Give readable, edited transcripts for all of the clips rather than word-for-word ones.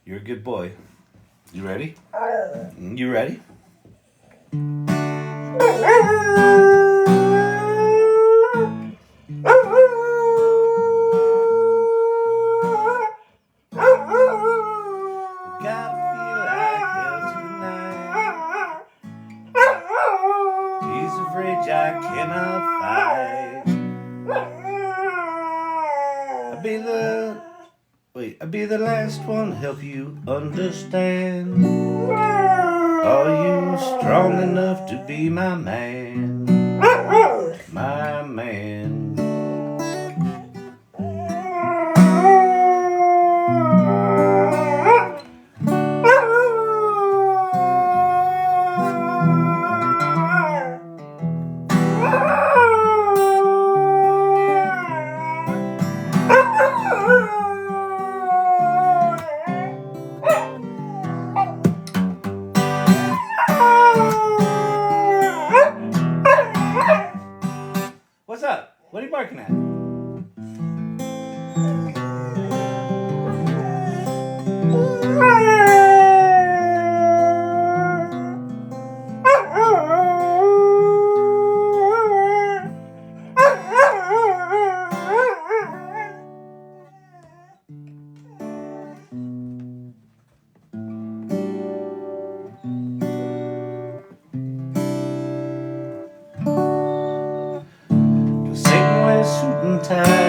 You're a good boy. You ready? You ready? Gotta feel like hell tonight. Piece of rage I cannot fight. I'll be the last one to help you understand. Are you strong enough to be my man? My man. What's up? What are you barking at?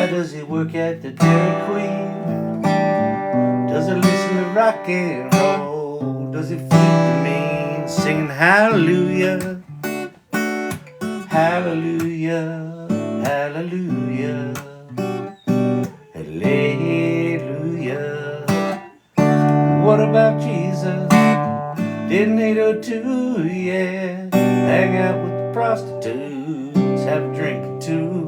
Does he work at the Dairy Queen? Does he listen to rock and roll? Does he feed the mean? Singing hallelujah, hallelujah, hallelujah, hallelujah. What about Jesus? Didn't he do too? Yeah, hang out with the prostitutes, have a drink or two.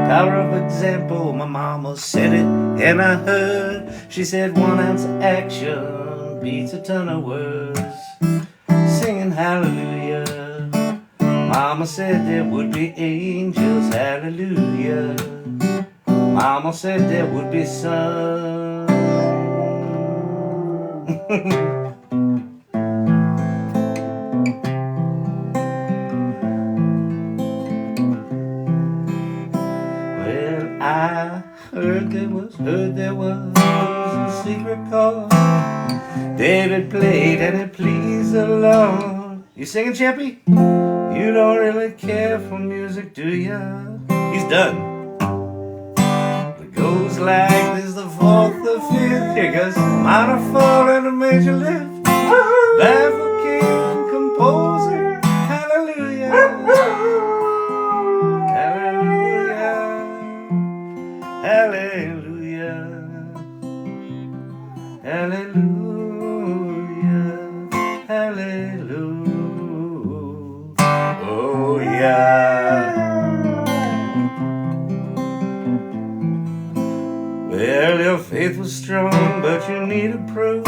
Power of example, my mama said it and I heard. She said 1 ounce of action beats a ton of words. Singing hallelujah. Mama said there would be angels, hallelujah. Mama said there would be sun. I heard there was a secret chord David played and it pleased the Lord. You singing, Chappie? You don't really care for music, do ya? He's done. It goes like this, the fourth, the fifth. Here goes minor fall and a major lift. Baffled king, composer, hallelujah. Hallelujah, hallelujah, hallelujah, oh yeah. Well, your faith was strong, but you needed proof.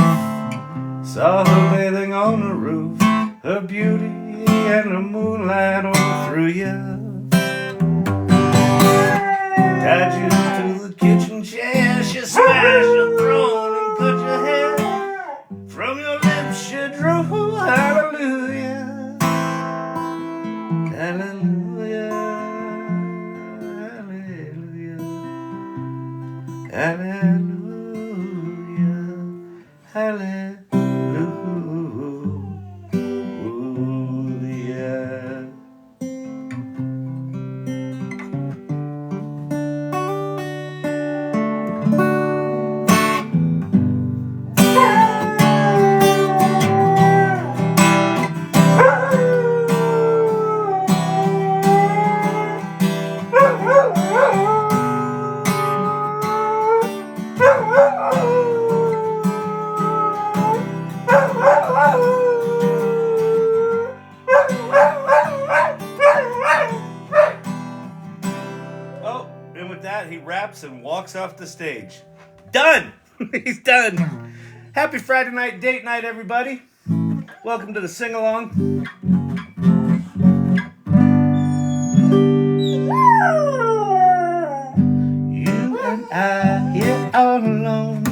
Saw her bathing on the roof, her beauty and the moonlight overthrew you. Tied you to the kitchen chair, she smashed your throne and cut your hair. From your lips she drew hallelujah, hallelujah, hallelujah, hallelujah, hallelujah. He raps and walks off the stage. Done! He's done. Happy Friday night date night, everybody. Welcome to the sing-along. You and I here all alone.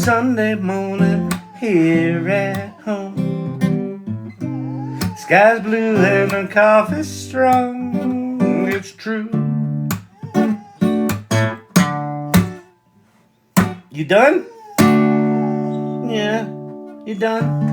Sunday morning here at home. Sky's blue and the coffee's strong. It's true. You done? Yeah, you done?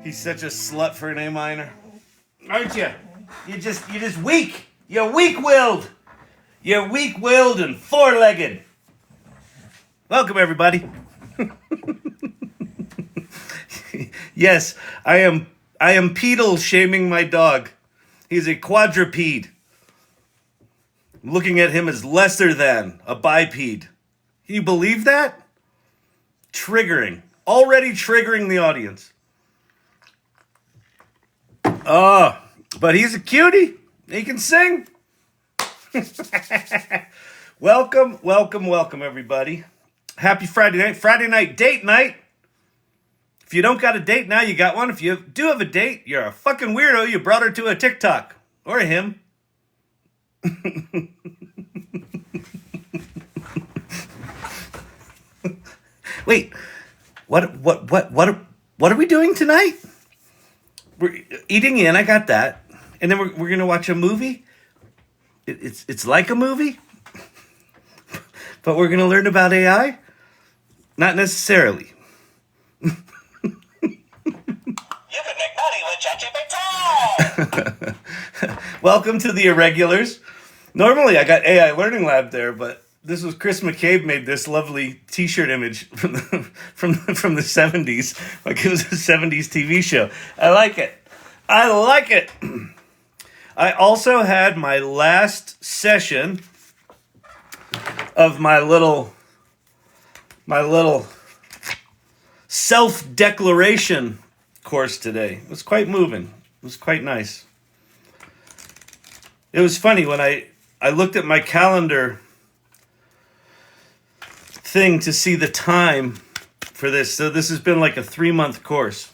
He's such a slut for an A minor. Aren't you? You're just weak. You're weak-willed. You're weak-willed and four-legged. Welcome, everybody. Yes, I am pedal shaming my dog. He's a quadrupede. I'm looking at him as lesser than a biped. Can you believe that? Triggering. Already triggering the audience. Oh, but he's a cutie. He can sing. Welcome, everybody. Happy Friday night. Friday night date night. If you don't got a date now, you got one. If you do have a date, you're a fucking weirdo. You brought her to a TikTok. Or him. Wait, what are we doing tonight? We're eating in, I got that. And then we're gonna watch a movie. It's like a movie, but we're gonna learn about AI? Not necessarily. You can make money with ChatGPT. Welcome to the Irregulars. Normally I got AI Learning Lab there, but this was Chris McCabe made this lovely T-shirt image from the 70s, like it was a 70s TV show. I like it. I also had my last session of my little self-declaration course today. It was quite moving. It was quite nice. It was funny when I looked at my calendar thing to see the time for this. So this has been like a 3-month course.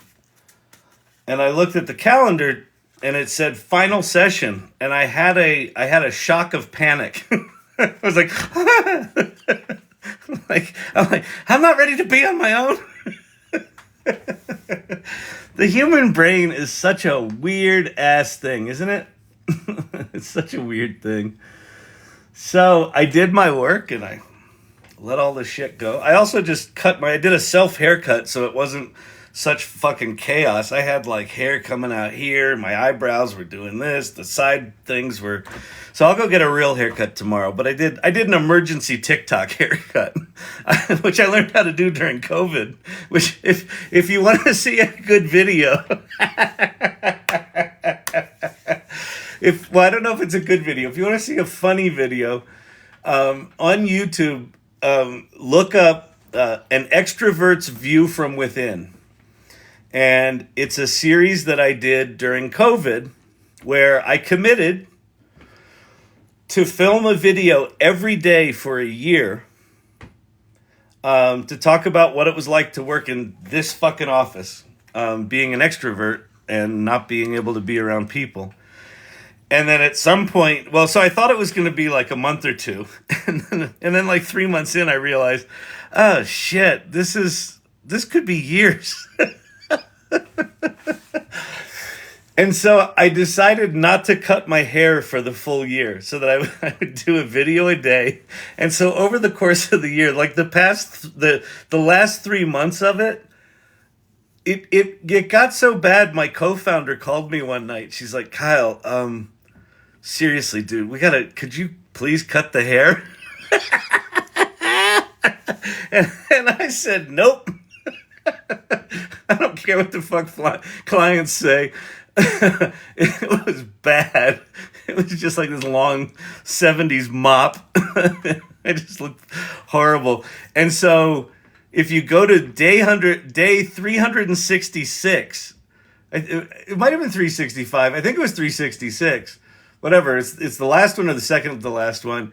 And I looked at the calendar and it said final session. And I had a shock of panic. I was like, I'm not ready to be on my own. The human brain is such a weird ass thing, isn't it? It's such a weird thing. So I did my work and I let all the shit go. I also just I did a self haircut so it wasn't such fucking chaos. I had like hair coming out here, my eyebrows were doing this, the side things were. So I'll go get a real haircut tomorrow. But I did an emergency TikTok haircut, which I learned how to do during COVID. Which if you want to see a good video, I don't know if it's a good video. If you want to see a funny video, on YouTube, look up An Extrovert's View from Within. And it's a series that I did during COVID where I committed to film a video every day for a year to talk about what it was like to work in this fucking office, being an extrovert and not being able to be around people. And then at some point, so I thought it was going to be like a month or two. And then like 3 months in, I realized, oh shit, this could be years. And so I decided not to cut my hair for the full year so that I would do a video a day. And so over the course of the year, like the last 3 months of it, it got so bad. My co-founder called me one night. She's like, Kyle, seriously, dude, could you please cut the hair? and I said, nope. I don't care what the fuck clients say. It was bad. It was just like this long 70s mop. It just looked horrible. And so if you go to day 366, it might have been 365. I think it was 366. Whatever. It's the last one or the second of the last one.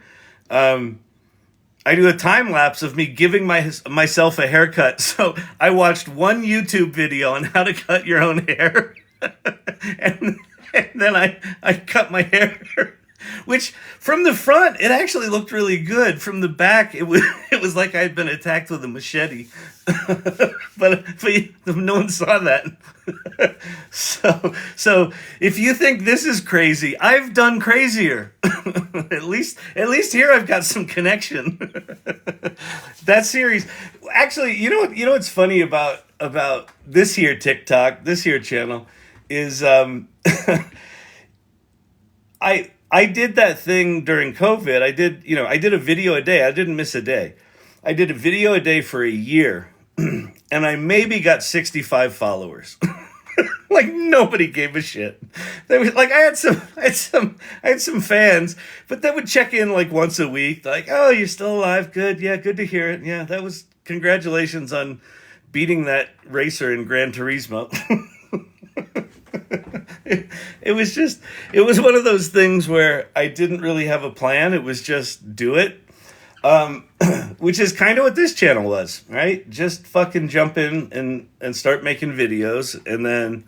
I do a time lapse of me giving myself a haircut. So I watched one YouTube video on how to cut your own hair, and, and then I cut my hair. Which from the front it actually looked really good. From the back it was like I had been attacked with a machete. but no one saw that. So if you think this is crazy, I've done crazier. at least here I've got some connection. That series, actually, you know what's funny about this here TikTok, this here channel, is I did that thing during COVID. I did a video a day. I didn't miss a day. I did a video a day for a year, and I maybe got 65 followers. Like nobody gave a shit. They was like I had some fans, but they would check in like once a week, like, "Oh, you're still alive? Good, yeah, good to hear it. Yeah, that was congratulations on beating that racer in Gran Turismo." It was one of those things where I didn't really have a plan. It was just do it. Which is kind of what this channel was, right? Just fucking jump in and start making videos. And then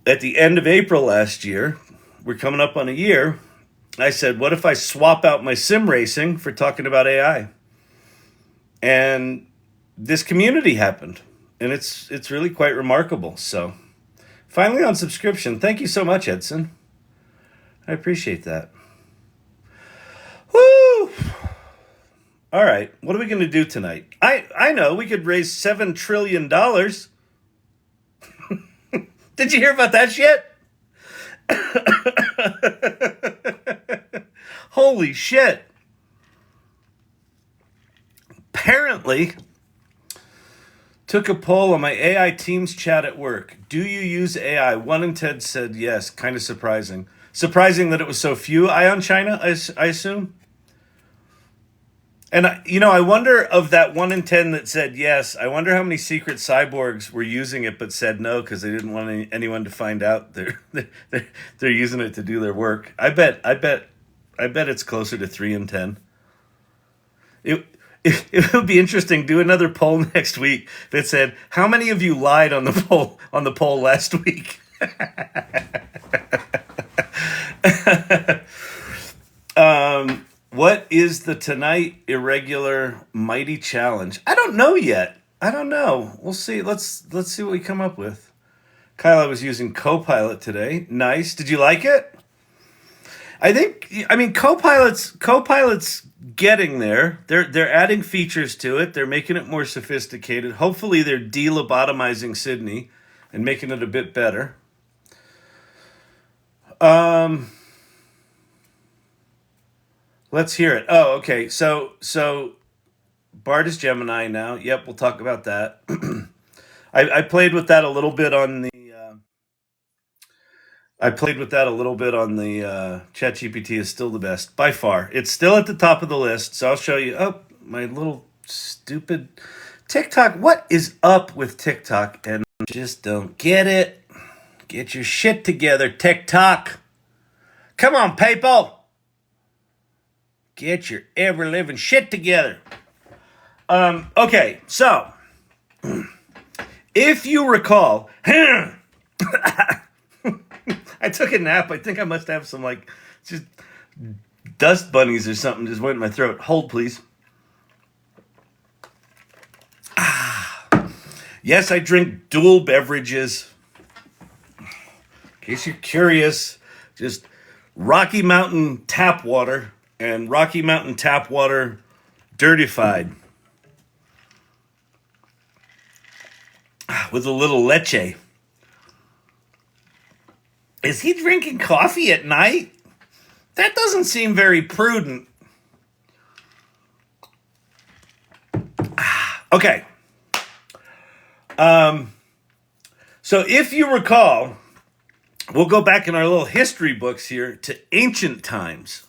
at the end of April last year, we're coming up on a year, I said, what if I swap out my sim racing for talking about AI? And this community happened. And it's really quite remarkable. So finally on subscription. Thank you so much, Edson. I appreciate that. Woo! All right, what are we going to do tonight? I know, we could raise $7 trillion. Did you hear about that shit? Holy shit. Apparently, took a poll on my AI Teams chat at work. Do you use AI? 1 in 10 said yes. Kind of surprising. Surprising that it was so few. Ion China, I assume. And, I wonder of that 1 in 10 that said yes, I wonder how many secret cyborgs were using it but said no because they didn't want anyone to find out they're using it to do their work. I bet it's closer to 3 in 10. It would be interesting. Do another poll next week that said, how many of you lied on the poll last week? What is the tonight irregular mighty challenge? I don't know yet. I don't know. We'll see. Let's see what we come up with. Kyle, I was using Copilot today. Nice. Did you like it? I mean, Copilot's getting there. They're adding features to it. They're making it more sophisticated. Hopefully they're de-lobotomizing Sydney and making it a bit better. Let's hear it. Oh, okay. So Bard is Gemini now. Yep, we'll talk about that. I played with that a little bit on the ChatGPT is still the best by far. It's still at the top of the list. So I'll show you. Oh, my little stupid TikTok. What is up with TikTok? And I just don't get it. Get your shit together, TikTok. Come on, people. Get your ever-living shit together. Okay, so if you recall, I took a nap. I think I must have some just dust bunnies or something just went in my throat. Hold, please. Yes, I drink dual beverages. In case you're curious, just Rocky Mountain tap water and Rocky Mountain tap water dirtified with a little leche. Is he drinking coffee at night? That doesn't seem very prudent. Okay. So if you recall, we'll go back in our little history books here to ancient times.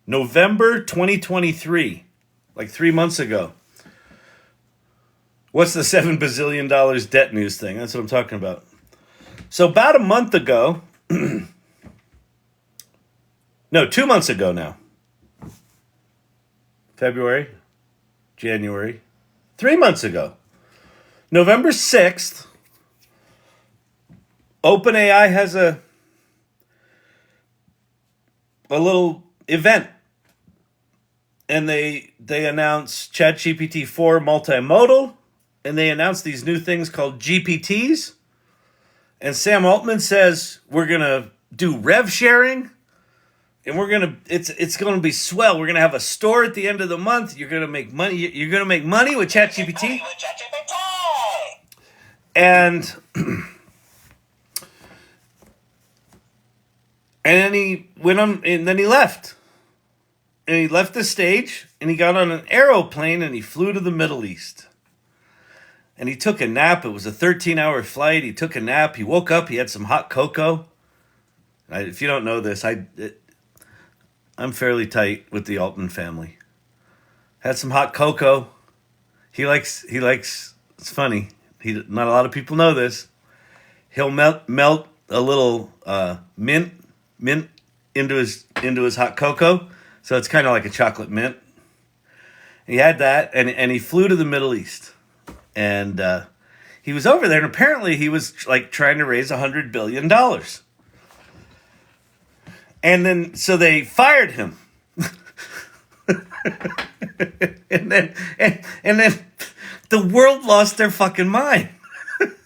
November 2023, like 3 months ago. What's the $7 bazillion debt news thing? That's what I'm talking about. So about a month ago, no, 2 months ago now. February, January, 3 months ago. November 6th, OpenAI has a little event, and they announce ChatGPT 4 multimodal, and they announce these new things called GPTs. And Sam Altman says we're gonna do rev sharing, and it's gonna be swell. We're gonna have a store at the end of the month. You're gonna make money. You're gonna make money with ChatGPT. And then he went on, and then he left. And he left the stage, and he got on an aeroplane, and he flew to the Middle East. And he took a nap. It was a 13-hour flight. He took a nap. He woke up. He had some hot cocoa. If you don't know this, I'm fairly tight with the Altman family. Had some hot cocoa. He likes. It's funny. Not a lot of people know this. He'll melt a little mint into his hot cocoa. So it's kind of like a chocolate mint. He had that, and he flew to the Middle East. And he was over there, and apparently he was like trying to raise $100 billion. And then, so they fired him. and then the world lost their fucking mind.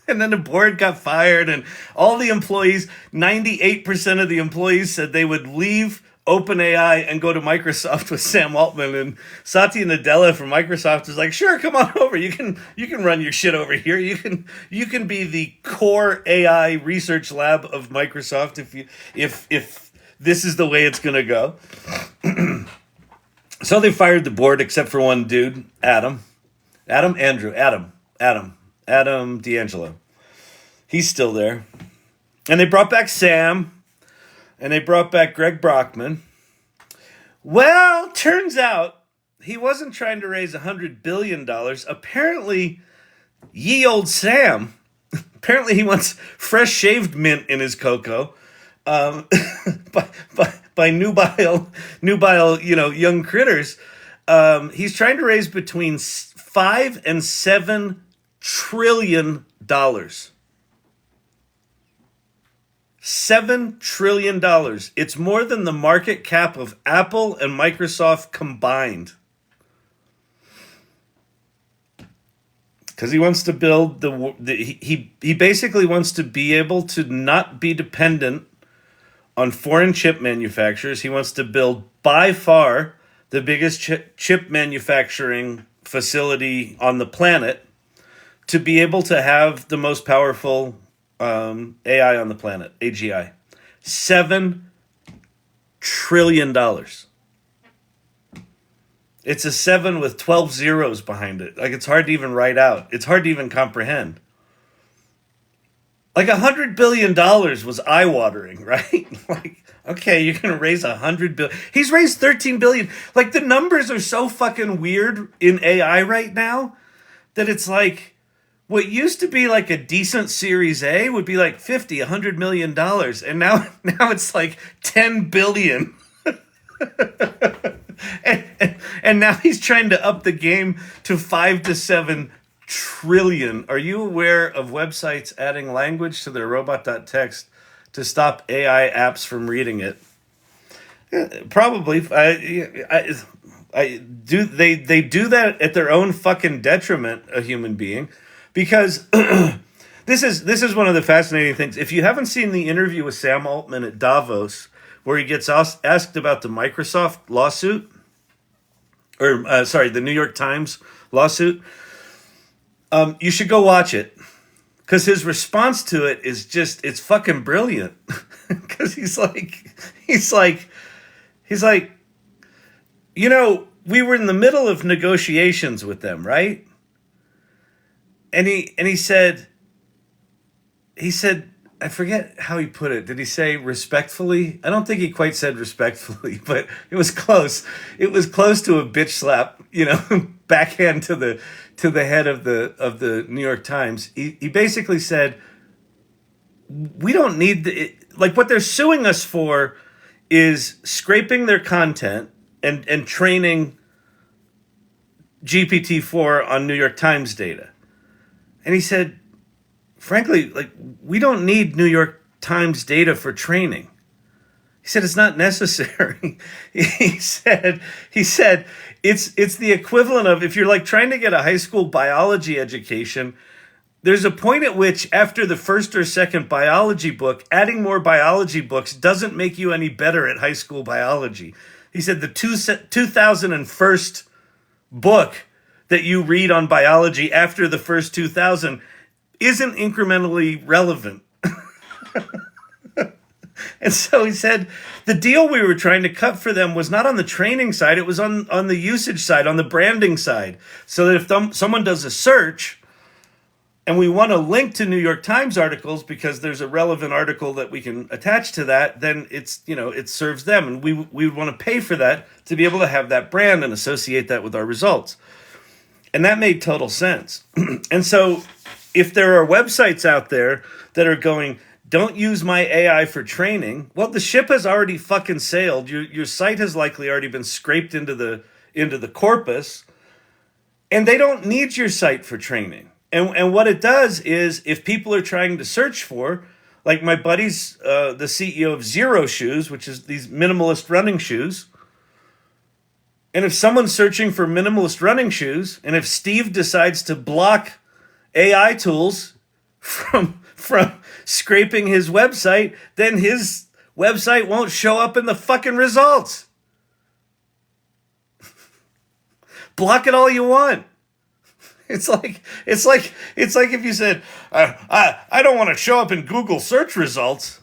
And then the board got fired, and all the employees, 98% of the employees said they would leave OpenAI and go to Microsoft with Sam Altman. And Satya Nadella from Microsoft is like, sure, come on over. You can run your shit over here. You can be the core AI research lab of Microsoft if this is the way it's gonna go. So they fired the board except for one dude, Adam D'Angelo. He's still there. And they brought back Sam, and they brought back Greg Brockman. Well, turns out he wasn't trying to raise $100 billion. Apparently, ye old Sam, apparently he wants fresh shaved mint in his cocoa. By nubile, young critters. He's trying to raise between $5 and $7 trillion. $7 trillion. It's more than the market cap of Apple and Microsoft combined. Because he wants to build he basically wants to be able to not be dependent on foreign chip manufacturers. He wants to build by far the biggest chip manufacturing facility on the planet to be able to have the most powerful AI on the planet, AGI. $7 trillion. It's a 7 with 12 zeros behind it. Like, it's hard to even write out. It's hard to even comprehend. Like, $100 billion was eye-watering, right? Like, okay, you're going to raise $100 billion. He's raised $13 billion. Like, the numbers are so fucking weird in AI right now that it's like, what used to be like a decent Series A would be like $100 million. And now it's like 10 billion. and now he's trying to up the game to 5 to 7 trillion. Are you aware of websites adding language to their robot.txt to stop AI apps from reading it? Yeah, probably. I do. They do that at their own fucking detriment, a human being, because this is one of the fascinating things. If you haven't seen the interview with Sam Altman at Davos, where he gets asked about the Microsoft lawsuit, or the New York Times lawsuit, you should go watch it, because his response to it is just, it's fucking brilliant. Because he's like, we were in the middle of negotiations with them, right? And he said, I forget how he put it. Did he say respectfully? I don't think he quite said respectfully, but it was close. It was close to a bitch slap, backhand to the head of the New York Times. He basically said, we don't need what they're suing us for is scraping their content and training GPT-4 on New York Times data. And he said, frankly, like, we don't need New York Times data for training. He said it's not necessary. he said it's the equivalent of if you're like trying to get a high school biology education, there's a point at which after the first or second biology book, adding more biology books doesn't make you any better at high school biology. He said the 2001 book that you read on biology after the first 2000 isn't incrementally relevant. And so he said the deal we were trying to cut for them was not on the training side, it was on the usage side, on the branding side. So that if someone does a search and we want to link to New York Times articles because there's a relevant article that we can attach to that, then it's, it serves them. And we would want to pay for that to be able to have that brand and associate that with our results. And that made total sense. And so if there are websites out there that are going, don't use my AI for training, well, the ship has already fucking sailed. Your site has likely already been scraped into the corpus, and they don't need your site for training. And what it does is if people are trying to search for, like my buddy's the CEO of Zero Shoes, which is these minimalist running shoes, and if someone's searching for minimalist running shoes, and if Steve decides to block AI tools from scraping his website, then his website won't show up in the fucking results. Block it all you want. It's like if you said, I don't want to show up in Google search results.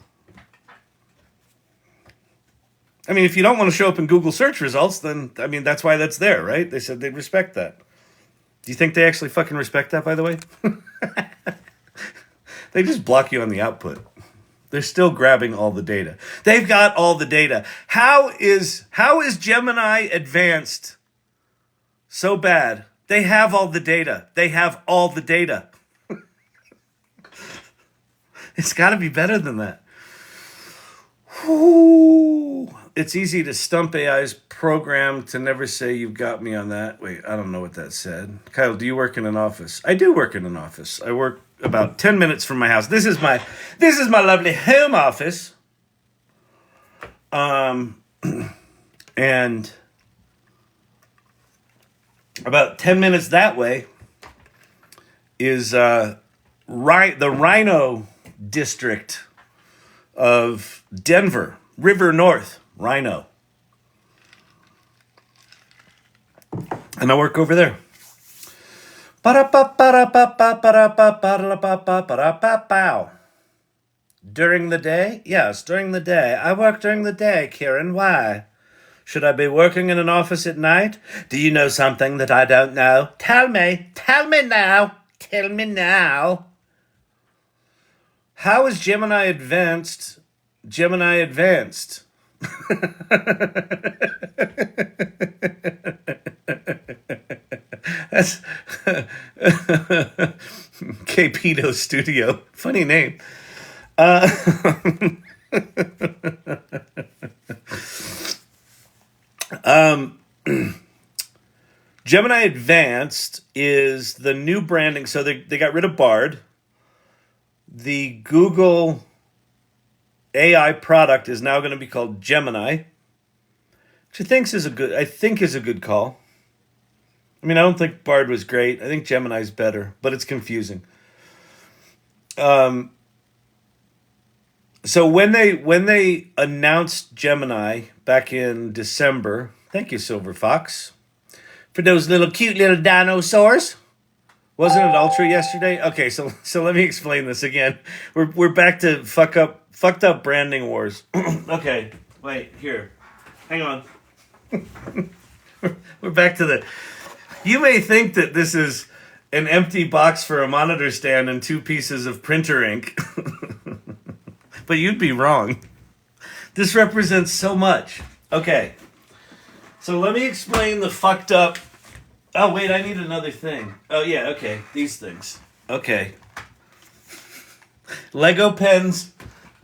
I mean, if you don't want to show up in Google search results, then, I mean, that's why that's there, right? They said they'd respect that. Do you think they actually fucking respect that, by the way? They just block you on the output. They're still grabbing all the data. They've got all the data. How is Gemini advanced so bad? They have all the data. They have all the data. It's got to be better than that. Whew. It's easy to stump AI's program to never say you got me on that. Wait, I don't know what that said. Kyle, do you work in an office? I do work in an office. I work about 10 minutes from my house. This is my lovely home office. And about 10 minutes that way is the Rhino district of Denver, River North, Rhino. And I work over there. During the day? Yes, during the day. I work during the day, Kieran. Why? Should I be working in an office at night? Do you know something that I don't know? Tell me. Tell me now. Tell me now. How is Gemini advanced? Gemini advanced. That's Kpedo Studio. Funny name. Gemini Advanced is the new branding. So they got rid of Bard. The Google AI product is now going to be called Gemini, which I think is a good call. I mean, I don't think Bard was great. I think Gemini's better, but it's confusing. So when they announced Gemini back in December, thank you, Silver Fox, for those cute little dinosaurs. Wasn't it Ultra yesterday? Okay, so let me explain this again. We're back to fucked up branding wars. Okay, wait, here. Hang on. We're back to the... You may think that this is an empty box for a monitor stand and 2 pieces of printer ink. But you'd be wrong. This represents so much. Okay. So let me explain the fucked up... Oh, wait, I need another thing. Oh, yeah, okay. These things. Okay. Lego pens,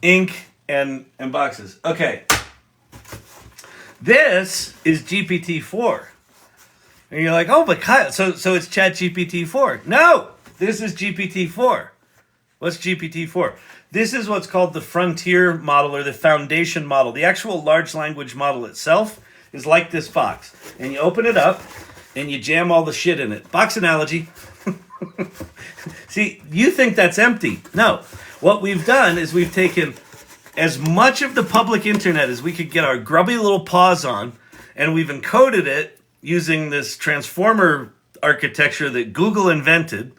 ink, and boxes. Okay. This is GPT-4. And you're like, oh, but Kyle, so it's ChatGPT 4. No, this is GPT 4. What's GPT 4? This is what's called the frontier model or the foundation model. The actual large language model itself is like this box. And you open it up and you jam all the shit in it. Box analogy. See, you think that's empty. No. What we've done is we've taken as much of the public internet as we could get our grubby little paws on, and we've encoded it using this transformer architecture that Google invented,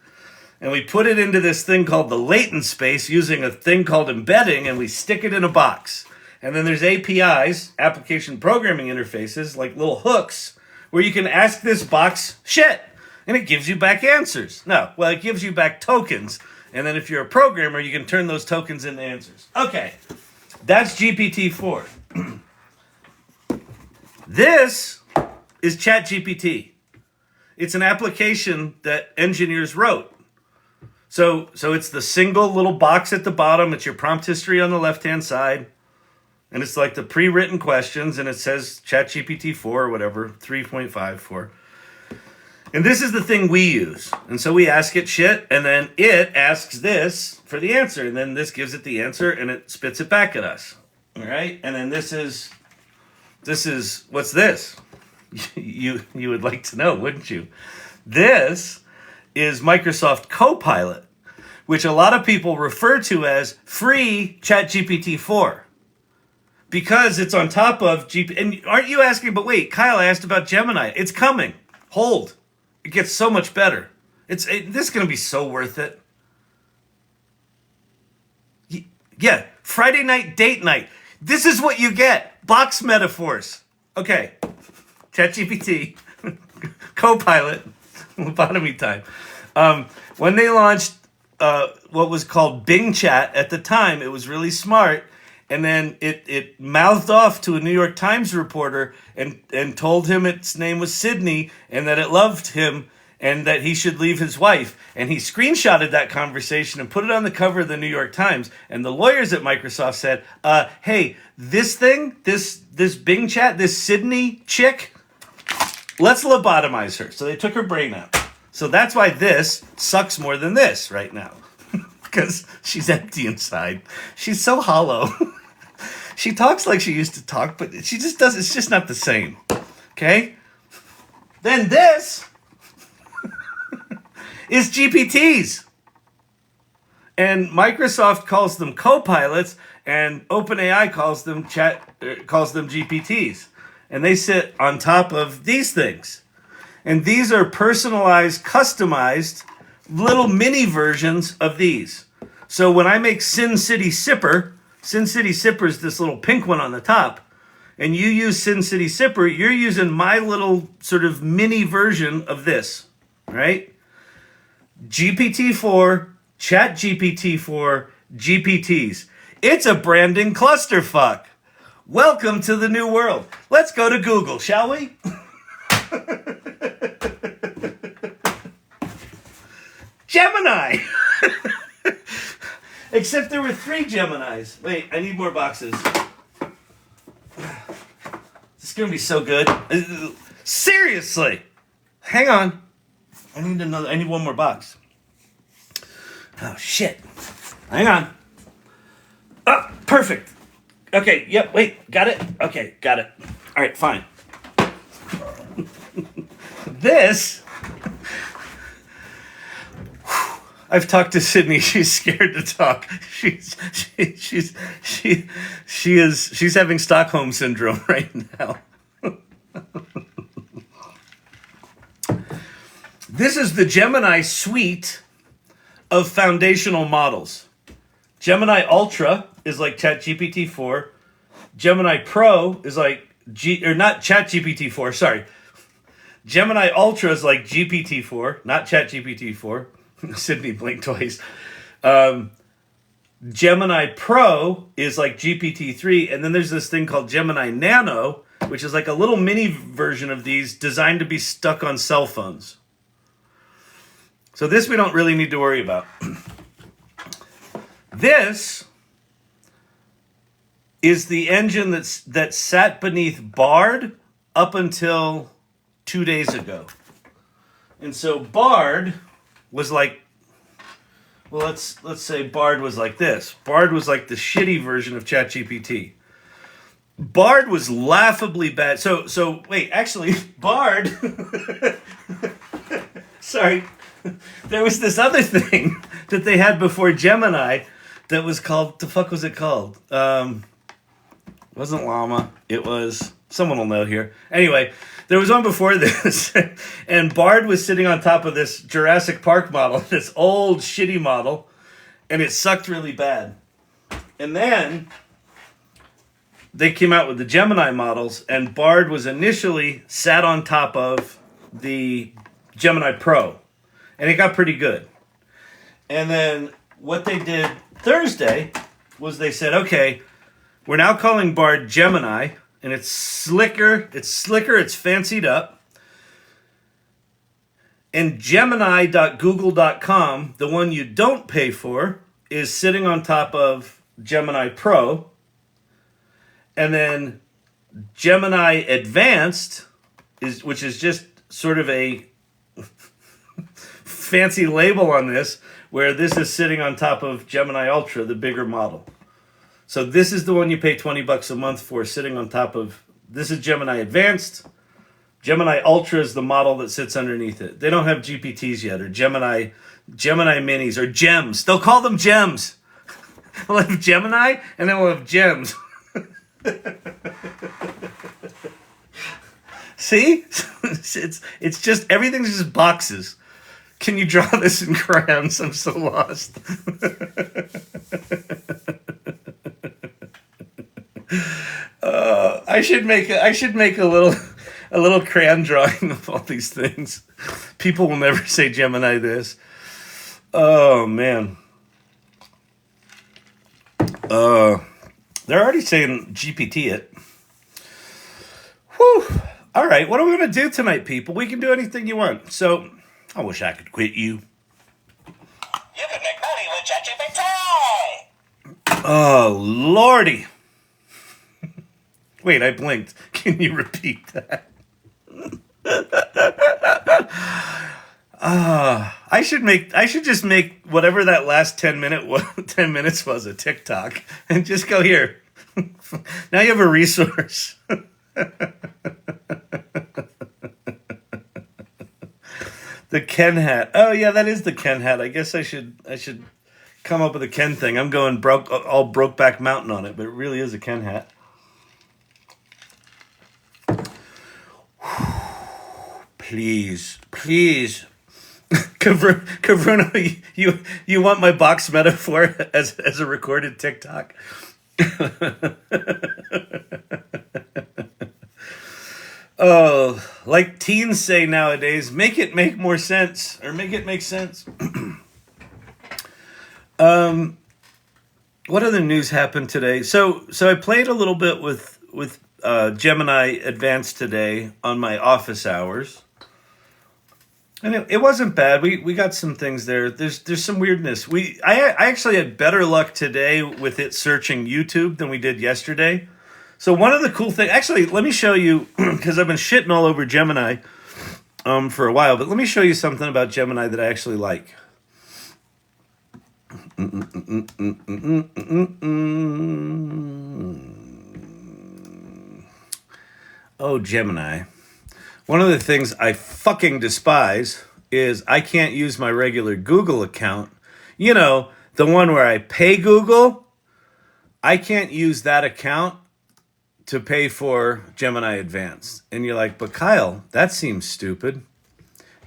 and we put it into this thing called the latent space using a thing called embedding, and we stick it in a box. And then there's APIs, application programming interfaces, like little hooks, where you can ask this box shit, and it gives you back answers. No, well, it gives you back tokens, and then if you're a programmer, you can turn those tokens into answers. Okay, that's GPT-4. This is ChatGPT. It's an application that engineers wrote. So it's the single little box at the bottom. It's your prompt history on the left-hand side. And it's like the pre-written questions, and it says ChatGPT 4 or whatever, 3.54. And this is the thing we use. And so we ask it shit, and then it asks this for the answer. And then this gives it the answer, and it spits it back at us. All right? And then this is what's this? You would like to know, wouldn't you? This is Microsoft Copilot, which a lot of people refer to as free ChatGPT 4. Because it's on top of GPT. And aren't you asking, but wait, Kyle asked about Gemini. It's coming. Hold. It gets so much better. This is going to be so worth it. Yeah, Friday night, date night. This is what you get. Box metaphors. Okay. ChatGPT, Copilot, lobotomy time. When they launched what was called Bing Chat at the time, it was really smart. And then it mouthed off to a New York Times reporter and told him its name was Sydney and that it loved him and that he should leave his wife. And he screenshotted that conversation and put it on the cover of the New York Times. And the lawyers at Microsoft said, hey, this thing, this Bing Chat, this Sydney chick, let's lobotomize her. So they took her brain out. So that's why this sucks more than this right now. Because she's empty inside. She's so hollow. She talks like she used to talk, but she just does. It's just not the same. Okay? Then this is GPTs. And Microsoft calls them copilots, and OpenAI calls them GPTs. And they sit on top of these things. And these are personalized, customized little mini versions of these. So when I make Sin City Sipper is this little pink one on the top, and you use Sin City Sipper, you're using my little sort of mini version of this, right? GPT-4, ChatGPT-4, GPTs. It's a branding clusterfuck. Welcome to the new world. Let's go to Google, shall we? Gemini! Except there were 3 Geminis. Wait, I need more boxes. This is going to be so good. Seriously! Hang on. I need one more box. Oh, shit. Hang on. Oh, perfect. Okay, yep, wait. Got it? Okay, got it. All right, fine. This... I've talked to Sydney. She's scared to talk. She's having Stockholm syndrome right now. This is the Gemini suite of foundational models. Gemini Ultra is like ChatGPT 4. Gemini Pro is like not ChatGPT 4. Sorry, Gemini Ultra is like GPT 4, not ChatGPT 4. Sydney blinked twice. Gemini Pro is like GPT-3, and then there's this thing called Gemini Nano, which is like a little mini version of these designed to be stuck on cell phones. So this we don't really need to worry about. This is the engine that sat beneath Bard up until 2 days ago. And so Bard was like, well, let's say Bard was like this. Bard was like the shitty version of ChatGPT. Bard was laughably bad. So wait, actually, Bard. Sorry, there was this other thing that they had before Gemini that was called. The fuck was it called? It wasn't Llama. It was, someone will know here. Anyway, there was one before this, and Bard was sitting on top of this Jurassic Park model, this old shitty model, and it sucked really bad. And then they came out with the Gemini models, and Bard was initially sat on top of the Gemini Pro, and it got pretty good. And then what they did Thursday was they said, okay, we're now calling Bard Gemini, and it's slicker, it's fancied up. And Gemini.google.com, the one you don't pay for, is sitting on top of Gemini Pro. And then Gemini Advanced, which is just sort of a fancy label on this, where this is sitting on top of Gemini Ultra, the bigger model. So this is the one you pay $20 a month for, sitting on top of, this is Gemini Advanced. Gemini Ultra is the model that sits underneath it. They don't have GPTs yet, or Gemini Minis, or Gems. They'll call them Gems. We'll have Gemini, and then we'll have Gems. See? It's just, everything's just boxes. Can you draw this in crayons? I'm so lost. I should make a little crayon drawing of all these things. People will never say Gemini this. Oh man. They're already saying GPT it. Whew. All right, what are we going to do tonight, people? We can do anything you want. So, I wish I could quit you. You can make money with ChatGPT. Oh, Lordy. Wait, I blinked. Can you repeat that? I should just make whatever that last 10 minutes was a TikTok and just go here. Now you have a resource. The Ken hat. Oh yeah, that is the Ken hat. I guess I should come up with a Ken thing. I'm going all Brokeback Mountain on it, but it really is a Ken hat. Please. Kavruno, you want my box metaphor as a recorded TikTok? Oh, like teens say nowadays, make it make more sense, or make it make sense. What other news happened today? So I played a little bit with Gemini Advanced today on my office hours. And it wasn't bad. We got some things there. There's some weirdness. I actually had better luck today with it searching YouTube than we did yesterday. So one of the cool things, actually, let me show you, because I've been shitting all over Gemini for a while, but let me show you something about Gemini that I actually like. Oh, Gemini. One of the things I fucking despise is I can't use my regular Google account. You know, the one where I pay Google. I can't use that account to pay for Gemini Advanced. And you're like, but Kyle, that seems stupid.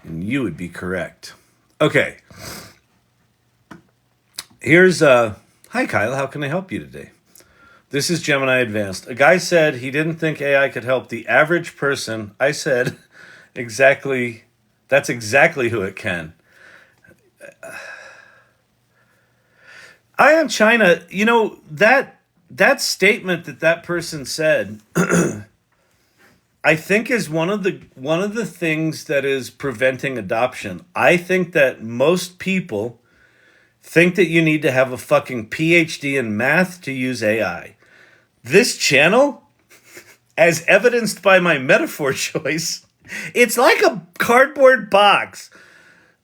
And you would be correct. Okay. Here's, hi Kyle, how can I help you today? This is Gemini Advanced. A guy said he didn't think AI could help the average person. I said, that's exactly who it can. I Am China, you know, that statement that person said, I think is one of the things that is preventing adoption. I think that most people think that you need to have a fucking PhD in math to use AI. This channel, as evidenced by my metaphor choice, It's like a cardboard box.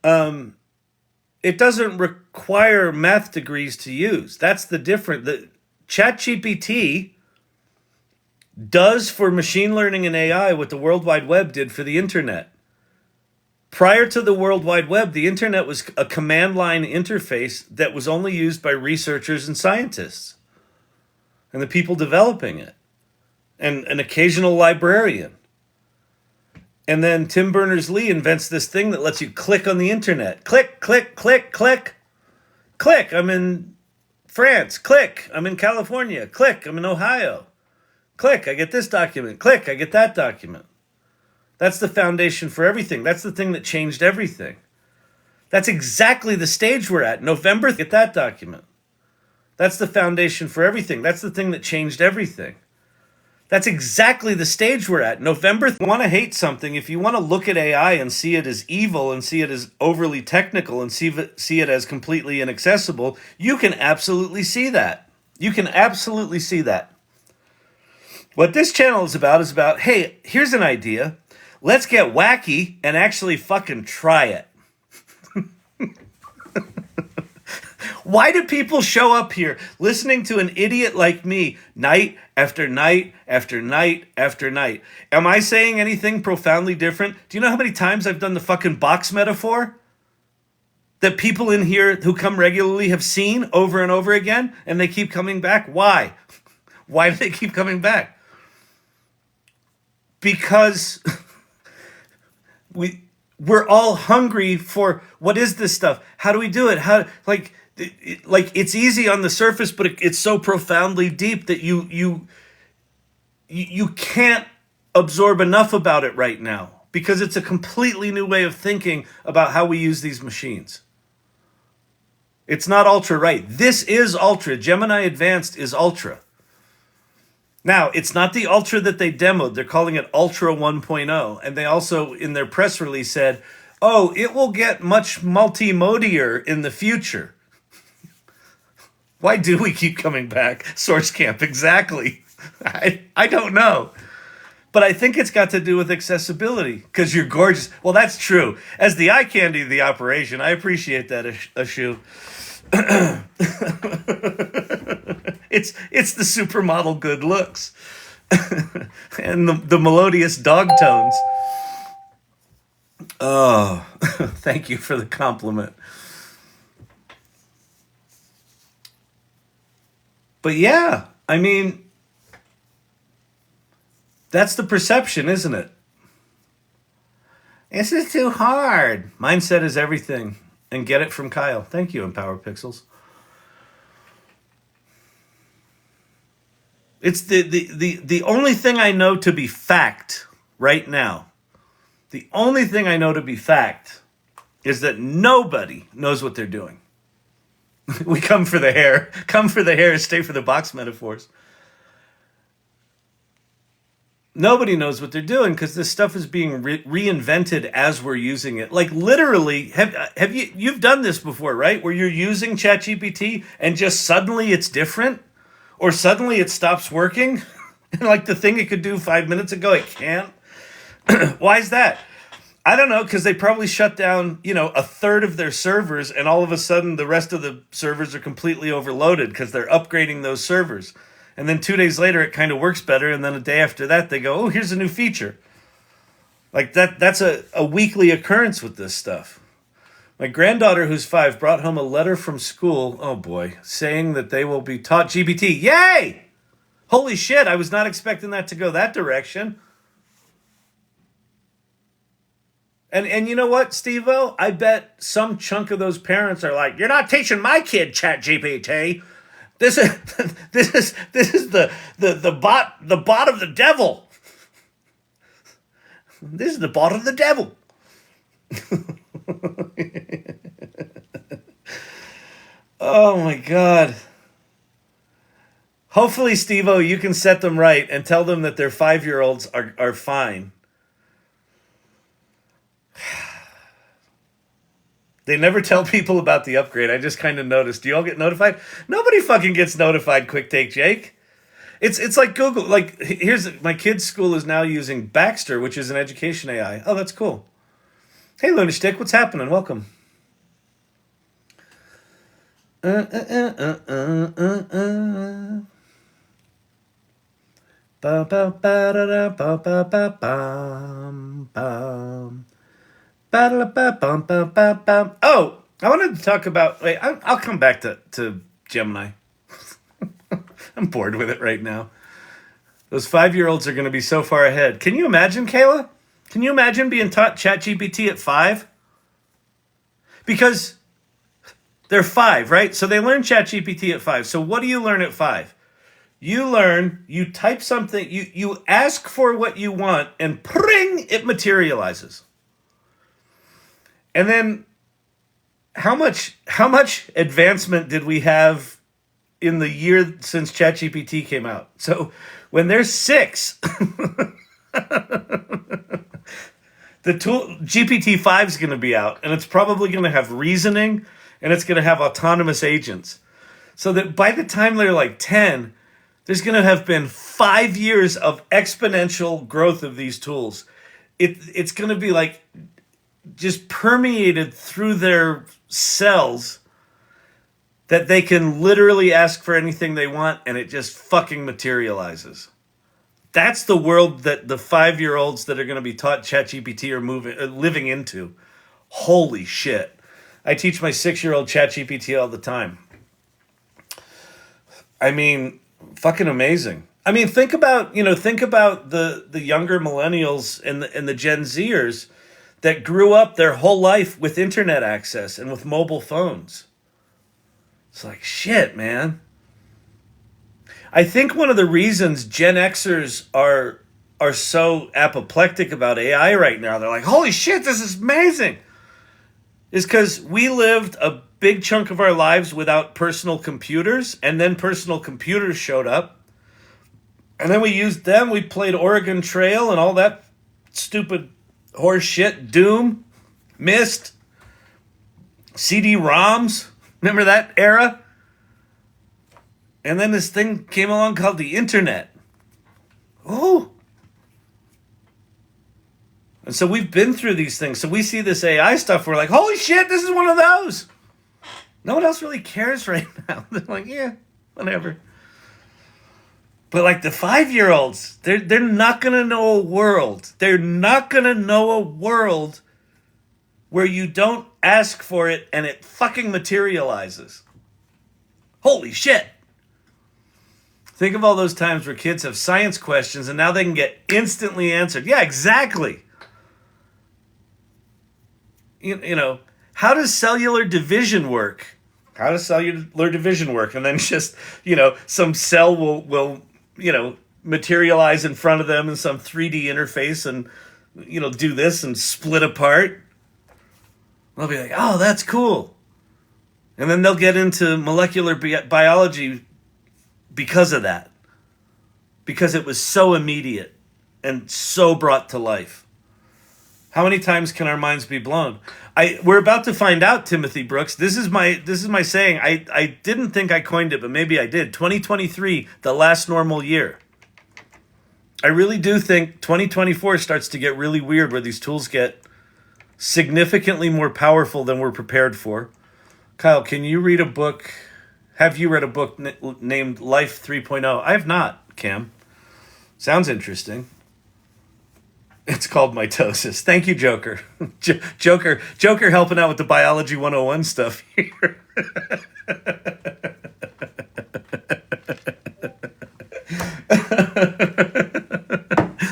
It doesn't require math degrees to use. That's the difference. The ChatGPT does for machine learning and AI what the World Wide Web did for the internet. Prior to the World Wide Web, the internet was a command line interface that was only used by researchers and scientists and the people developing it and an occasional librarian. And then Tim Berners-Lee invents this thing that lets you click on the internet. Click, click, click, click. Click, I'm in France. Click, I'm in California. Click, I'm in Ohio. Click, I get this document. Click, I get that document. That's the foundation for everything. That's the thing that changed everything. That's exactly the stage we're at. November, get that document. That's the foundation for everything. That's the thing that changed everything. That's exactly the stage we're at. November, if you want to hate something, if you want to look at AI and see it as evil and see it as overly technical and see it as completely inaccessible, you can absolutely see that. You can absolutely see that. What this channel is about, hey, here's an idea. Let's get wacky and actually fucking try it. Why do people show up here listening to an idiot like me night after night after night after night? Am I saying anything profoundly different? Do you know how many times I've done the fucking box metaphor? That people in here who come regularly have seen over and over again, and they keep coming back? Why? Why do they keep coming back? Because we're all hungry for, what is this stuff? How do we do it? Like it's easy on the surface, but it's so profoundly deep that you can't absorb enough about it right now, because it's a completely new way of thinking about how we use these machines. It's not ultra right. This is ultra. Gemini Advanced is ultra. Now, it's not the ultra that they demoed. They're calling it Ultra 1.0. And they also, in their press release, said, oh, it will get much multimodier in the future. Why do we keep coming back? Source Camp, exactly. I don't know. But I think it's got to do with accessibility, because you're gorgeous. Well, that's true. As the eye candy of the operation, I appreciate that, Ashu. It's the supermodel good looks and the melodious dog tones. Oh, thank you for the compliment. But yeah, I mean, that's the perception, isn't it? This is too hard. Mindset is everything. And get it from Kyle. Thank you, Empower Pixels. It's the only thing I know to be fact right now. The only thing I know to be fact is that nobody knows what they're doing. We come for the hair. Come for the hair, stay for the box metaphors. Nobody knows what they're doing because this stuff is being reinvented as we're using it. Like literally, have you've done this before, right? Where you're using ChatGPT and just suddenly it's different, or suddenly it stops working, and like the thing it could do 5 minutes ago, it can't. Why is that? I don't know, because they probably shut down, a third of their servers, and all of a sudden the rest of the servers are completely overloaded because they're upgrading those servers. And then 2 days later, it kind of works better. And then a day after that, they go, oh, here's a new feature. Like that's a weekly occurrence with this stuff. My granddaughter, who's 5, brought home a letter from school, oh boy, saying that they will be taught GPT. Yay! Holy shit, I was not expecting that to go that direction. And you know what, Steve-O? I bet some chunk of those parents are like, you're not teaching my kid ChatGPT. This is the bot of the devil. This is the bot of the devil. Oh my God. Hopefully, Steve-O, you can set them right and tell them that their 5-year-olds are fine. They never tell people about the upgrade. I just kind of noticed. Do you all get notified? Nobody fucking gets notified, Quick Take Jake. It's like Google. Like here's my kid's school is now using Baxter, which is an education AI. Oh, that's cool. Hey, Lunastick, what's happening? Welcome. Ba ba ba da da ba ba ba bum bum. Ba da ba bum bum bum bum. Oh, I wanted to talk about. Wait, I'll come back to Gemini. I'm bored with it right now. Those 5-year-olds are going to be so far ahead. Can you imagine, Kayla? Can you imagine being taught ChatGPT at 5? Because they're 5, right? So they learn ChatGPT at 5. So what do you learn at 5? You type something, you ask for what you want, and pring, it materializes. And then how much advancement did we have in the year since ChatGPT came out? So when they're 6, the tool GPT-5 is going to be out, and it's probably going to have reasoning, and it's going to have autonomous agents. So that by the time they're like 10, there's going to have been 5 years of exponential growth of these tools. It's going to be like just permeated through their cells that they can literally ask for anything they want, and it just fucking materializes. That's the world that the 5-year-olds that are going to be taught ChatGPT are living into. Holy shit. I teach my 6-year-old ChatGPT all the time. I mean, fucking amazing. I mean, think about the younger millennials and the Gen Zers that grew up their whole life with internet access and with mobile phones. It's like, shit, man. I think one of the reasons Gen Xers are so apoplectic about AI right now, they're like, holy shit, this is amazing, is because we lived a big chunk of our lives without personal computers, and then personal computers showed up, and then we used them. We played Oregon Trail and all that stupid horse shit, Doom, Myst, CD-ROMs. Remember that era? And then this thing came along called the internet. Oh. And so we've been through these things. So we see this AI stuff. We're like, holy shit, this is one of those. No one else really cares right now. They're like, yeah, whatever. But like the 5-year-olds, they're not going to know a world. They're not going to know a world where you don't ask for it and it fucking materializes. Holy shit. Think of all those times where kids have science questions and now they can get instantly answered. Yeah, exactly. You know, how does cellular division work? How does cellular division work? And then just, some cell will materialize in front of them in some 3D interface and, do this and split apart. They'll be like, oh, that's cool. And then they'll get into molecular biology because of that. Because it was so immediate and so brought to life. How many times can our minds be blown? We're about to find out, Timothy Brooks. This is my saying. I didn't think I coined it, but maybe I did. 2023, the last normal year. I really do think 2024 starts to get really weird, where these tools get significantly more powerful than we're prepared for. Kyle, can you read a book? Have you read a book named Life 3.0? I have not, Cam. Sounds interesting. It's called Mitosis. Thank you, Joker. Joker helping out with the Biology 101 stuff here.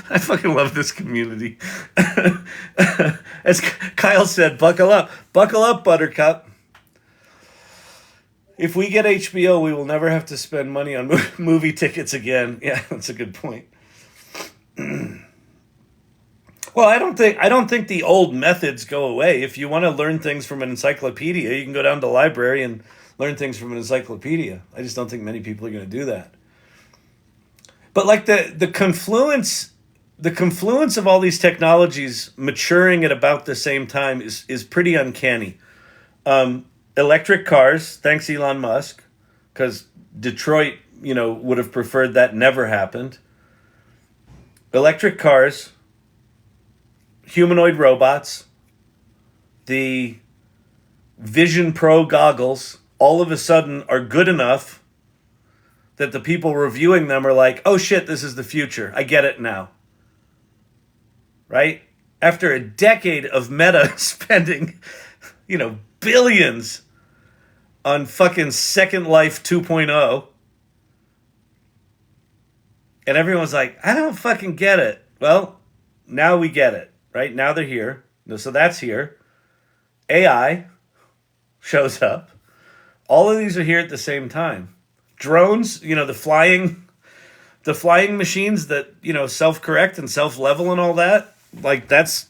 I fucking love this community. As Kyle said, buckle up. Buckle up, Buttercup. If we get HBO, we will never have to spend money on movie tickets again. Yeah, that's a good point. Well, I don't think the old methods go away. If you want to learn things from an encyclopedia, you can go down to the library and learn things from an encyclopedia. I just don't think many people are going to do that. But like the confluence of all these technologies maturing at about the same time is pretty uncanny. Electric cars, thanks Elon Musk, because Detroit would have preferred that never happened. Electric cars, humanoid robots, the Vision Pro goggles all of a sudden are good enough that the people reviewing them are like, oh shit, this is the future. I get it now. Right? After a decade of Meta spending, billions on fucking Second Life 2.0, and everyone's like, I don't fucking get it. Well, now we get it, right? Now they're here. So that's here. AI shows up. All of these are here at the same time. Drones, the flying machines that, self-correct and self-level and all that. Like that's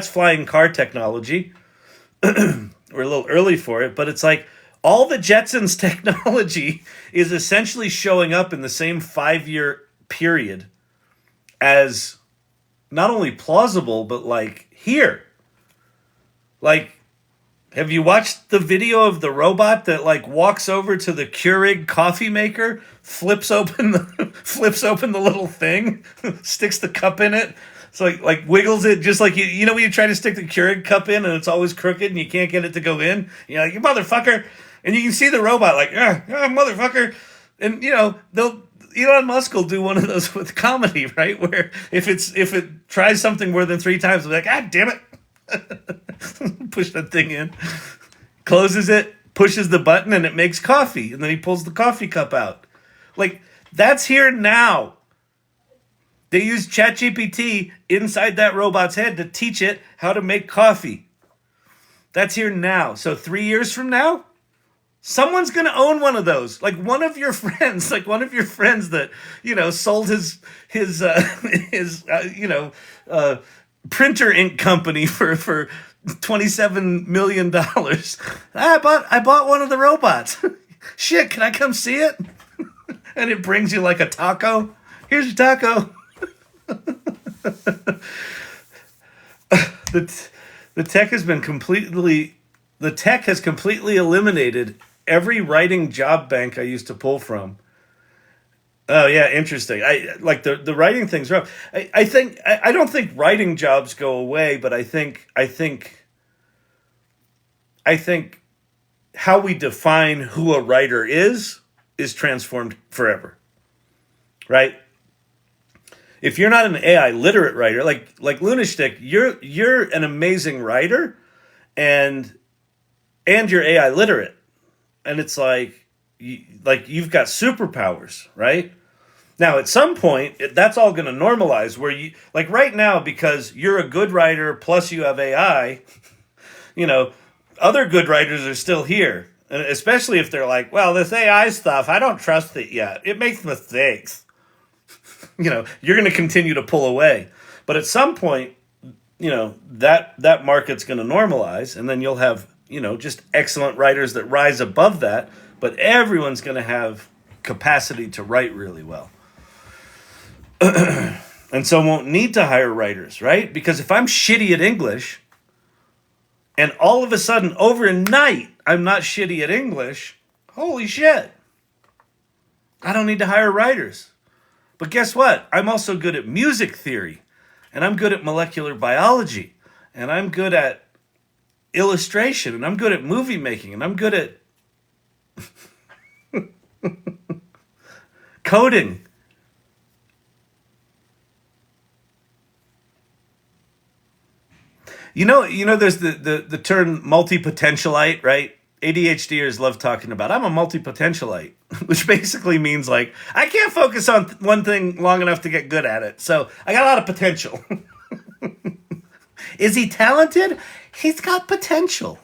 flying car technology. We're a little early for it, but it's like all the Jetsons technology is essentially showing up in the same 5-year period as not only plausible, but like here. Like, have you watched the video of the robot that like walks over to the Keurig coffee maker, flips open the little thing, sticks the cup in it, so like wiggles it just like you know when you try to stick the Keurig cup in and it's always crooked and you can't get it to go in. You're like, you motherfucker, and you can see the robot like, motherfucker, and Elon Musk will do one of those with comedy, right? Where if it tries something more than 3 times, it'll be like, God damn it. Push that thing in, closes it, pushes the button, and it makes coffee, and then he pulls the coffee cup out. Like, that's here now. They use ChatGPT inside that robot's head to teach it how to make coffee. That's here now. So 3 years from now, someone's going to own one of those. Like one of your friends that, sold his printer ink company for $27 million. I bought one of the robots. Shit, can I come see it? And it brings you like a taco. Here's your taco. The tech has completely eliminated every writing job bank I used to pull from. Oh yeah, interesting. I like the writing thing's rough. I don't think writing jobs go away, but I think how we define who a writer is transformed forever. Right? If you're not an AI literate writer, like Lunashtick, you're an amazing writer, and you're AI literate, and it's like you've got superpowers, right? Now, at some point, that's all going to normalize where you, like right now, because you're a good writer, plus you have AI, other good writers are still here. And especially if they're like, well, this AI stuff, I don't trust it yet. It makes mistakes. You're going to continue to pull away. But at some point, that market's going to normalize, and then you'll have, just excellent writers that rise above that, but everyone's going to have capacity to write really well. And so won't need to hire writers, right? Because if I'm shitty at English, and all of a sudden, overnight, I'm not shitty at English, holy shit. I don't need to hire writers. But guess what? I'm also good at music theory, and I'm good at molecular biology, and I'm good at illustration, and I'm good at movie making, and I'm good at coding. There's the term multi-potentialite, right? ADHDers love talking about, I'm a multi-potentialite, which basically means like, I can't focus on one thing long enough to get good at it. So I got a lot of potential. Is he talented? He's got potential.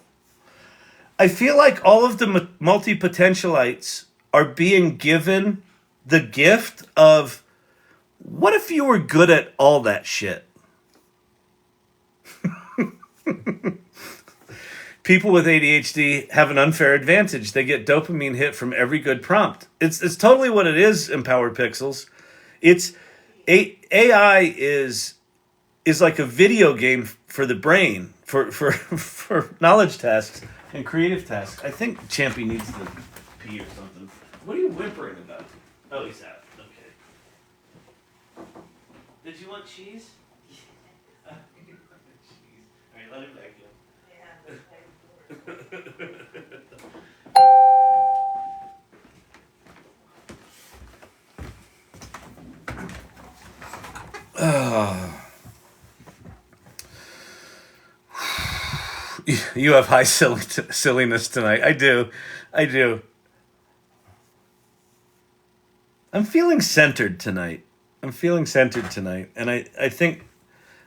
I feel like all of the multi-potentialites are being given the gift of, what if you were good at all that shit? People with ADHD have an unfair advantage. They get dopamine hit from every good prompt. It's totally what it is, Empowered Pixels. It's AI is like a video game for the brain, for knowledge tasks and creative tasks. I think Champy needs to pee or something. What are you whimpering about? Oh, he's out. Okay. Did you want cheese? Cheese. All right, let him back in. You have high silliness tonight. I do. I do. I'm feeling centered tonight. I'm feeling centered tonight, and I think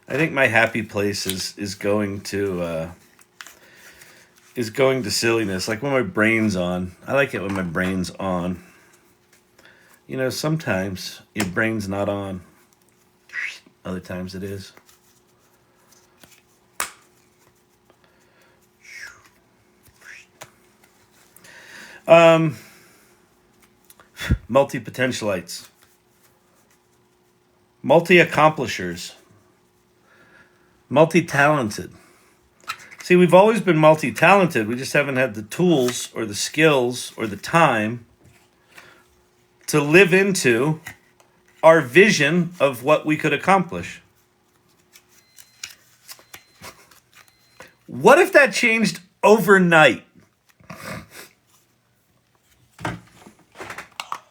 my happy place is going to silliness. Like when my brain's on. I like it when my brain's on. You know, sometimes your brain's not on. Other times it is. Multi-potentialites. Multi-accomplishers. Multi-talented. See, we've always been multi-talented. We just haven't had the tools or the skills or the time to live into our vision of what we could accomplish. What if that changed overnight?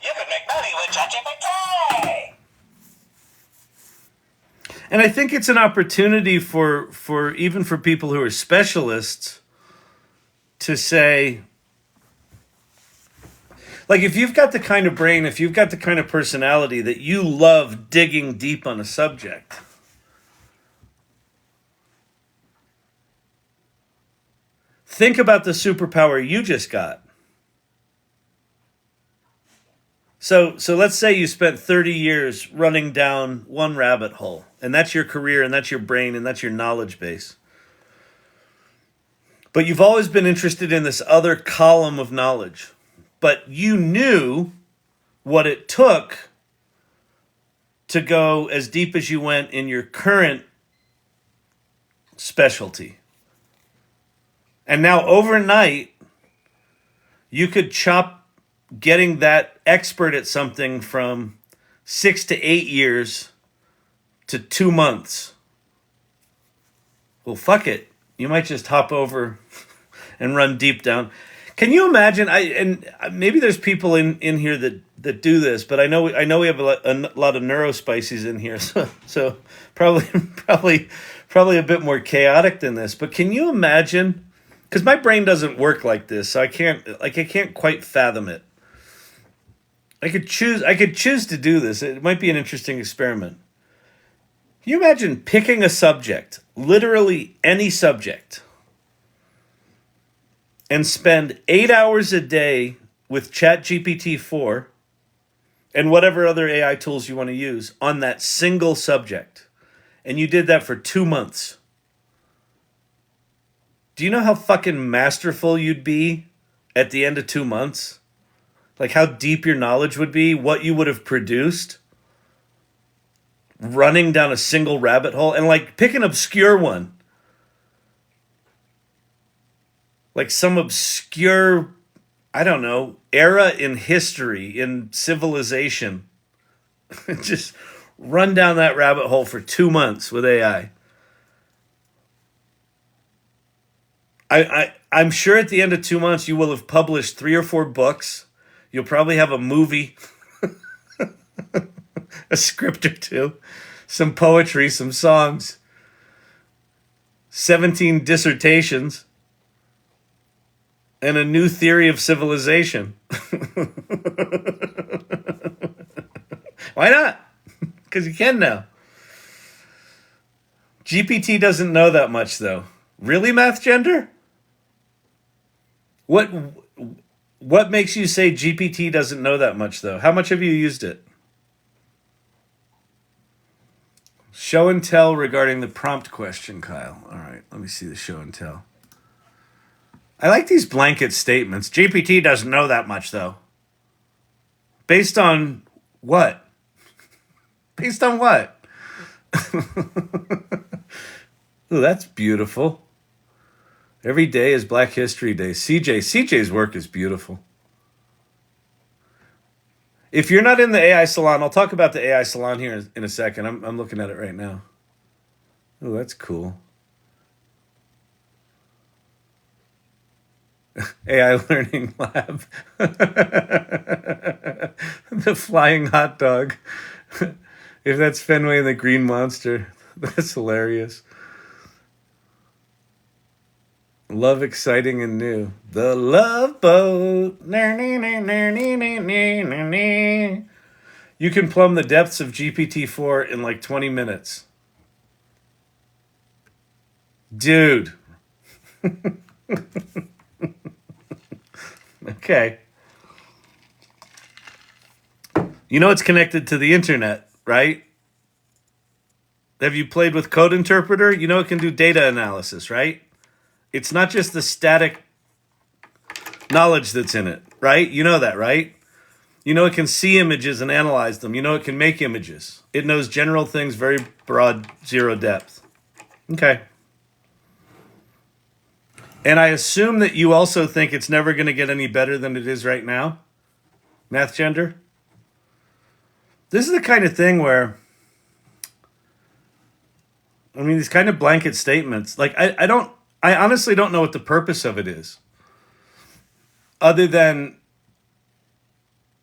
You can make money with ChatGPT. And I think it's an opportunity for even for people who are specialists to say, like, if you've got the kind of brain, if you've got the kind of personality that you love digging deep on a subject, think about the superpower you just got. So let's say you spent 30 years running down one rabbit hole, and that's your career, and that's your brain, and that's your knowledge base. But you've always been interested in this other column of knowledge. But you knew what it took to go as deep as you went in your current specialty. And now overnight, you could chop getting that expert at something from 6 to 8 years to 2 months. Well, fuck it. You might just hop over and run deep down. Can you imagine? And maybe there's people in here that do this, but I know we have a lot of neurospices in here, so probably a bit more chaotic than this. But can you imagine? Because my brain doesn't work like this, so I can't quite fathom it. I could choose to do this. It might be an interesting experiment. Can you imagine picking a subject, literally any subject, and spend 8 hours a day with ChatGPT 4 and whatever other AI tools you want to use on that single subject, and you did that for 2 months? Do you know how fucking masterful you'd be at the end of 2 months? Like how deep your knowledge would be, what you would have produced, running down a single rabbit hole, and like pick an obscure one. Like some obscure, I don't know, era in history, in civilization. Just run down that rabbit hole for 2 months with AI. I'm sure at the end of 2 months you will have published 3 or 4 books. You'll probably have a movie, a script or 2, some poetry, some songs, 17 dissertations, and a new theory of civilization. Why not? Because you can now. GPT doesn't know that much, though. Really, Math Gender? What makes you say GPT doesn't know that much, though? How much have you used it? Show and tell regarding the prompt question, Kyle. All right, let me see the show and tell. I like these blanket statements. GPT doesn't know that much, though. Based on what? Based on what? Ooh, that's beautiful. Every day is Black History Day. CJ's work is beautiful. If you're not in the AI salon, I'll talk about the AI salon here in a second. I'm looking at it right now. Oh, that's cool. AI Learning Lab. The flying hot dog. If that's Fenway and the Green Monster, that's hilarious. Love exciting and new. The Love Boat. You can plumb the depths of GPT-4 in like 20 minutes. Dude. Okay. You know it's connected to the internet, right? Have you played with Code Interpreter? You know it can do data analysis, right? It's not just the static knowledge that's in it, right? You know that, right? You know it can see images and analyze them. You know it can make images. It knows general things, very broad, zero depth. Okay. And I assume that you also think it's never going to get any better than it is right now? Math gender? This is the kind of thing where, I mean, these kind of blanket statements, like I honestly don't know what the purpose of it is. Other than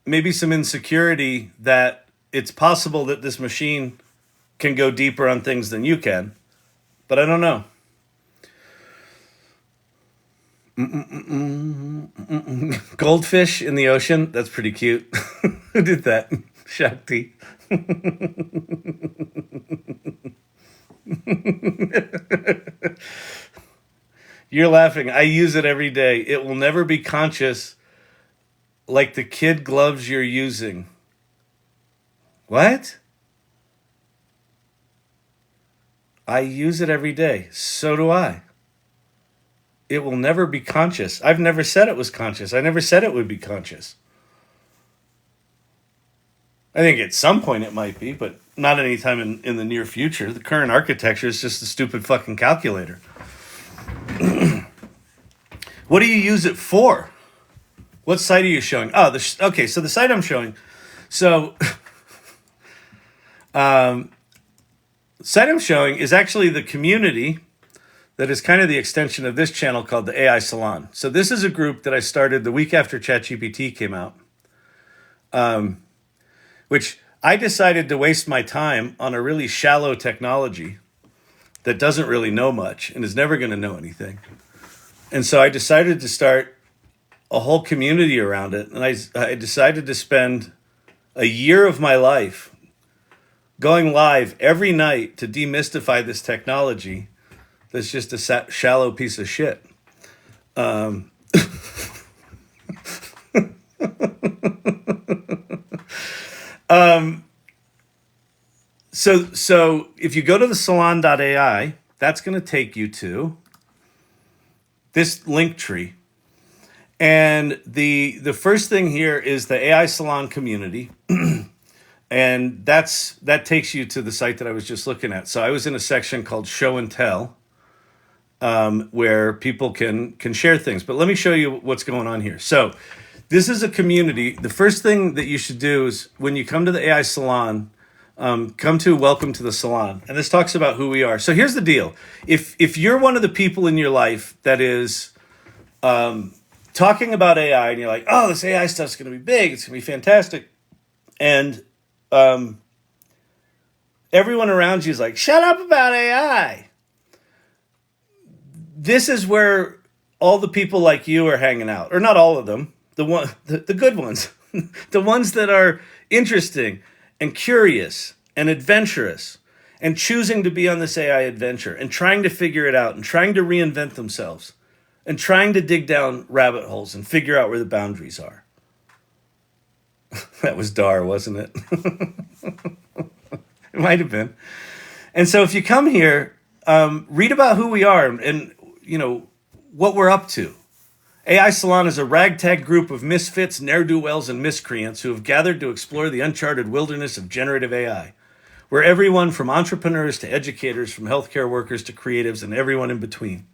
maybe some insecurity that it's possible that this machine can go deeper on things than you can. But I don't know. Goldfish in the ocean. That's pretty cute. Who did that? Shakti. You're laughing. I use it every day. It will never be conscious like the kid gloves you're using. What? I use it every day. So do I. It will never be conscious. I've never said it was conscious. I never said it would be conscious. I think at some point it might be, but not anytime in the near future. The current architecture is just a stupid fucking calculator. What do you use it for? What site are you showing? Oh, okay, so the site I'm showing. So, site I'm showing is actually the community that is kind of the extension of this channel called the AI Salon. So this is a group that I started the week after ChatGPT came out, which I decided to waste my time on a really shallow technology that doesn't really know much and is never going to know anything. And so I decided to start a whole community around it. And I decided to spend a year of my life going live every night to demystify this technology that's just a shallow piece of shit. So if you go to the salon.ai, that's going to take you to this link tree. And the first thing here is the AI Salon community. And that takes you to the site that I was just looking at. So I was in a section called Show and Tell, where people can share things. But let me show you what's going on here. So this is a community. The first thing that you should do is when you come to the AI Salon, come to Welcome to the Salon. And this talks about who we are. So here's the deal. If you're one of the people in your life that is talking about AI and you're like, oh, this AI stuff's going to be big, it's going to be fantastic. And everyone around you is like, shut up about AI. This is where all the people like you are hanging out. Or not all of them. The good ones. The ones that are interesting and curious and adventurous and choosing to be on this AI adventure and trying to figure it out and trying to reinvent themselves and trying to dig down rabbit holes and figure out where the boundaries are. That was Dar, wasn't it? It might have been. And so if you come here, read about who we are and you know what we're up to. AI Salon is a ragtag group of misfits, ne'er-do-wells, and miscreants who have gathered to explore the uncharted wilderness of generative AI. We're everyone from entrepreneurs to educators, from healthcare workers to creatives, and everyone in between.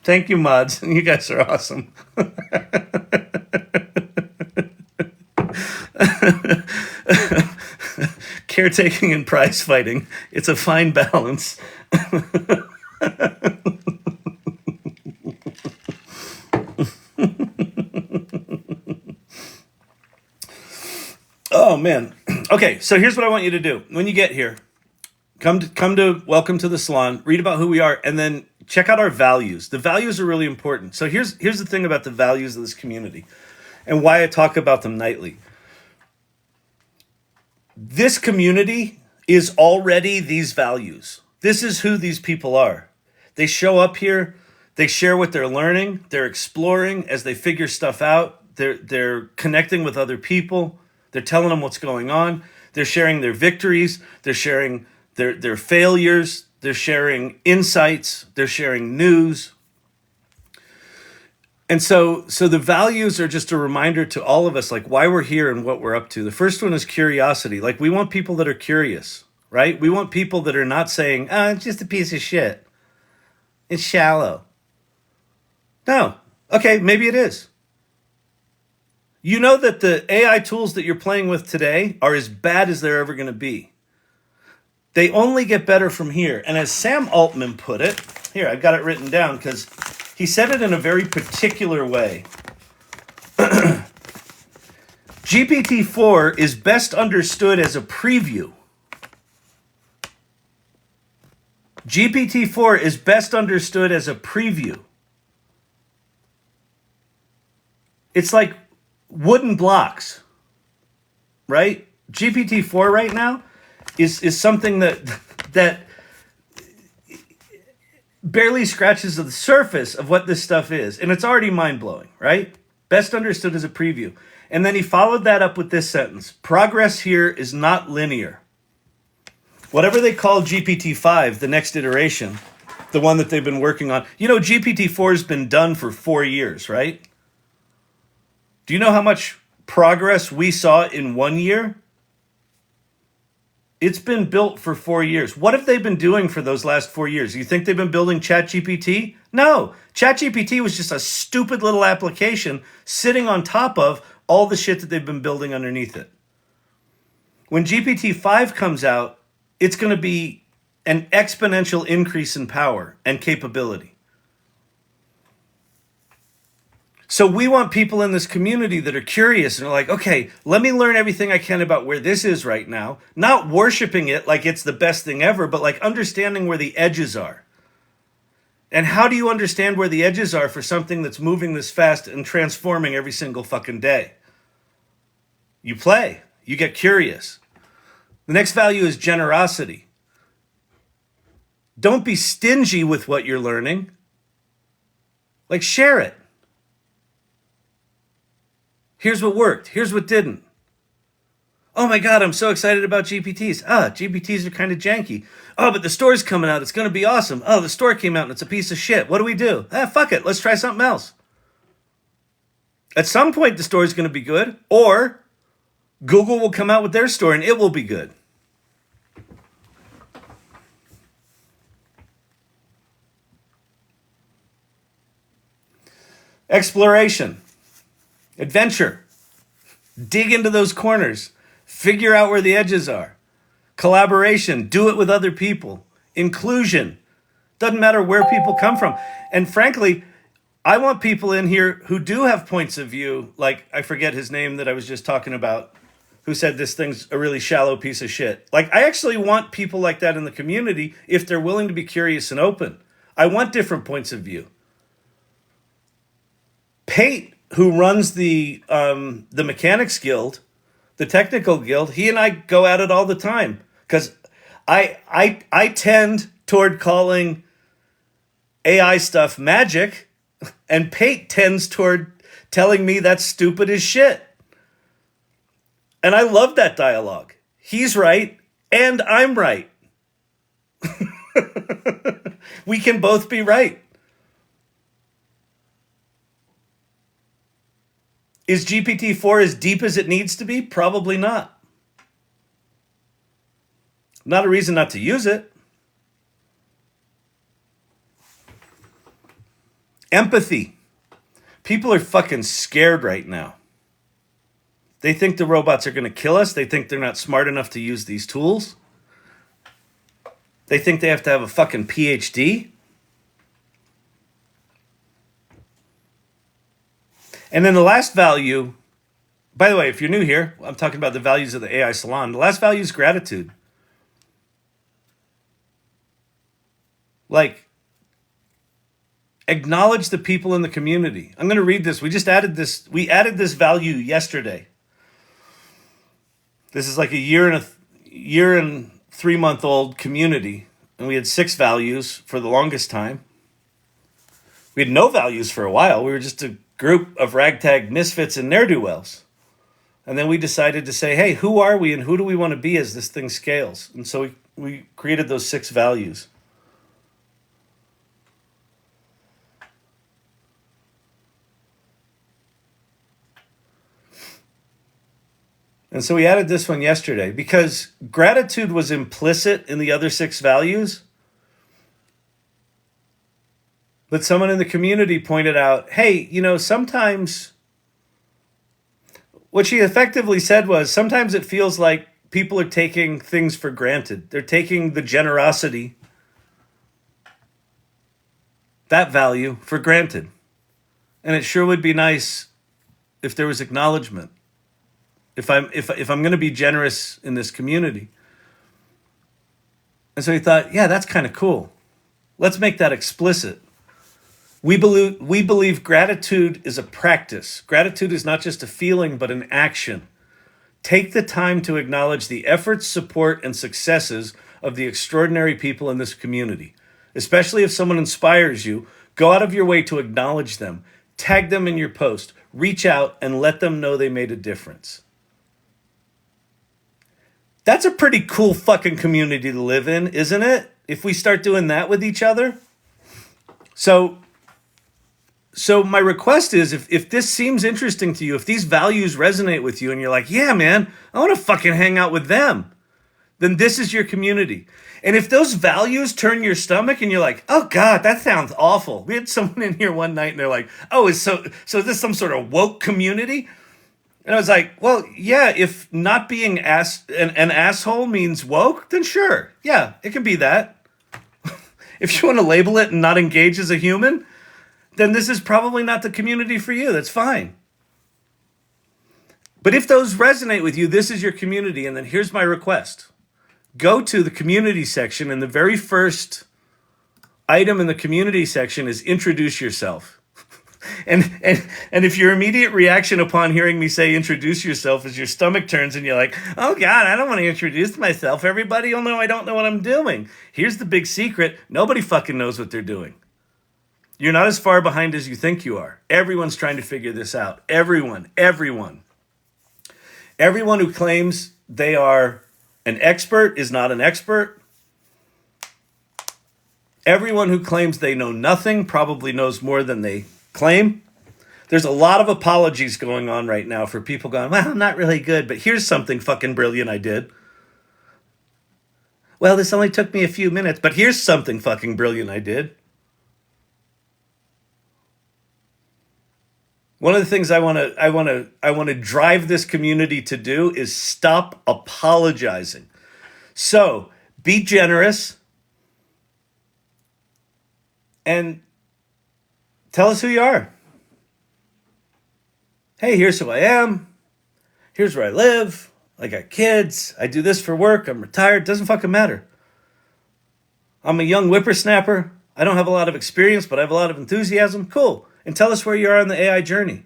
Thank you, mods. You guys are awesome. Caretaking and prize fighting. It's a fine balance. Oh man. Okay, so here's what I want you to do. When you get here, come to welcome to the salon, read about who we are, and then check out our values. The values are really important. So here's the thing about the values of this community and why I talk about them nightly. This community is already these values. This is who these people are. They show up here, they share what they're learning, they're exploring as they figure stuff out, they're connecting with other people, they're telling them what's going on, they're sharing their victories, they're sharing their failures, they're sharing insights, they're sharing news. And so the values are just a reminder to all of us, like why we're here and what we're up to. The first one is curiosity. Like we want people that are curious, right? We want people that are not saying, it's just a piece of shit. It's shallow. No. Okay, maybe it is. You know that the AI tools that you're playing with today are as bad as they're ever going to be. They only get better from here. And as Sam Altman put it, here, I've got it written down because he said it in a very particular way. GPT-4 is best understood as a preview. GPT-4 is best understood as a preview. It's like wooden blocks, right? GPT-4 right now is something that barely scratches the surface of what this stuff is. And it's already mind-blowing, right? Best understood as a preview. And then he followed that up with this sentence. Progress here is not linear. Whatever they call GPT-5, the next iteration, the one that they've been working on. You know, GPT-4 has been done for 4 years, right? Do you know how much progress we saw in 1 year? It's been built for 4 years. What have they been doing for those last 4 years? You think they've been building ChatGPT? No. ChatGPT was just a stupid little application sitting on top of all the shit that they've been building underneath it. When GPT-5 comes out, it's going to be an exponential increase in power and capability. So we want people in this community that are curious and are like, okay, let me learn everything I can about where this is right now. Not worshiping it like it's the best thing ever, but like understanding where the edges are. And how do you understand where the edges are for something that's moving this fast and transforming every single fucking day? You play. You get curious. The next value is generosity. Don't be stingy with what you're learning. Like, share it. Here's what worked. Here's what didn't. Oh my God, I'm so excited about GPTs. GPTs are kind of janky. Oh, but the store's coming out. It's going to be awesome. Oh, the store came out and it's a piece of shit. What do? Fuck it. Let's try something else. At some point, the store's going to be good. Or Google will come out with their store and it will be good. Exploration. Adventure. Dig into those corners. Figure out where the edges are. Collaboration. Do it with other people. Inclusion. Doesn't matter where people come from. And frankly, I want people in here who do have points of view, like I forget his name that I was just talking about, who said this thing's a really shallow piece of shit. Like, I actually want people like that in the community if they're willing to be curious and open. I want different points of view. Pate, who runs the Mechanics Guild, the Technical Guild, he and I go at it all the time because I tend toward calling AI stuff magic, and Pate tends toward telling me that's stupid as shit. And I love that dialogue. He's right, and I'm right. We can both be right. Is GPT-4 as deep as it needs to be? Probably not. Not a reason not to use it. Empathy. People are fucking scared right now. They think the robots are going to kill us. They think they're not smart enough to use these tools. They think they have to have a fucking PhD. And then the last value, by the way, if you're new here, I'm talking about the values of the AI Salon. The last value is gratitude. Like, acknowledge the people in the community. I'm going to read this. We added this value yesterday. This is like a year and 3-month-old community, and we had 6 values for the longest time. We had no values for a while. We were just a group of ragtag misfits and ne'er-do-wells. And then we decided to say, hey, who are we and who do we want to be as this thing scales? And so we created those 6 values. And so we added this one yesterday because gratitude was implicit in the other 6 values. But someone in the community pointed out, hey, sometimes what she effectively said was sometimes it feels like people are taking things for granted. They're taking the generosity, that value, for granted. And it sure would be nice if there was acknowledgement. If I'm going to be generous in this community. And so he thought, yeah, that's kind of cool. Let's make that explicit. We believe gratitude is a practice. Gratitude is not just a feeling, but an action. Take the time to acknowledge the efforts, support, and successes of the extraordinary people in this community. Especially if someone inspires you, go out of your way to acknowledge them. Tag them in your post. Reach out and let them know they made a difference. That's a pretty cool fucking community to live in, isn't it? If we start doing that with each other. So my request is, if this seems interesting to you, if these values resonate with you and you're like, yeah, man, I want to fucking hang out with them, then this is your community. And if those values turn your stomach and you're like, oh God, that sounds awful. We had someone in here one night and they're like, oh, so is this some sort of woke community? And I was like, well, yeah, if not being an asshole means woke, then sure. Yeah, it can be that. If you want to label it and not engage as a human, then this is probably not the community for you. That's fine. But if those resonate with you, this is your community. And then here's my request. Go to the community section, and the very first item in the community section is introduce yourself. And if your immediate reaction upon hearing me say introduce yourself is your stomach turns and you're like, oh God, I don't want to introduce myself. Everybody will know I don't know what I'm doing. Here's the big secret. Nobody fucking knows what they're doing. You're not as far behind as you think you are. Everyone's trying to figure this out. Everyone who claims they are an expert is not an expert. Everyone who claims they know nothing probably knows more than they claim. There's a lot of apologies going on right now for people going, well, I'm not really good, but here's something fucking brilliant I did. Well, this only took me a few minutes, but here's something fucking brilliant I did. One of the things I want to drive this community to do is stop apologizing. So, be generous and tell us who you are. Hey, here's who I am. Here's where I live. I got kids. I do this for work. I'm retired. Doesn't fucking matter. I'm a young whippersnapper. I don't have a lot of experience, but I have a lot of enthusiasm. Cool. And tell us where you are on the AI journey.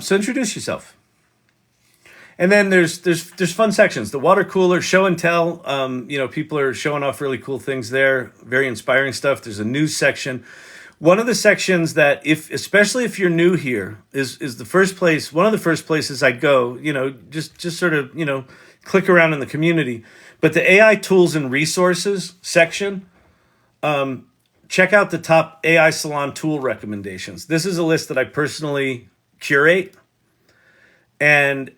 So introduce yourself. And then there's fun sections. The water cooler, show and tell. People are showing off really cool things there. Very inspiring stuff. There's a news section. One of the sections that, especially if you're new here, is the first place. One of the first places I'd go. Just sort of click around in the community. But the AI tools and resources section. check out the top AI salon tool recommendations. This is a list that I personally curate. And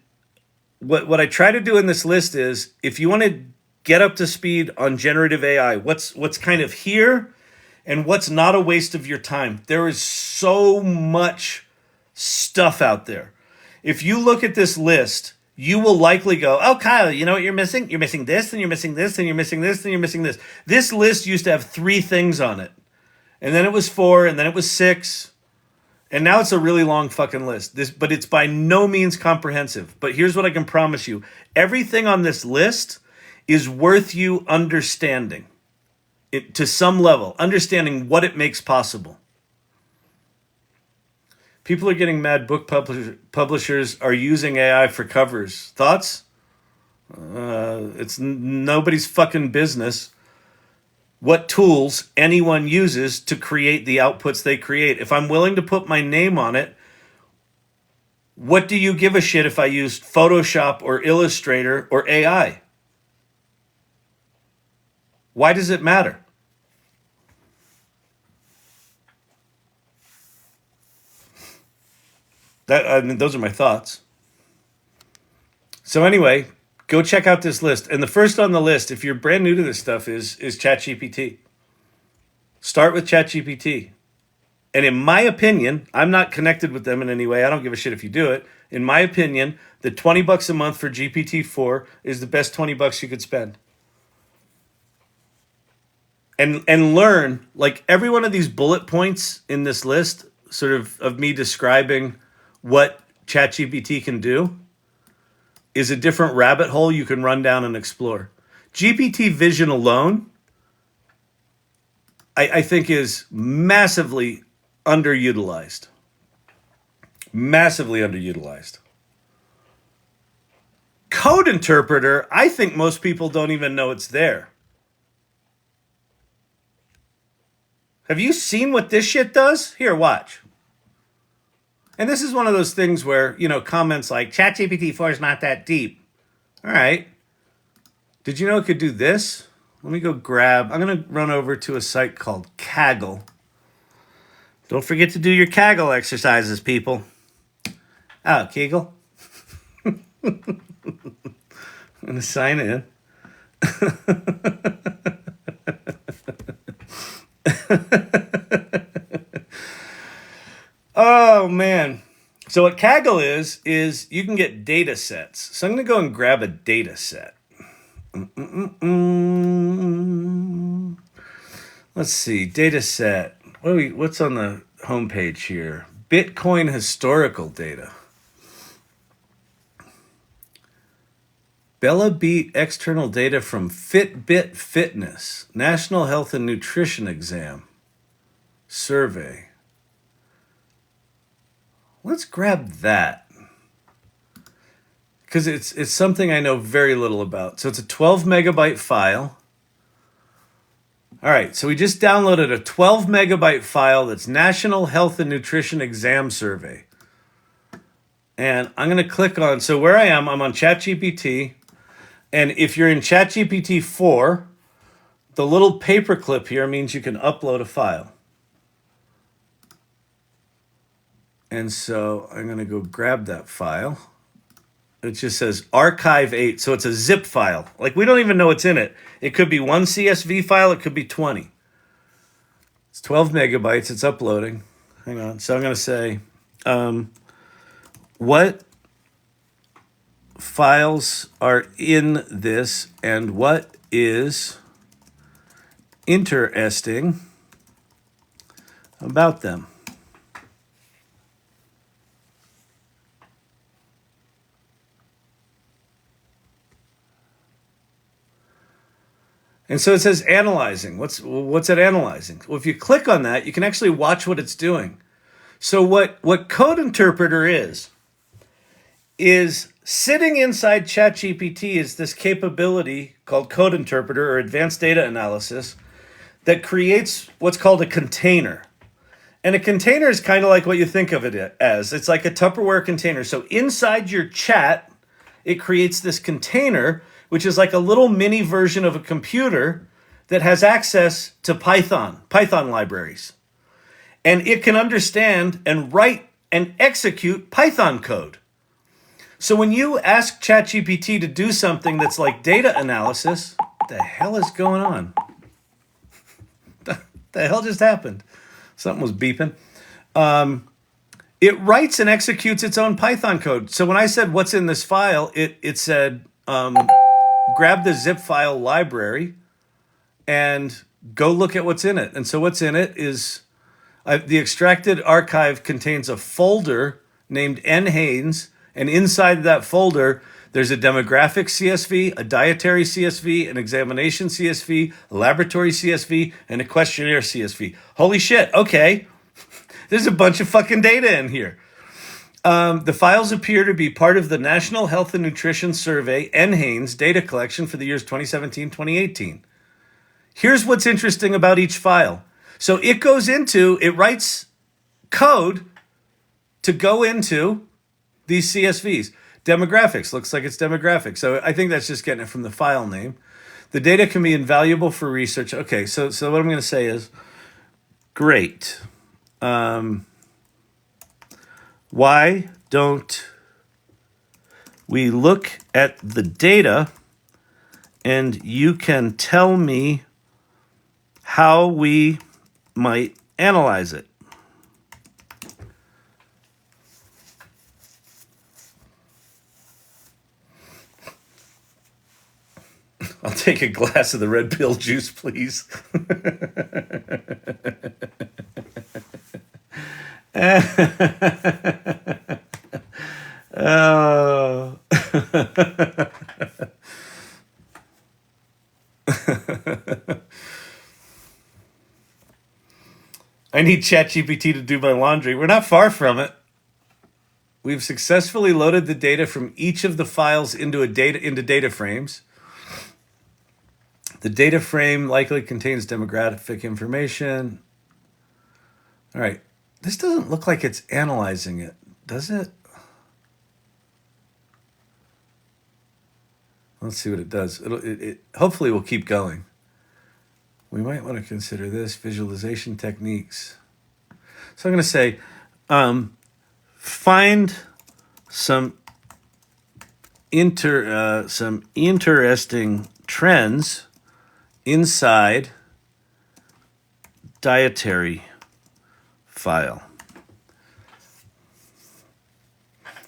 what I try to do in this list is, if you want to get up to speed on generative AI, what's kind of here and what's not a waste of your time. There is so much stuff out there. If you look at this list, you will likely go, oh, Kyle, you know what you're missing? You're missing this, and you're missing this, and you're missing this, and you're missing this. This list used to have 3 things on it. And then it was 4, and then it was 6. And now it's a really long fucking list. But it's by no means comprehensive. But here's what I can promise you. Everything on this list is worth you understanding it to some level, understanding what it makes possible. People are getting mad. Book publishers are using AI for covers. Thoughts? It's nobody's fucking business what tools anyone uses to create the outputs they create. If I'm willing to put my name on it, what do you give a shit if I used Photoshop or Illustrator or AI? Why does it matter? Those are my thoughts. So anyway, go check out this list. And the first on the list, if you're brand new to this stuff, is ChatGPT. Start with ChatGPT. And in my opinion, I'm not connected with them in any way. I don't give a shit if you do it. In my opinion, the $20 a month for GPT-4 is the best $20 you could spend. And learn, like, every one of these bullet points in this list, sort of me describing what ChatGPT can do, is a different rabbit hole you can run down and explore. GPT vision alone, I think, is massively underutilized. Massively underutilized. Code interpreter, I think most people don't even know it's there. Have you seen what this shit does? Here, watch. And this is one of those things where, comments like, ChatGPT 4 is not that deep. All right. Did you know it could do this? Let me go grab, I'm going to run over to a site called Kaggle. Don't forget to do your Kaggle exercises, people. Oh, Kegel. I'm going to sign in. Oh, man. So what Kaggle is you can get data sets. So I'm going to go and grab a data set. Let's see. Data set. What's on the homepage here? Bitcoin historical data. Bella beat external data from Fitbit Fitness. National Health and Nutrition Exam. Survey. Let's grab that, because it's something I know very little about. So it's a 12 megabyte file. All right, so we just downloaded a 12 megabyte file that's National Health and Nutrition Exam Survey. And I'm going to click on, so where I'm on ChatGPT. And if you're in ChatGPT 4, the little paperclip here means you can upload a file. And so I'm going to go grab that file. It just says archive 8. So it's a zip file. Like, we don't even know what's in it. It could be one CSV file. It could be 20. It's 12 megabytes. It's uploading. Hang on. So I'm going to say, what files are in this and what is interesting about them? And so it says analyzing. What's it analyzing? Well, if you click on that, you can actually watch what it's doing. So what Code Interpreter is sitting inside ChatGPT is this capability called Code Interpreter, or Advanced Data Analysis, that creates what's called a container. And a container is kind of like what you think of it as. It's like a Tupperware container. So inside your chat, it creates this container, which is like a little mini version of a computer that has access to Python libraries. And it can understand and write and execute Python code. So when you ask ChatGPT to do something that's like data analysis, what the hell is going on? The hell just happened? Something was beeping. It writes and executes its own Python code. So when I said, what's in this file, it said, grab the zip file library and go look at what's in it. And so what's in it is the extracted archive contains a folder named N. Haynes. And inside that folder, there's a demographic CSV, a dietary CSV, an examination CSV, a laboratory CSV, and a questionnaire CSV. Holy shit, okay. There's a bunch of fucking data in here. The files appear to be part of the National Health and Nutrition Survey, N. Haynes, data collection for the years 2017-2018. Here's what's interesting about each file. So it writes code to go into these CSVs. Demographics, looks like it's demographics. So I think that's just getting it from the file name. The data can be invaluable for research. Okay, so what I'm going to say is, great. Why don't we look at the data and you can tell me how we might analyze it? I'll take a glass of the red pill juice, please. Oh. I need ChatGPT to do my laundry. We're not far from it. We've successfully loaded the data from each of the files into data frames. The data frame likely contains demographic information. All right. This doesn't look like it's analyzing it, does it? Let's see what it does. It hopefully will keep going. We might want to consider this visualization techniques. So I'm going to say, find some interesting trends inside dietary file.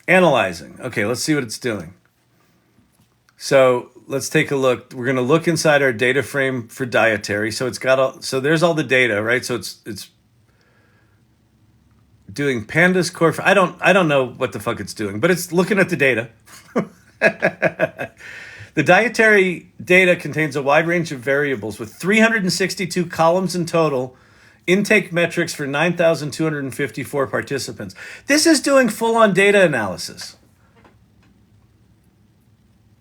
Analyzing. Okay, let's see what it's doing. So let's take a look. We're going to look inside our data frame for dietary. So so there's all the data, right? So it's doing pandas core. I don't know what the fuck it's doing, but it's looking at the data. The dietary data contains a wide range of variables with 362 columns in total, intake metrics for 9,254 participants. This is doing full-on data analysis.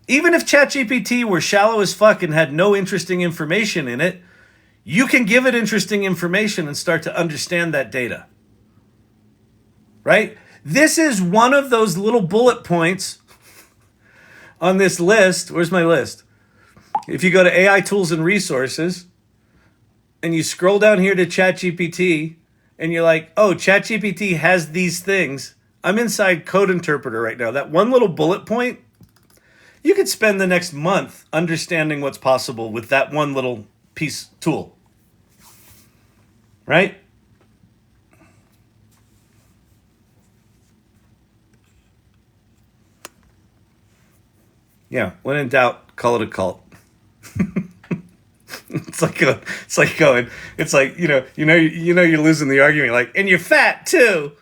Even if ChatGPT were shallow as fuck and had no interesting information in it, you can give it interesting information and start to understand that data. Right? This is one of those little bullet points on this list. Where's my list? If you go to AI tools and resources and you scroll down here to ChatGPT and you're like, oh, ChatGPT has these things. I'm inside Code Interpreter right now. That one little bullet point, you could spend the next month understanding what's possible with that one little tool. Right? Yeah, when in doubt, call it a cult. It's like you're losing the argument, like, and you're fat too.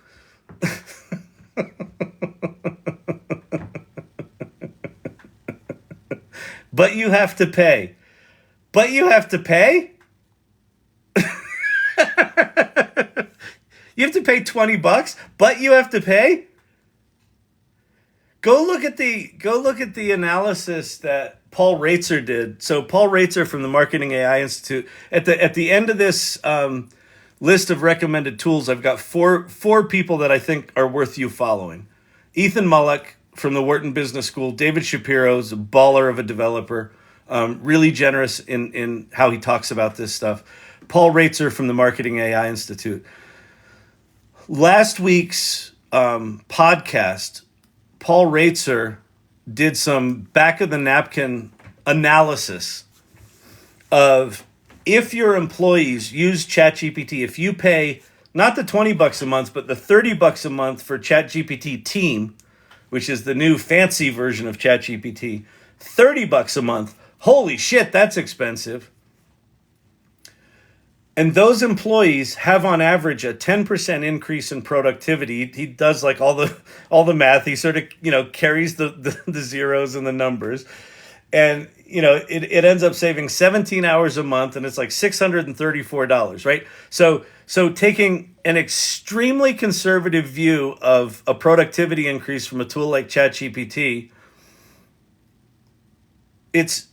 But you have to pay. But you have to pay? You have to pay $20, but you have to pay? Go look at the analysis that Paul Raitzer did. So Paul Raitzer from the Marketing AI Institute. At the end of this list of recommended tools, I've got four people that I think are worth you following. Ethan Mullock from the Wharton Business School. David Shapiro's a baller of a developer. Really generous in how he talks about this stuff. Paul Raitzer from the Marketing AI Institute. Last week's podcast, Paul Raitzer did some back of the napkin analysis of if your employees use ChatGPT, if you pay not the $20 a month, but the $30 a month for ChatGPT Team, which is the new fancy version of ChatGPT, $30 a month. Holy shit, that's expensive. And those employees have on average a 10% increase in productivity. He does like all the math. He sort of, carries the zeros and the numbers. And, it ends up saving 17 hours a month, and it's like $634, right? So taking an extremely conservative view of a productivity increase from a tool like ChatGPT,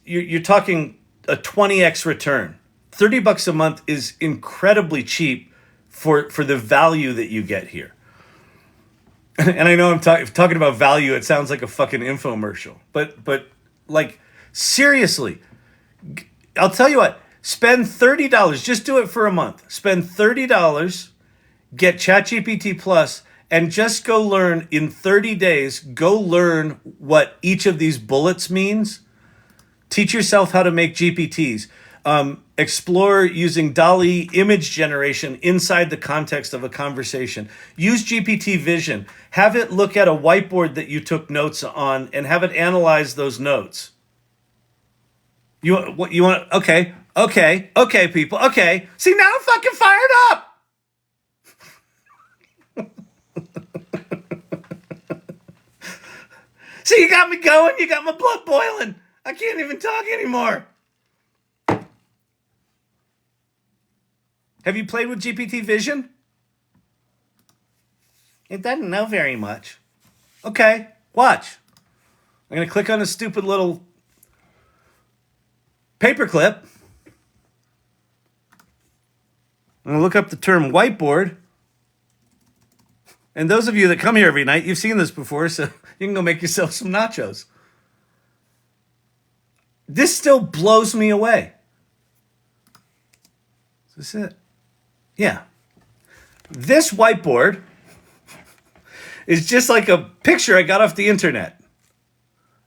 you're talking a 20x return. $30 a month is incredibly cheap for the value that you get here. And I know I'm talking about value. It sounds like a fucking infomercial, but like seriously, I'll tell you what. Spend $30. Just do it for a month. Spend $30. Get ChatGPT Plus, and just go learn in 30 days. Go learn what each of these bullets means. Teach yourself how to make GPTs. Explore using DALL-E image generation inside the context of a conversation. Use GPT Vision. Have it look at a whiteboard that you took notes on and have it analyze those notes. You want? Okay, people. Okay. See, now I'm fucking fired up. See, you got me going. You got my blood boiling. I can't even talk anymore. Have you played with GPT Vision? It doesn't know very much. Okay, watch. I'm going to click on a stupid little paperclip. I'm going to look up the term whiteboard. And those of you that come here every night, you've seen this before, so you can go make yourself some nachos. This still blows me away. Is this it? Yeah. This whiteboard is just like a picture I got off the internet.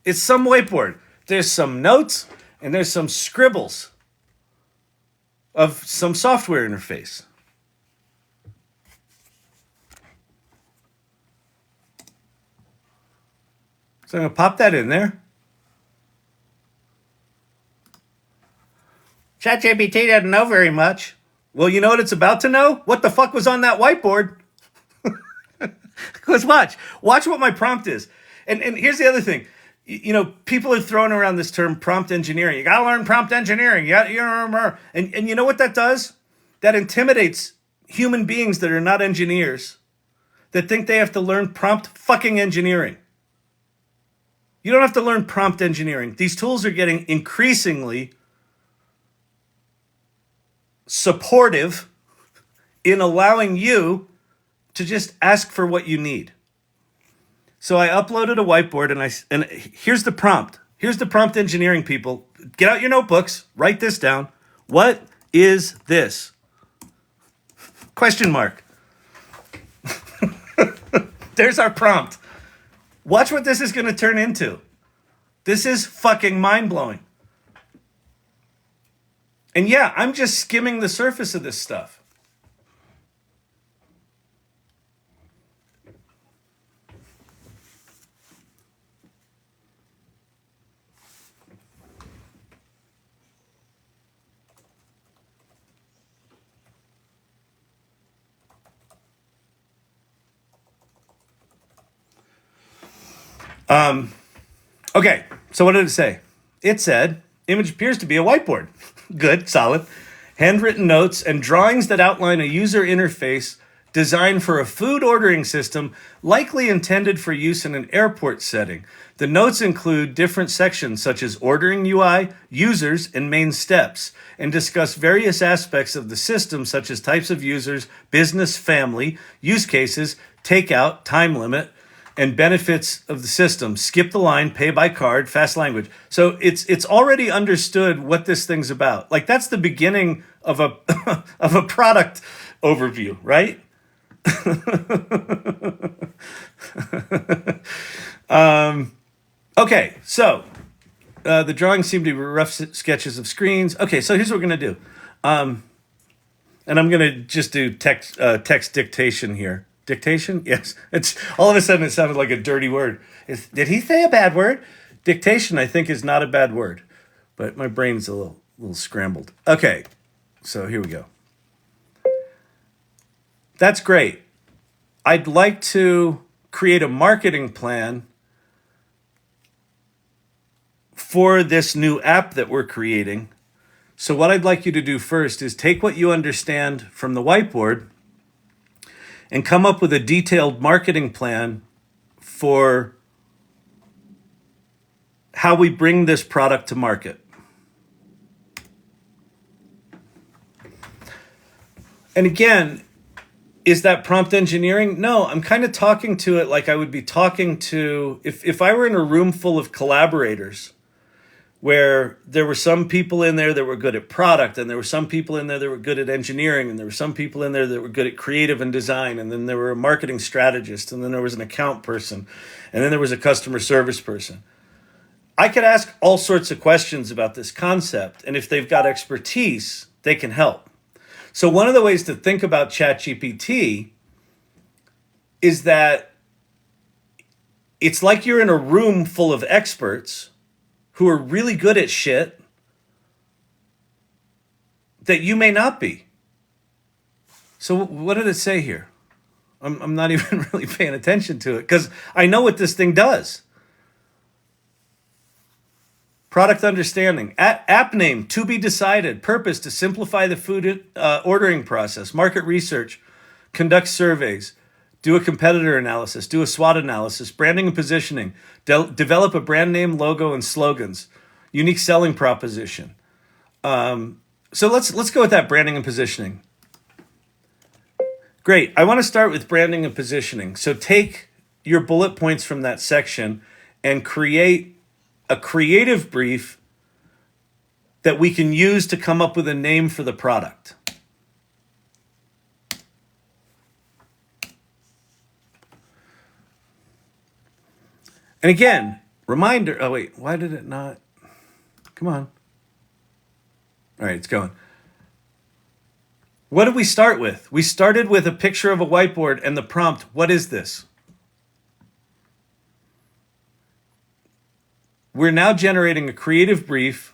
It's some whiteboard. There's some notes and there's some scribbles of some software interface. So I'm going to pop that in there. ChatGPT doesn't know very much. Well, you know what it's about to know? What the fuck was on that whiteboard? Because watch what my prompt is. And here's the other thing. People are throwing around this term prompt engineering. You got to learn prompt engineering. And you know what that does? That intimidates human beings that are not engineers, that think they have to learn prompt fucking engineering. You don't have to learn prompt engineering. These tools are getting increasingly supportive in allowing you to just ask for what you need. So I uploaded a whiteboard and here's the prompt. Here's the prompt engineering people. Get out your notebooks, write this down. What is this? Question mark. There's our prompt. Watch what this is going to turn into. This is fucking mind-blowing. And yeah, I'm just skimming the surface of this stuff. Okay, so what did it say? It said, image appears to be a whiteboard. Good, solid. Handwritten notes and drawings that outline a user interface designed for a food ordering system likely intended for use in an airport setting. The notes include different sections such as ordering UI, users, and main steps, and discuss various aspects of the system such as types of users, business, family, use cases, takeout, time limit, and benefits of the system. Skip the line, pay by card, fast language. So it's already understood what this thing's about. Like that's the beginning of a of a product overview, right? Okay, so the drawings seem to be rough sketches of screens. Okay, so here's what we're gonna do, and I'm gonna just do text dictation here. Dictation? Yes. It's all of a sudden it sounded like a dirty word. Did he say a bad word? Dictation, I think, is not a bad word, but my brain's a little scrambled. Okay, so here we go. That's great. I'd like to create a marketing plan for this new app that we're creating. So what I'd like you to do first is take what you understand from the whiteboard and come up with a detailed marketing plan for how we bring this product to market. And again, is that prompt engineering? No, I'm kind of talking to it like I would be talking to, if I were in a room full of collaborators where there were some people in there that were good at product, and there were some people in there that were good at engineering, and there were some people in there that were good at creative and design, and then there were a marketing strategist, and then there was an account person, and then there was a customer service person. I could ask all sorts of questions about this concept, and if they've got expertise, they can help. So one of the ways to think about ChatGPT is that it's like you're in a room full of experts who are really good at shit that you may not be. So what did it say here? I'm not even really paying attention to it because I know what this thing does. Product understanding. App name, to be decided. Purpose, to simplify the food ordering process. Market research. Conduct surveys. Do a competitor analysis. Do a SWOT analysis. Branding and positioning. Develop a brand name, logo, and slogans. Unique selling proposition. So let's go with that, branding and positioning. Great. I want to start with branding and positioning. So take your bullet points from that section and create a creative brief that we can use to come up with a name for the product. And again, reminder, oh wait, why did it not? Come on. All right, it's going. What did we start with? We started with a picture of a whiteboard and the prompt, what is this? We're now generating a creative brief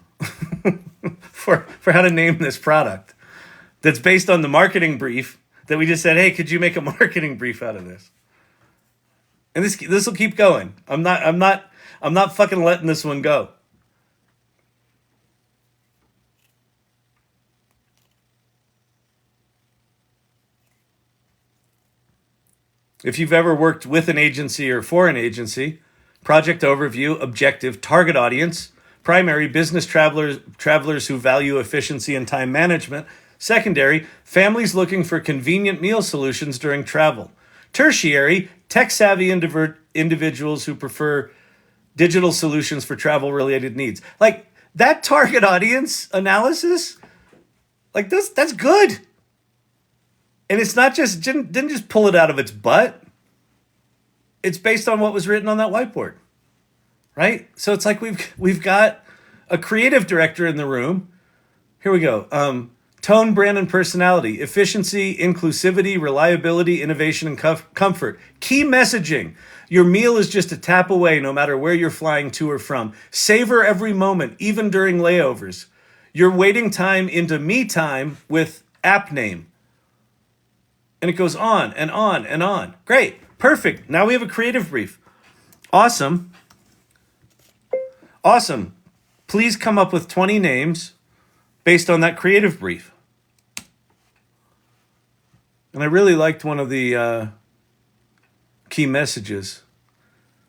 for how to name this product that's based on the marketing brief that we just said, hey, could you make a marketing brief out of this? And this will keep going. I'm not fucking letting this one go. If you've ever worked with an agency or for an agency, project overview, objective, target audience, primary, business travelers who value efficiency and time management, secondary, families looking for convenient meal solutions during travel, tertiary, tech-savvy individuals who prefer digital solutions for travel-related needs. Like, that target audience analysis, like, that's good. And it's not just, didn't just pull it out of its butt. It's based on what was written on that whiteboard, right? So it's like we've got a creative director in the room. Here we go. Tone, brand, and personality, efficiency, inclusivity, reliability, innovation, and comfort. Key messaging. Your meal is just a tap away no matter where you're flying to or from. Savor every moment, even during layovers. Your waiting time into me time with app name. And it goes on and on and on. Great. Perfect. Now we have a creative brief. Awesome. Awesome. Please come up with 20 names based on that creative brief. And I really liked one of the key messages.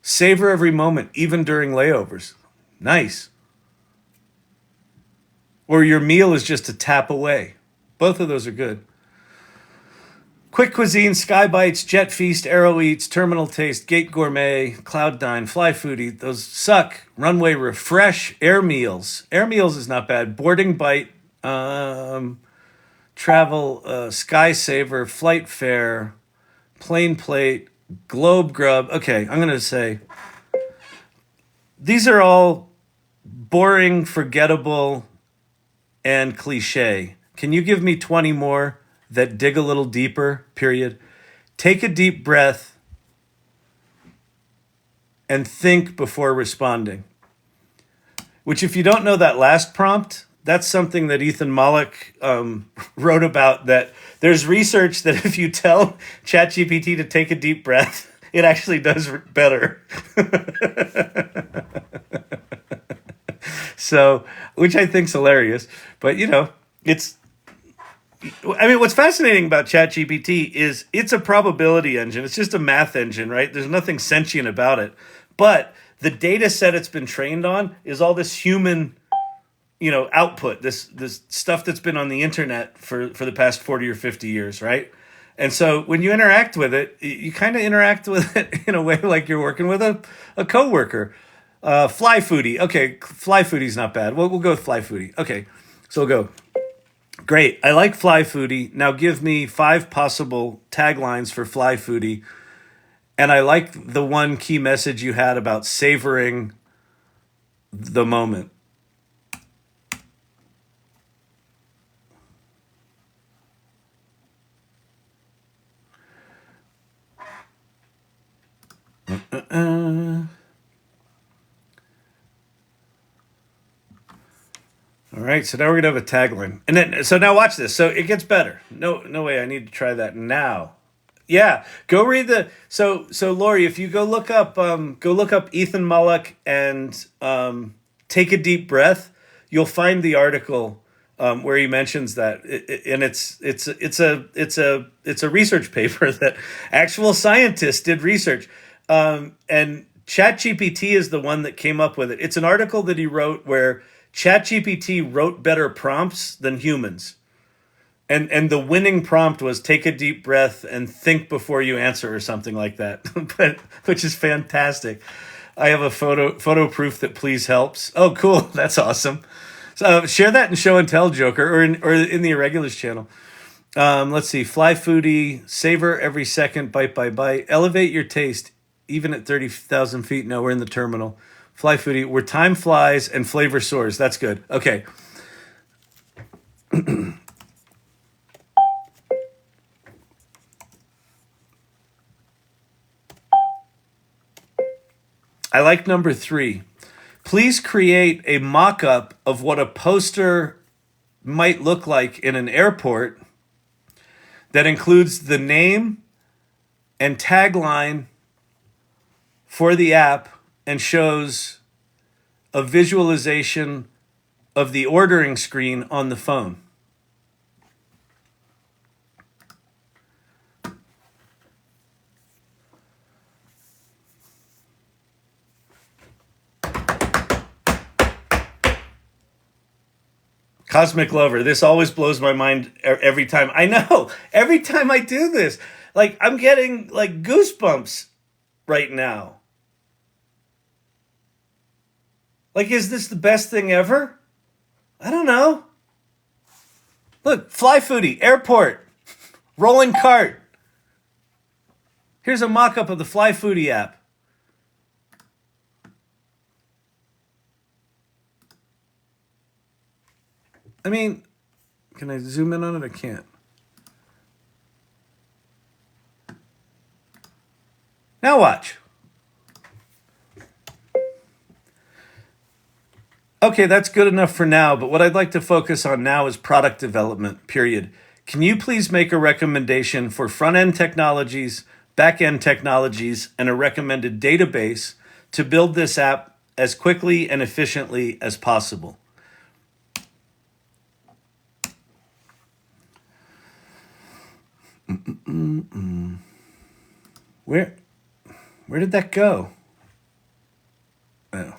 Savor every moment, even during layovers. Nice. Or your meal is just a tap away. Both of those are good. Quick Cuisine, Sky Bites, Jet Feast, Arrow Eats, Terminal Taste, Gate Gourmet, Cloud Dine, Fly Foodie. Those suck. Runway Refresh, Air Meals. Air Meals is not bad. Boarding Bite, Travel, Sky Saver, Flight Fare, Plain Plate, Globe Grub. Okay, I'm going to say these are all boring, forgettable, and cliche. Can you give me 20 more that dig a little deeper? Period. Take a deep breath and think before responding. Which, if you don't know that last prompt, that's something that Ethan Mollick wrote about. That there's research that if you tell ChatGPT to take a deep breath, it actually does better. So, which I think's hilarious. But what's fascinating about ChatGPT is it's a probability engine. It's just a math engine, right? There's nothing sentient about it. But the data set it's been trained on is all this human, output, this stuff that's been on the internet for the past 40 or 50 years, right? And so when you interact with it, you kind of interact with it in a way like you're working with a coworker. Fly Foodie. Okay, Fly Foodie's not bad. We'll go with Fly Foodie. Okay, so we'll go. Great. I like Fly Foodie. Now give me 5 possible taglines for Fly Foodie. And I like the one key message you had about savoring the moment. All right, so now we're gonna have a tagline, and then so now watch this. So it gets better. No way. I need to try that now. Yeah, go read the. So Lori, if you go look up Ethan Mollick and take a deep breath, you'll find the article where he mentions that, and it's a research paper that actual scientists did research, and ChatGPT is the one that came up with it. It's an article that he wrote where ChatGPT wrote better prompts than humans. And the winning prompt was take a deep breath and think before you answer or something like that. But which is fantastic. I have a photo proof that please helps. Oh, cool. That's awesome. So share that in Show and Tell, Joker, or in the Irregulars channel. Let's see. Fly Foodie, savor every second, bite by bite. Elevate your taste, even at 30,000 feet. No, we're in the terminal. Fly Foodie, where time flies and flavor soars. That's good. Okay. I like number 3. Please create a mock-up of what a poster might look like in an airport that includes the name and tagline for the app and shows a visualization of the ordering screen on the phone. Cosmic Lover. This always blows my mind every time. I know. Every time I do this, like I'm getting like goosebumps right now. Like, is this the best thing ever? I don't know. Look, Fly Foodie, airport, rolling cart. Here's a mock-up of the Fly Foodie app. I mean, can I zoom in on it? I can't. Now watch. Okay, that's good enough for now, but what I'd like to focus on now is product development, period. Can you please make a recommendation for front-end technologies, back-end technologies, and a recommended database to build this app as quickly and efficiently as possible? Where did that go? Oh.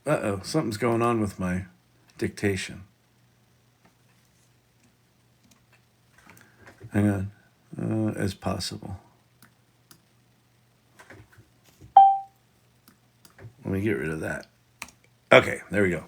Uh-oh, something's going on with my dictation. Hang on. As possible. Let me get rid of that. Okay, there we go.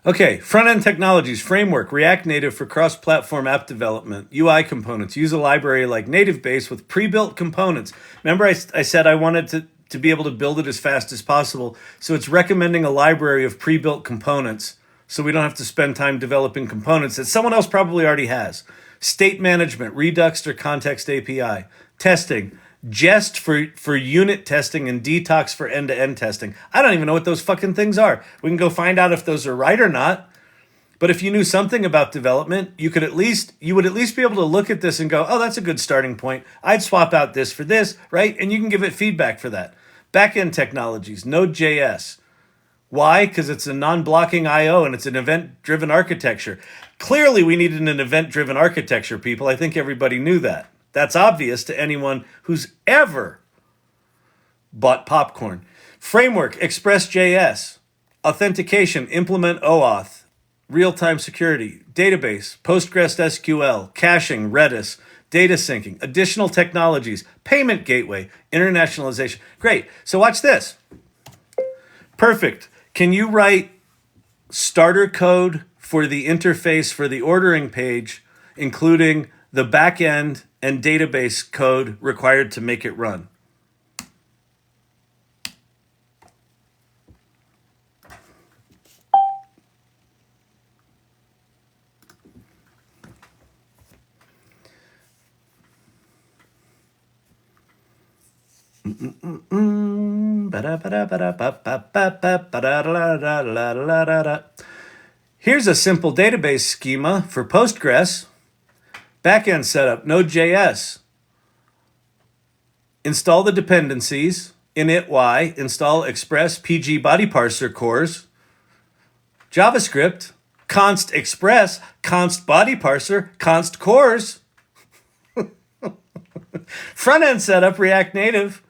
Okay, front-end technologies, framework, React Native for cross-platform app development, UI components. Use a library like NativeBase with pre-built components. Remember I said I wanted to be able to build it as fast as possible. So it's recommending a library of pre-built components so we don't have to spend time developing components that someone else probably already has. State management, Redux or Context API. Testing, Jest for unit testing and Detox for end-to-end testing. I don't even know what those fucking things are. We can go find out if those are right or not. But if you knew something about development, you would at least be able to look at this and go, oh, that's a good starting point. I'd swap out this for this, right? And you can give it feedback for that. Backend technologies, Node.js. Why? Because it's a non-blocking I/O and it's an event-driven architecture. Clearly, we needed an event-driven architecture, people. I think everybody knew that. That's obvious to anyone who's ever bought popcorn. Framework, Express.js. Authentication, implement OAuth. Real-time security. Database, PostgreSQL. Caching, Redis. Data syncing. Additional technologies. Payment gateway. Internationalization. Great. So watch this. Perfect. Can you write starter code for the interface for the ordering page, including the backend and database code required to make it run? Here's a simple database schema for Postgres. Backend setup, Node.js. Install the dependencies. init-y, install express PG body parser cores. JavaScript, const express, const body parser, const cores. Front-end setup, React Native.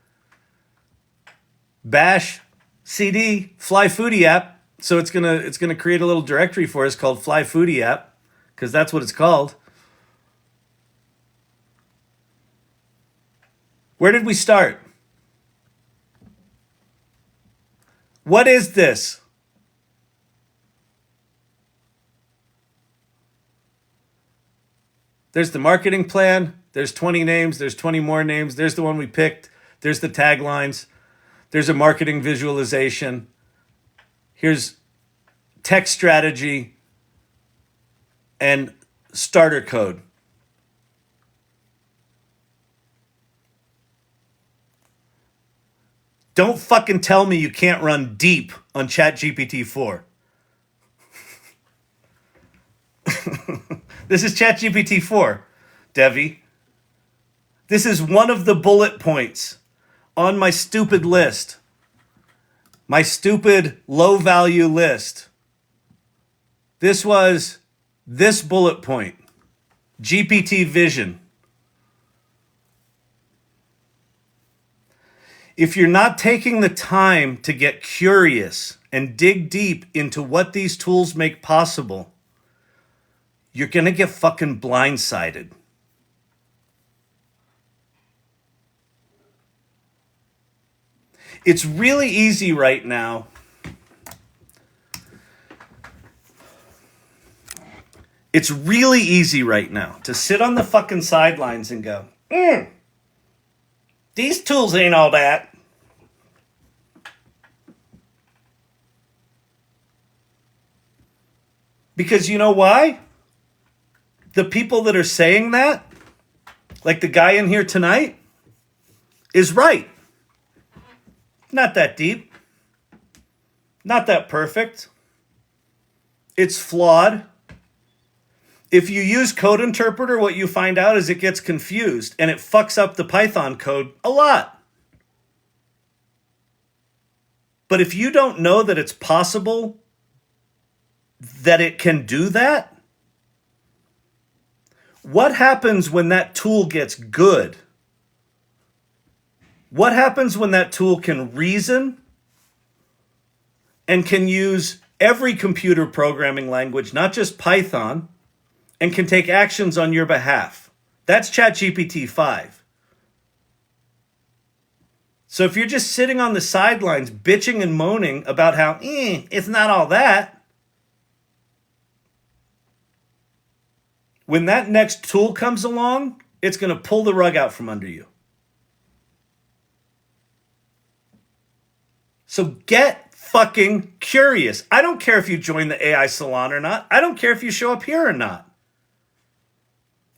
Bash, cd, fly foodie app. So it's gonna create a little directory for us called fly foodie app, because that's what it's called. Where did we start? What is this? There's the marketing plan. There's 20 names. There's 20 more names. There's the one we picked. There's the taglines. There's a marketing visualization. Here's text strategy and starter code. Don't fucking tell me you can't run deep on ChatGPT 4. This is ChatGPT 4, Devi. This is one of the bullet points on my stupid list. My stupid low-value list. This was this bullet point. GPT Vision. If you're not taking the time to get curious and dig deep into what these tools make possible, you're going to get fucking blindsided. It's really easy right now. It's really easy right now to sit on the fucking sidelines and go, these tools ain't all that. Because you know why? The people that are saying that, like the guy in here tonight, is right. Not that deep. Not that perfect. It's flawed. If you use Code Interpreter, what you find out is it gets confused and it fucks up the Python code a lot. But if you don't know that it's possible that it can do that, what happens when that tool gets good? What happens when that tool can reason and can use every computer programming language, not just Python, and can take actions on your behalf? That's ChatGPT 5. So if you're just sitting on the sidelines bitching and moaning about how it's not all that, when that next tool comes along, it's going to pull the rug out from under you. So get fucking curious. I don't care if you join the AI salon or not. I don't care if you show up here or not.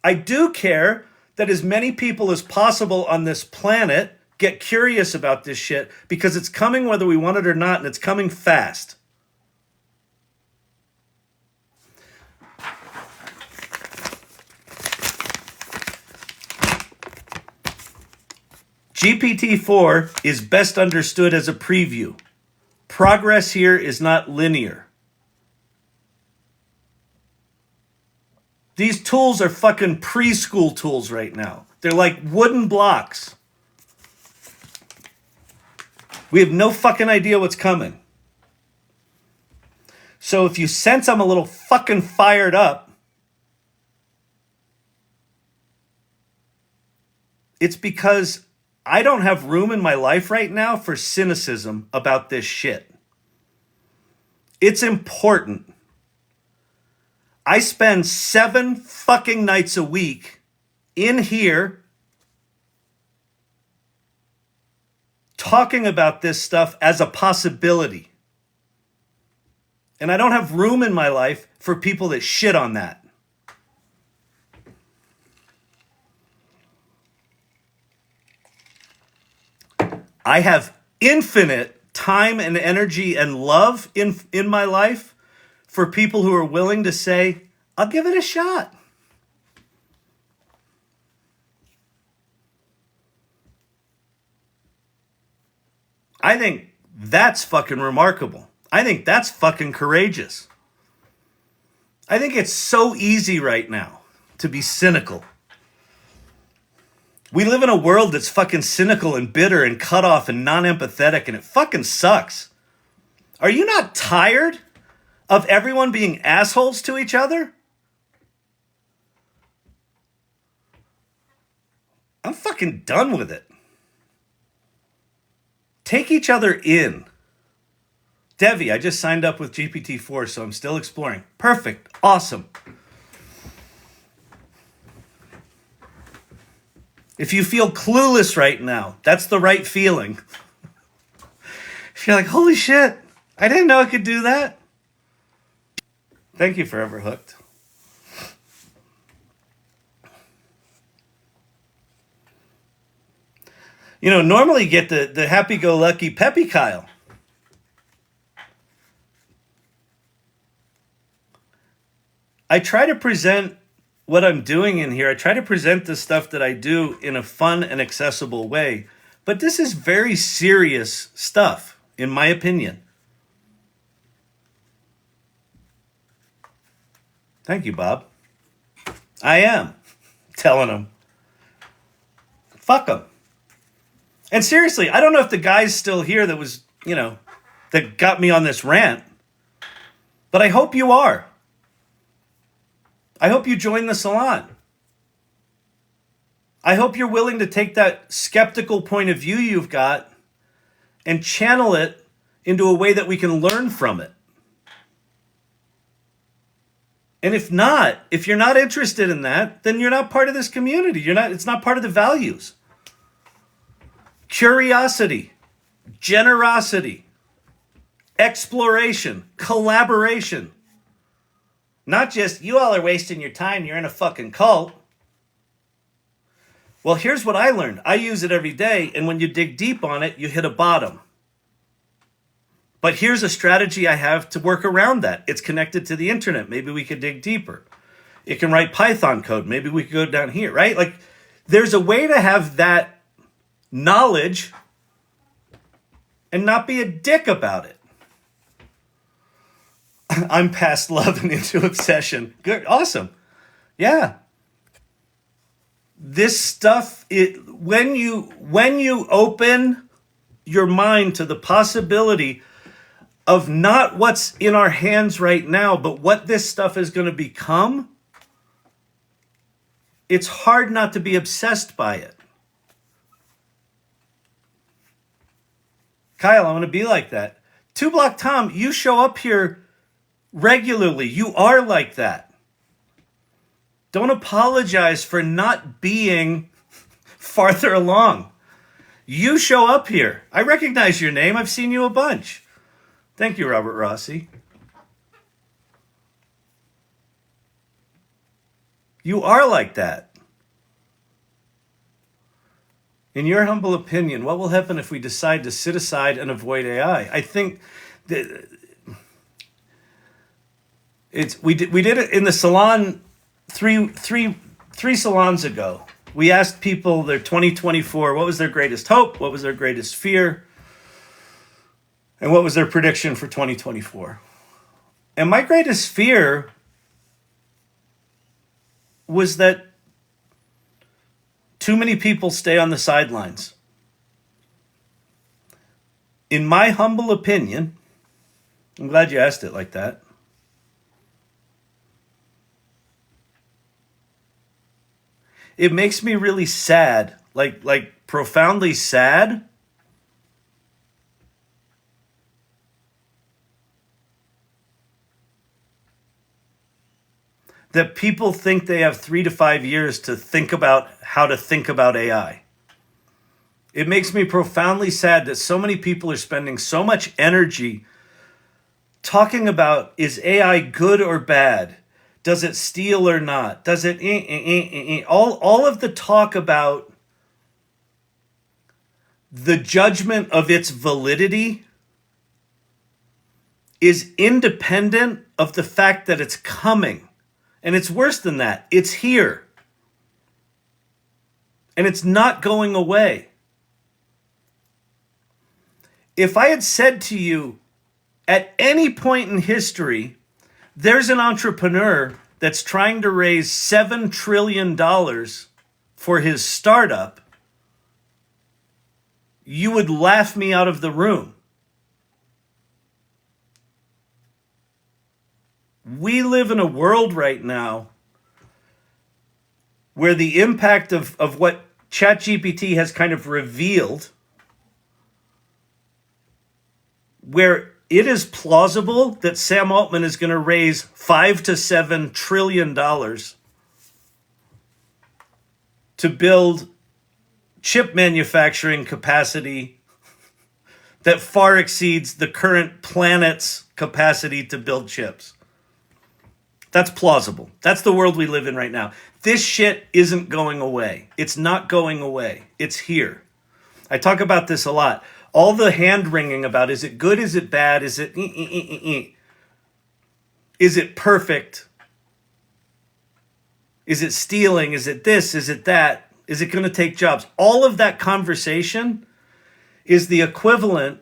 I do care that as many people as possible on this planet get curious about this shit, because it's coming whether we want it or not, and it's coming fast. GPT-4 is best understood as a preview. Progress here is not linear. These tools are fucking preschool tools right now. They're like wooden blocks. We have no fucking idea what's coming. So if you sense I'm a little fucking fired up, it's because I don't have room in my life right now for cynicism about this shit. It's important. I spend 7 fucking nights a week in here talking about this stuff as a possibility. And I don't have room in my life for people that shit on that. I have infinite time and energy and love in my life for people who are willing to say, I'll give it a shot. I think that's fucking remarkable. I think that's fucking courageous. I think it's so easy right now to be cynical. We live in a world that's fucking cynical and bitter and cut off and non-empathetic, and it fucking sucks. Are you not tired of everyone being assholes to each other? I'm fucking done with it. Take each other in. Devi, I just signed up with GPT-4, so I'm still exploring. Perfect. Awesome. If you feel clueless right now, that's the right feeling. If you're like, holy shit, I didn't know I could do that. Thank you, Forever Hooked. You know, normally you get the happy-go-lucky peppy Kyle. I try to present what I'm doing in here. I try to present the stuff that I do in a fun and accessible way. But this is very serious stuff, in my opinion. Thank you, Bob. I am telling him. Fuck him. And seriously, I don't know if the guy's still here that was, that got me on this rant. But I hope you are. I hope you join the salon. I hope you're willing to take that skeptical point of view you've got and channel it into a way that we can learn from it. And if you're not interested in that, then you're not part of this community. It's not part of the values. Curiosity, generosity, exploration, collaboration. Not just, you all are wasting your time, you're in a fucking cult. Well, here's what I learned. I use it every day, and when you dig deep on it, you hit a bottom. But here's a strategy I have to work around that. It's connected to the internet. Maybe we could dig deeper. It can write Python code. Maybe we could go down here, right? Like, there's a way to have that knowledge and not be a dick about it. I'm past love and into obsession. Good. Awesome. Yeah. This stuff, when you open your mind to the possibility of not what's in our hands right now, but what this stuff is going to become, it's hard not to be obsessed by it. Kyle, I want to be like that. 2 Block Tom, you show up here regularly. You are like that. Don't apologize for not being farther along. You show up here. I recognize your name. I've seen you a bunch. Thank you, Robert Rossi. You are like that. In your humble opinion, what will happen if we decide to sit aside and avoid AI? I think that we did it in the salon three salons ago. We asked people their 2024, what was their greatest hope, what was their greatest fear, and what was their prediction for 2024. And my greatest fear was that too many people stay on the sidelines. In my humble opinion, I'm glad you asked it like that. It makes me really sad, like profoundly sad, that people think they have 3 to 5 years to think about how to think about AI. It makes me profoundly sad that so many people are spending so much energy talking about, is AI good or bad? Does it steal or not? Does it... All of the talk about the judgment of its validity is independent of the fact that it's coming. And it's worse than that. It's here. And it's not going away. If I had said to you at any point in history, there's an entrepreneur that's trying to raise $7 trillion for his startup, you would laugh me out of the room. We live in a world right now where the impact of what ChatGPT has kind of revealed, where it is plausible that Sam Altman is going to raise $5 to $7 trillion to build chip manufacturing capacity that far exceeds the current planet's capacity to build chips. That's plausible. That's the world we live in right now. This shit isn't going away. It's not going away. It's here. I talk about this a lot. All the hand-wringing about, is it good, is it bad, is it... Is it perfect? Is it stealing? Is it this? Is it that? Is it going to take jobs? All of that conversation is the equivalent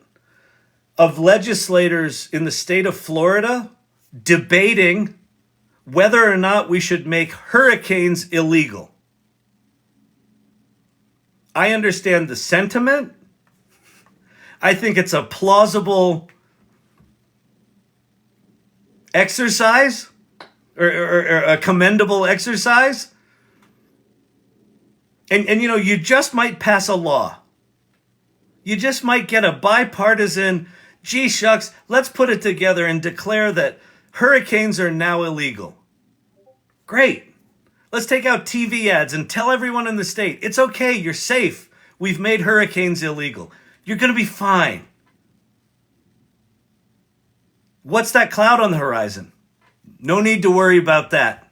of legislators in the state of Florida debating whether or not we should make hurricanes illegal. I understand the sentiment. I think it's a plausible exercise or a commendable exercise. And you know, you just might pass a law. You just might get a bipartisan, gee shucks, let's put it together and declare that hurricanes are now illegal. Great. Let's take out TV ads and tell everyone in the state, it's okay, you're safe. We've made hurricanes illegal. You're going to be fine. What's that cloud on the horizon? No need to worry about that.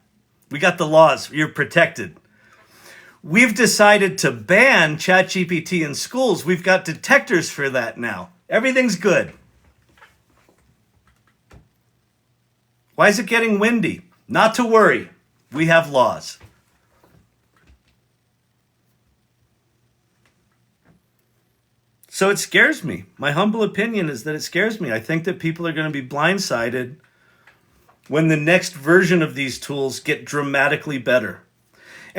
We got the laws. You're protected. We've decided to ban ChatGPT in schools. We've got detectors for that now. Everything's good. Why is it getting windy? Not to worry. We have laws. So it scares me. My humble opinion is that it scares me. I think that people are going to be blindsided when the next version of these tools get dramatically better.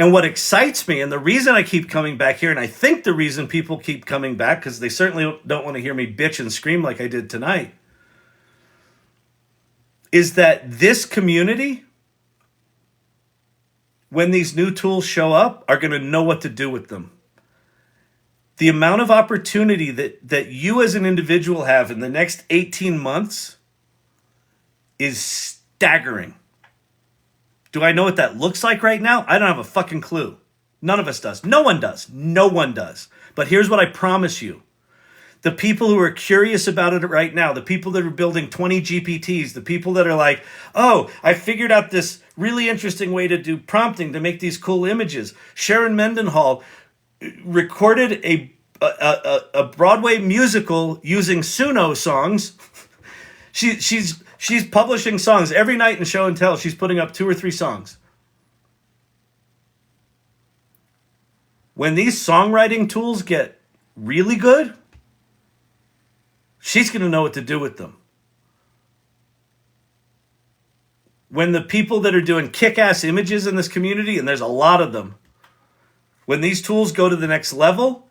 And what excites me, and the reason I keep coming back here, and I think the reason people keep coming back, because they certainly don't want to hear me bitch and scream like I did tonight, is that this community, when these new tools show up, are going to know what to do with them. The amount of opportunity that you as an individual have in the next 18 months is staggering. Do I know what that looks like right now? I don't have a fucking clue. None of us does. No one does. No one does. But here's what I promise you. The people who are curious about it right now, the people that are building 20 GPTs, the people that are like, oh, I figured out this really interesting way to do prompting to make these cool images. Sharon Mendenhall recorded a Broadway musical using Suno songs. She's publishing songs every night in show and tell. She's putting up 2 or 3 songs. When these songwriting tools get really good, she's going to know what to do with them. When the people that are doing kick-ass images in this community, and there's a lot of them, when these tools go to the next level,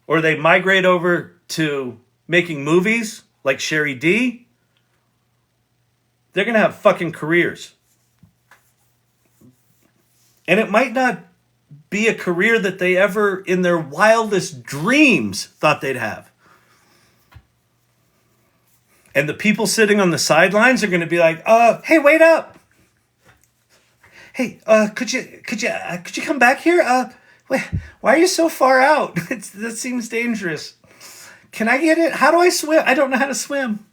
or they migrate over to making movies like Sherry D, they're going to have fucking careers. And it might not be a career that they ever, in their wildest dreams, thought they'd have. And the people sitting on the sidelines are going to be like, hey, wait up. Hey, could you come back here? Why are you so far out? That seems dangerous. Can I get it? How do I swim? I don't know how to swim.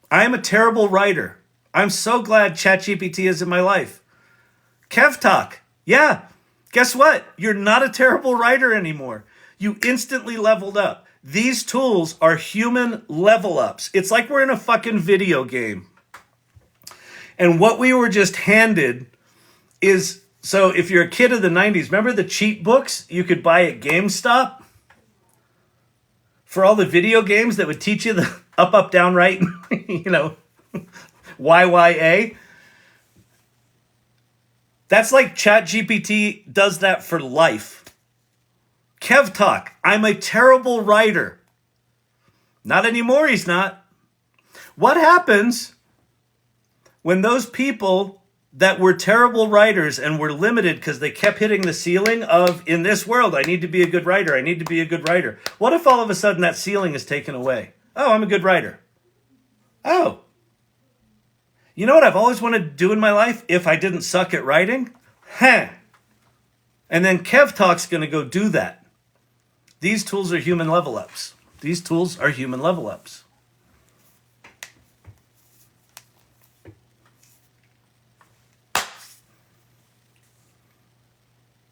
I am a terrible writer. I'm so glad ChatGPT is in my life. Kev Talk. Yeah. Guess what? You're not a terrible writer anymore. You instantly leveled up. These tools are human level ups. It's like we're in a fucking video game. And what we were just handed is, so if you're a kid of the 90s, remember the cheat books you could buy at GameStop? For all the video games that would teach you the up, down, right, YYA. That's like ChatGPT does that for life. Kev Talk, I'm a terrible writer. Not anymore, he's not. What happens when those people that were terrible writers and were limited because they kept hitting the ceiling of, in this world, I need to be a good writer, I need to be a good writer. What if all of a sudden that ceiling is taken away? Oh, I'm a good writer. Oh. You know what I've always wanted to do in my life if I didn't suck at writing? And then Kev Talk's going to go do that. These tools are human level ups. These tools are human level ups.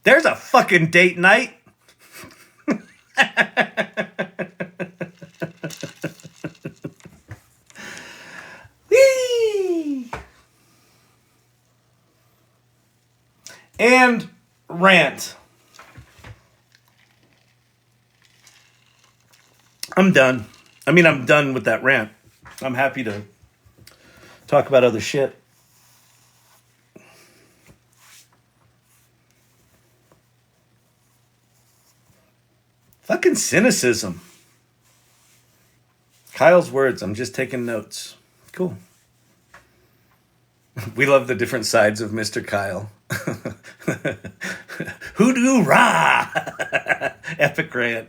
There's a fucking date night. Whee! And rant. I'm done. I'm done with that rant. I'm happy to talk about other shit. Fucking cynicism. Kyle's words. I'm just taking notes. Cool. We love the different sides of Mr. Kyle. Hoodoo rah! Epic rant.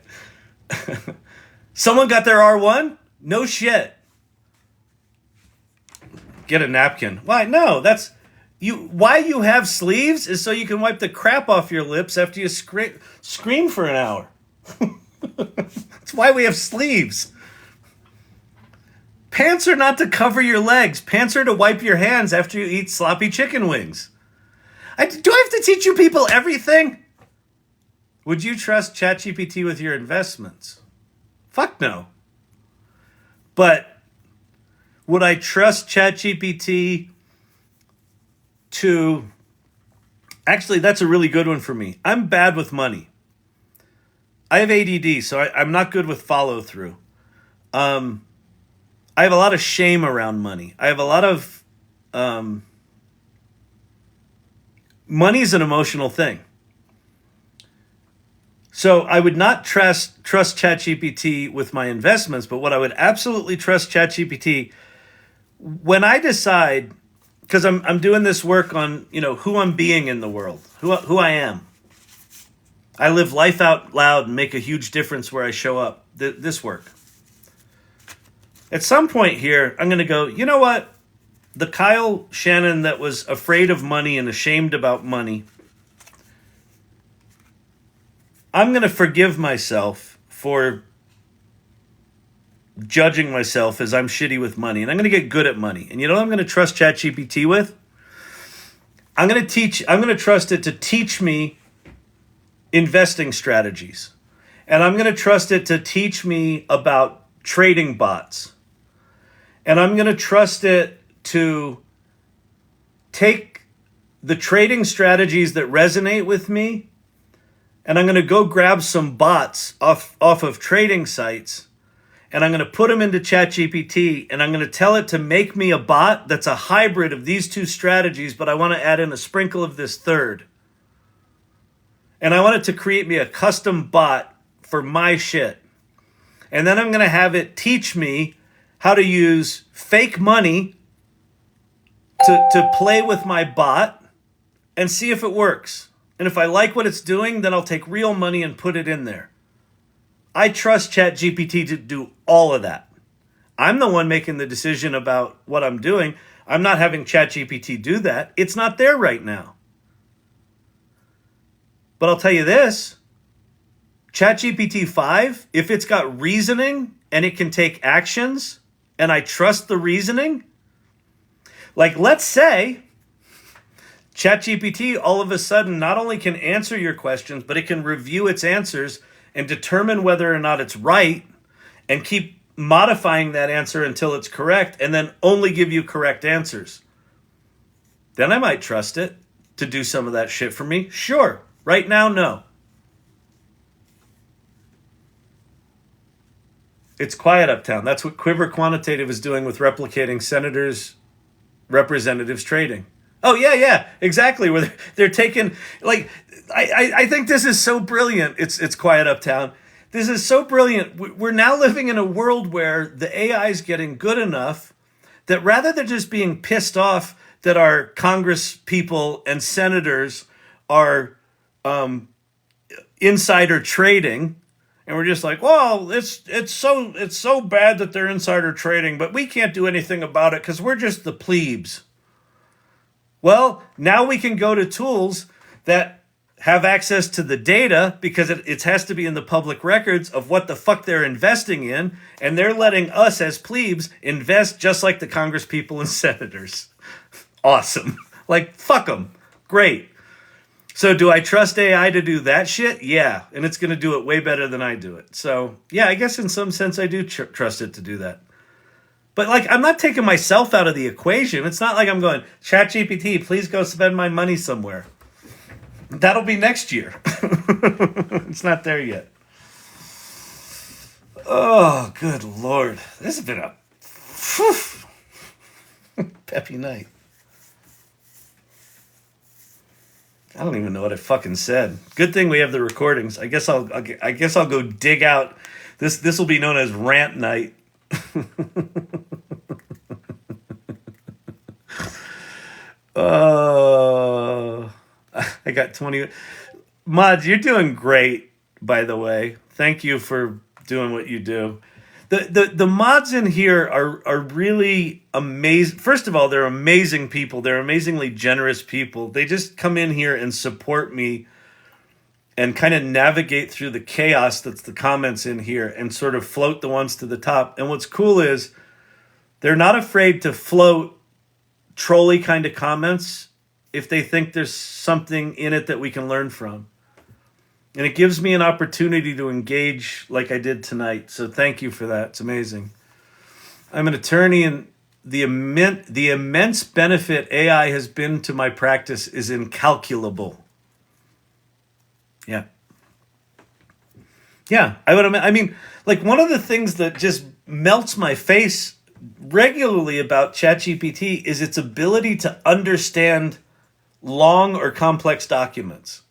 Someone got their R1? No shit. Get a napkin. Why? No, that's... Why you have sleeves is so you can wipe the crap off your lips after you scream for an hour. That's why we have sleeves. Pants are not to cover your legs. Pants are to wipe your hands after you eat sloppy chicken wings. Do I have to teach you people everything? Would you trust ChatGPT with your investments? Fuck no. But would I trust ChatGPT to... Actually, that's a really good one for me. I'm bad with money. I have ADD, so I'm not good with follow-through. I have a lot of shame around money. I have a lot of money's an emotional thing. So I would not trust ChatGPT with my investments, but what I would absolutely trust ChatGPT when I decide, because I'm doing this work on, who I'm being in the world, who I am. I live life out loud and make a huge difference where I show up. This work. At some point here, I'm going to go, you know what? The Kyle Shannon that was afraid of money and ashamed about money, I'm going to forgive myself for judging myself as I'm shitty with money. And I'm going to get good at money. And you know what I'm going to trust ChatGPT with? I'm going to trust it to teach me investing strategies. And I'm going to trust it to teach me about trading bots. And I'm going to trust it to take the trading strategies that resonate with me, and I'm going to go grab some bots off of trading sites, and I'm going to put them into ChatGPT, and I'm going to tell it to make me a bot that's a hybrid of these two strategies, but I want to add in a sprinkle of this third. And I want it to create me a custom bot for my shit. And then I'm going to have it teach me how to use fake money to play with my bot and see if it works. And if I like what it's doing, then I'll take real money and put it in there. I trust ChatGPT to do all of that. I'm the one making the decision about what I'm doing. I'm not having ChatGPT do that. It's not there right now. But I'll tell you this, ChatGPT 5, if it's got reasoning and it can take actions, and I trust the reasoning, like let's say ChatGPT all of a sudden not only can answer your questions, but it can review its answers and determine whether or not it's right and keep modifying that answer until it's correct and then only give you correct answers. Then I might trust it to do some of that shit for me. Sure. Right now, no. It's quiet uptown. That's what Quiver Quantitative is doing with replicating senators, representatives trading. Oh, yeah, exactly. Where they're taking, like, I think this is so brilliant. It's quiet uptown. This is so brilliant. We're now living in a world where the AI is getting good enough that rather than just being pissed off that our Congress people and senators are insider trading, and we're just like, well, it's so bad that they're insider trading, but we can't do anything about it because we're just the plebes. Well, now we can go to tools that have access to the data because it has to be in the public records of what the fuck they're investing in, and they're letting us as plebes invest just like the Congress people and senators. Awesome. Like, fuck them. Great. So do I trust AI to do that shit? Yeah, and it's going to do it way better than I do it. So, yeah, I guess in some sense I do trust it to do that. But, like, I'm not taking myself out of the equation. It's not like I'm going, ChatGPT, please go spend my money somewhere. That'll be next year. It's not there yet. Oh, good Lord. This has been a peppy night. I don't even know what I fucking said. Good thing we have the recordings. I guess I'll go dig out. This will be known as Rant Night. I got 20 mods. You're doing great, by the way. Thank you for doing what you do. The mods in here are really amazing. First of all, they're amazing people. They're amazingly generous people. They just come in here and support me and kind of navigate through the chaos that's the comments in here and sort of float the ones to the top. And what's cool is they're not afraid to float trolly kind of comments if they think there's something in it that we can learn from. And it gives me an opportunity to engage like I did tonight. So thank you for that. It's amazing. I'm an attorney, and the immense benefit AI has been to my practice is incalculable. Yeah. Yeah. I mean, like, one of the things that just melts my face regularly about ChatGPT is its ability to understand long or complex documents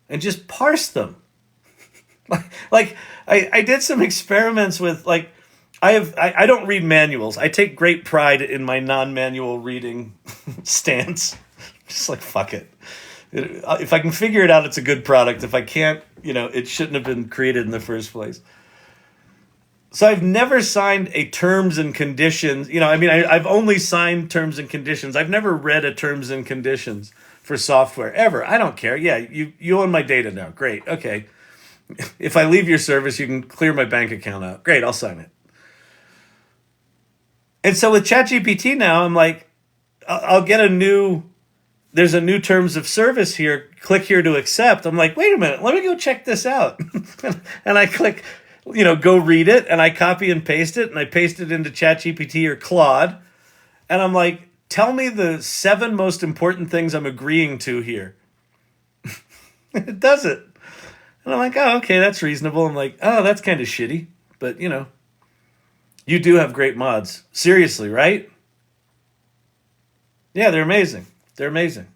and just parse them. Like I did some experiments with like I don't read manuals. I take great pride in my non-manual reading stance. Just like fuck it. If I can figure it out, it's a good product. If I can't, it shouldn't have been created in the first place. So I've never signed a terms and conditions. I've only signed terms and conditions. I've never read a terms and conditions for software ever. I don't care. Yeah, you own my data now. Great. Okay. If I leave your service, you can clear my bank account out. Great, I'll sign it. And so with ChatGPT now, I'm like, I'll get there's a new terms of service here. Click here to accept. I'm like, wait a minute, let me go check this out. And I click, go read it, and I copy and paste it, and I paste it into ChatGPT or Claude. And I'm like, tell me the 7 most important things I'm agreeing to here. It does it. And I'm like, oh, okay, that's reasonable. I'm like, oh, that's kind of shitty. But, you do have great mods. Seriously, right? Yeah, they're amazing. They're amazing.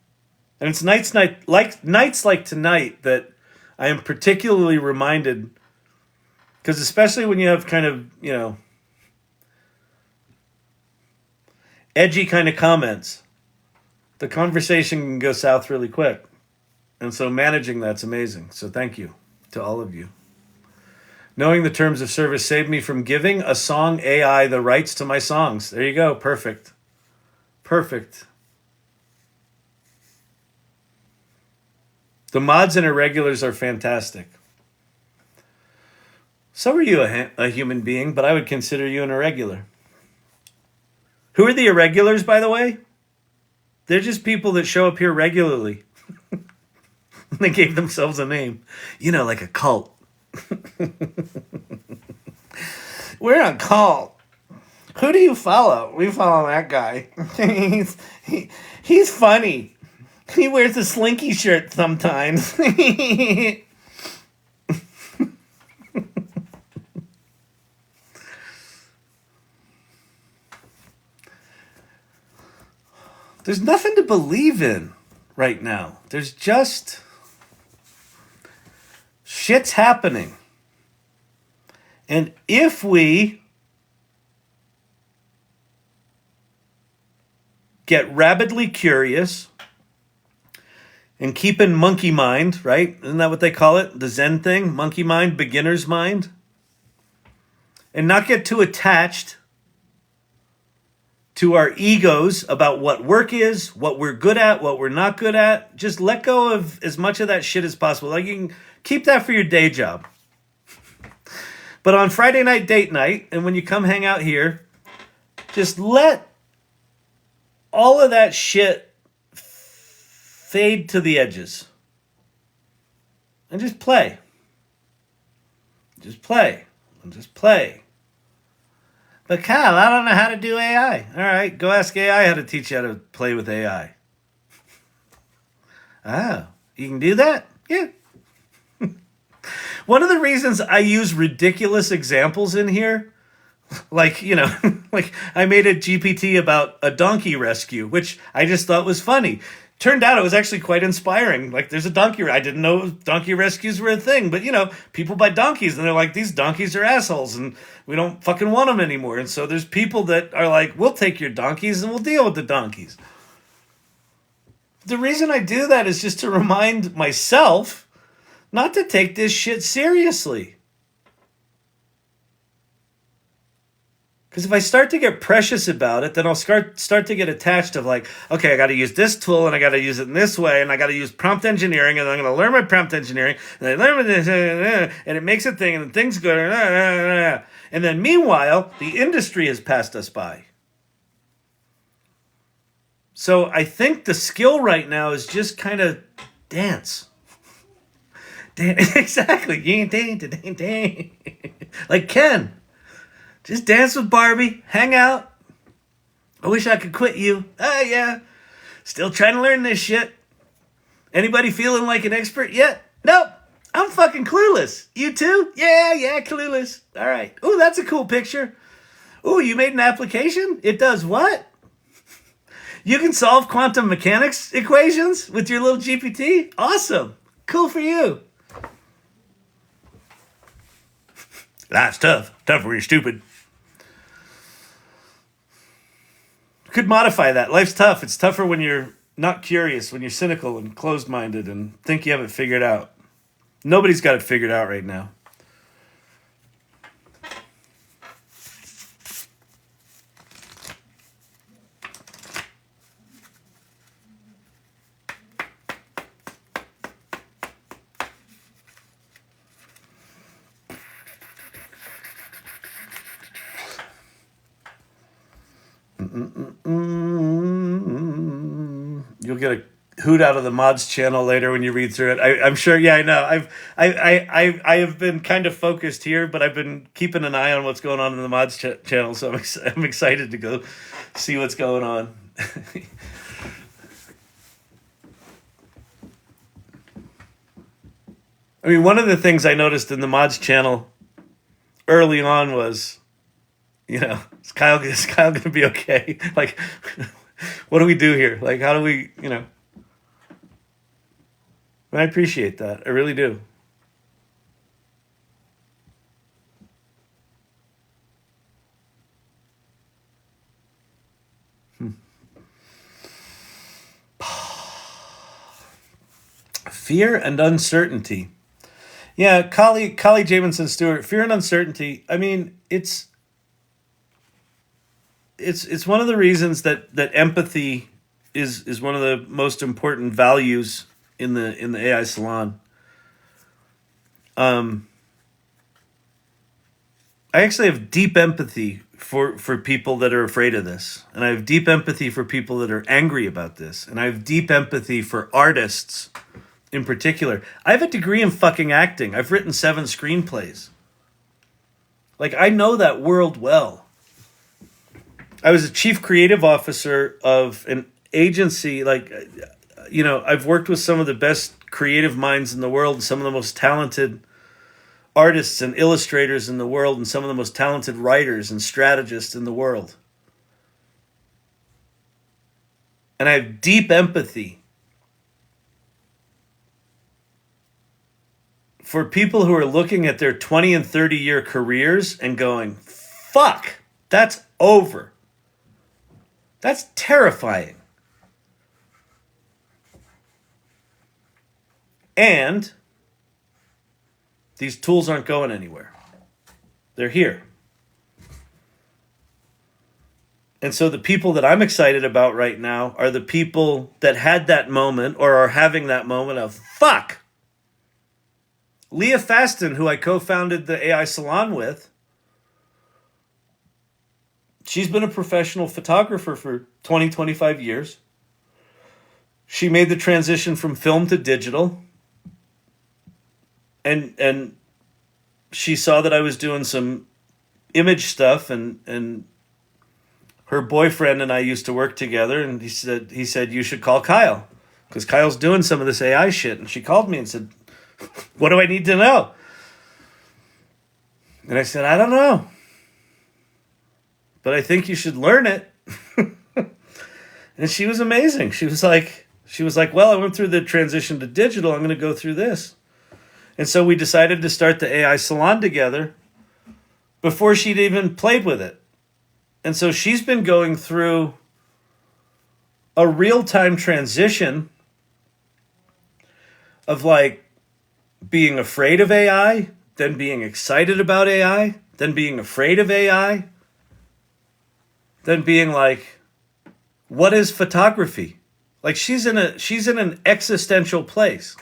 And it's nights like tonight that I am particularly reminded, because especially when you have kind of, edgy kind of comments, the conversation can go south really quick. And so managing that's amazing. So thank you to all of you. Knowing the terms of service saved me from giving a song AI the rights to my songs. There you go. Perfect. Perfect. The mods and irregulars are fantastic. So are you a human being, but I would consider you an irregular. Who are the irregulars, by the way? They're just people that show up here regularly. They gave themselves a name. Like a cult. We're a cult. Who do you follow? We follow that guy. He's funny. He wears a slinky shirt sometimes. There's nothing to believe in right now. There's just shit's happening. And if we get rabidly curious and keep in monkey mind, right? Isn't that what they call it? The Zen thing? Monkey mind, beginner's mind. And not get too attached to our egos about what work is, what we're good at, what we're not good at. Just let go of as much of that shit as possible. Like, you can keep that for your day job. But on Friday night date night, and when you come hang out here, just let all of that shit fade to the edges. And just play. Just play. And just play. But Kyle, I don't know how to do AI. All right, go ask AI how to teach you how to play with AI. Oh, you can do that? Yeah. One of the reasons I use ridiculous examples in here, like, like I made a GPT about a donkey rescue, which I just thought was funny. Turned out it was actually quite inspiring. Like, there's a donkey. I didn't know donkey rescues were a thing, but people buy donkeys and they're like, these donkeys are assholes and we don't fucking want them anymore. And so there's people that are like, we'll take your donkeys and we'll deal with the donkeys. The reason I do that is just to remind myself not to take this shit seriously. Because if I start to get precious about it, then I'll start to get attached of like, okay, I got to use this tool and I got to use it in this way and I got to use prompt engineering and I'm going to learn my prompt engineering and I learn this and it makes a thing and things go. And then meanwhile, the industry has passed us by. So I think the skill right now is just kind of dance. Exactly. Like Ken. Just dance with Barbie. Hang out. I wish I could quit you. Yeah. Still trying to learn this shit. Anybody feeling like an expert yet? Nope. I'm fucking clueless. You too? Yeah, clueless. All right. Ooh, that's a cool picture. Ooh, you made an application? It does what? You can solve quantum mechanics equations with your little GPT? Awesome. Cool for you. Life's tough. Tough when you're stupid. Could modify that. Life's tough. It's tougher when you're not curious, when you're cynical and closed-minded and think you have it figured out. Nobody's got it figured out right now. You'll get a hoot out of the mods channel later when you read through it. I'm sure. Yeah, I know. I have been kind of focused here, but I've been keeping an eye on what's going on in the mods channel. So I'm excited to go see what's going on. I mean, one of the things I noticed in the mods channel early on was, is Kyle going to be okay? Like, what do we do here? Like, how do we, And I appreciate that. I really do. Fear and uncertainty. Yeah, Collie Jamison Stewart. Fear and uncertainty. I mean, it's one of the reasons that empathy is one of the most important values in the AI salon. I actually have deep empathy for people that are afraid of this, and I have deep empathy for people that are angry about this, and I have deep empathy for artists in particular. I have a degree in fucking acting. I've written 7 screenplays. Like, I know that world well. I was a chief creative officer of an agency. I've worked with some of the best creative minds in the world, some of the most talented artists and illustrators in the world, and some of the most talented writers and strategists in the world. And I have deep empathy for people who are looking at their 20 and 30-year careers and going, fuck, that's over. That's terrifying. And these tools aren't going anywhere. They're here. And so the people that I'm excited about right now are the people that had that moment or are having that moment of, fuck. Leah Faston, who I co-founded the AI Salon with, she's been a professional photographer for 20, 25 years. She made the transition from film to digital. And she saw that I was doing some image stuff, and her boyfriend and I used to work together, and he said you should call Kyle, because Kyle's doing some of this AI shit. And she called me and said, what do I need to know? And I said, I don't know, but I think you should learn it. And she was amazing. She was like, well, I went through the transition to digital. I'm going to go through this. And so we decided to start the AI salon together before she'd even played with it. And so she's been going through a real-time transition of like being afraid of AI, then being excited about AI, then being afraid of AI, then being like, what is photography? Like she's in an existential place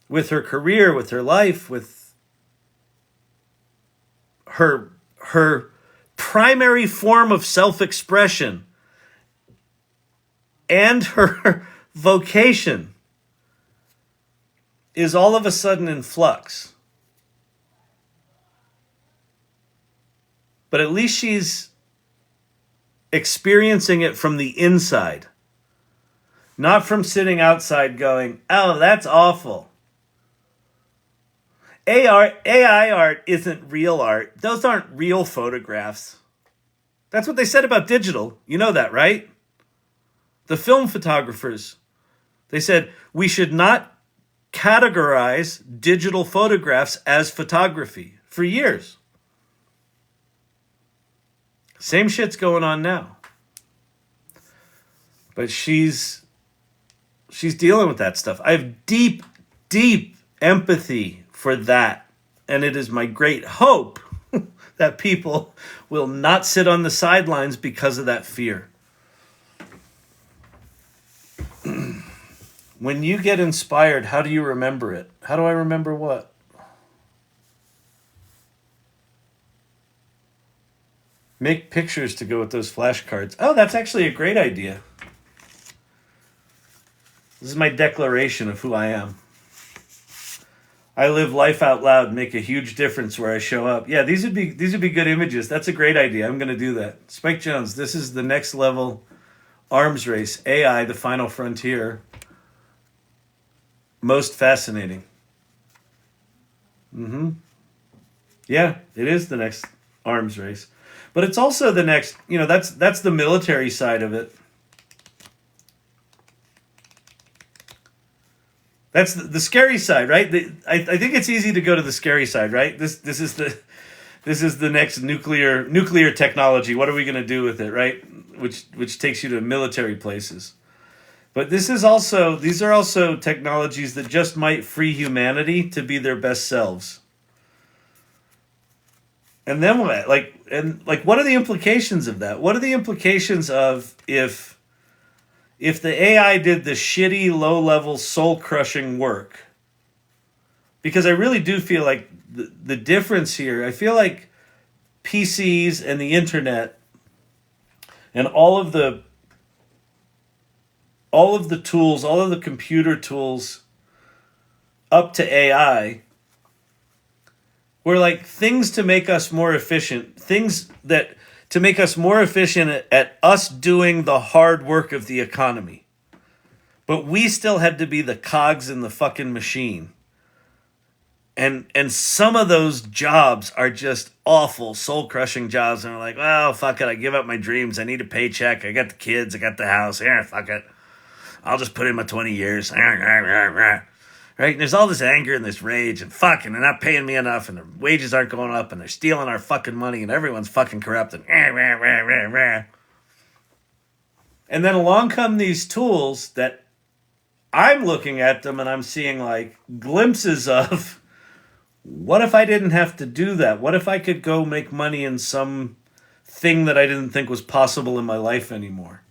with her career, with her life, with her primary form of self-expression and her vocation is all of a sudden in flux. But at least she's experiencing it from the inside, not from sitting outside going, oh, that's awful. AI art isn't real art. Those aren't real photographs. That's what they said about digital. You know that, right? The film photographers. They said we should not categorize digital photographs as photography for years. Same shit's going on now. But she's dealing with that stuff. I have deep, deep empathy for that. And it is my great hope that people will not sit on the sidelines because of that fear. When you get inspired, how do you remember it? How do I remember what? Make pictures to go with those flashcards. Oh, that's actually a great idea. This is my declaration of who I am. I live life out loud, make a huge difference where I show up. Yeah, these would be good images. That's a great idea. I'm going to do that. Spike Jones, this is the next level arms race. AI, the final frontier. Most fascinating. Yeah, it is the next arms race. But it's also the next, that's the military side of it. That's the scary side, right? I think it's easy to go to the scary side, right? This is the next nuclear technology. What are we going to do with it, right? Which takes you to military places. But these are also technologies that just might free humanity to be their best selves. And then what? What are the implications of that? What are the implications of if the AI did the shitty, low-level, soul-crushing work? Because I really do feel like the difference here, I feel like PCs and the internet and all of the tools, all of the computer tools up to AI were like things to make us more efficient, to make us more efficient at us doing the hard work of the economy. But we still had to be the cogs in the fucking machine. And some of those jobs are just awful, soul-crushing jobs. And we're like, well, fuck it, I give up my dreams. I need a paycheck. I got the kids. I got the house. Yeah, fuck it. I'll just put in my 20 years. Right? And there's all this anger and this rage and fucking they're not paying me enough and the wages aren't going up and they're stealing our fucking money and everyone's fucking corrupt and and then along come these tools that I'm looking at them and I'm seeing like glimpses of what if I didn't have to do that? What if I could go make money in some thing that I didn't think was possible in my life anymore?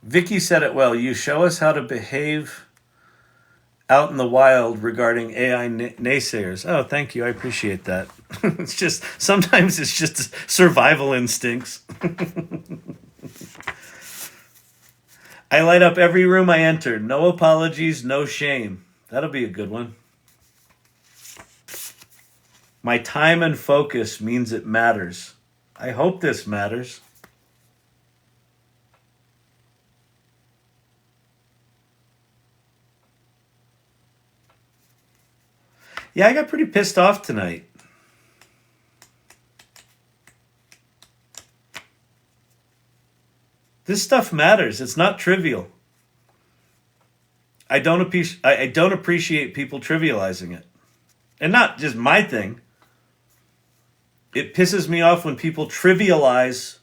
Vicky said it well. You show us how to behave out in the wild regarding AI naysayers. Oh, thank you. I appreciate that. Sometimes it's just survival instincts. I light up every room I enter. No apologies, no shame. That'll be a good one. My time and focus means it matters. I hope this matters. Yeah, I got pretty pissed off tonight. This stuff matters. It's not trivial. I don't appreciate people trivializing it. And not just my thing. It pisses me off when people trivialize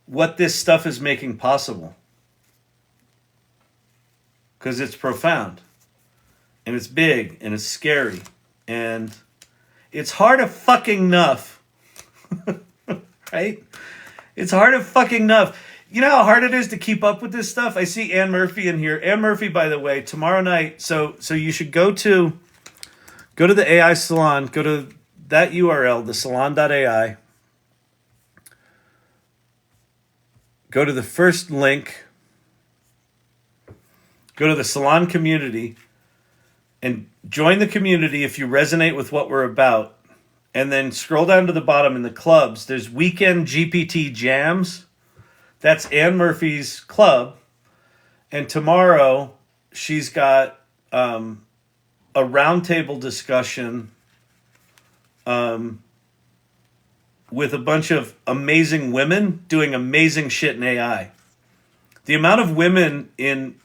what this stuff is making possible. Because it's profound. And it's big. And it's scary. And it's hard enough. Right? It's hard enough. You know how hard it is to keep up with this stuff? I see Ann Murphy in here. Ann Murphy, by the way, tomorrow night. So you should go to the AI Salon. Go to that URL, thesalon.ai. Go to the first link. Go to the Salon community and join the community if you resonate with what we're about. And then scroll down to the bottom in the clubs. There's Weekend GPT Jams. That's Ann Murphy's club. And tomorrow she's got a roundtable discussion with a bunch of amazing women doing amazing shit in AI. The amount of women in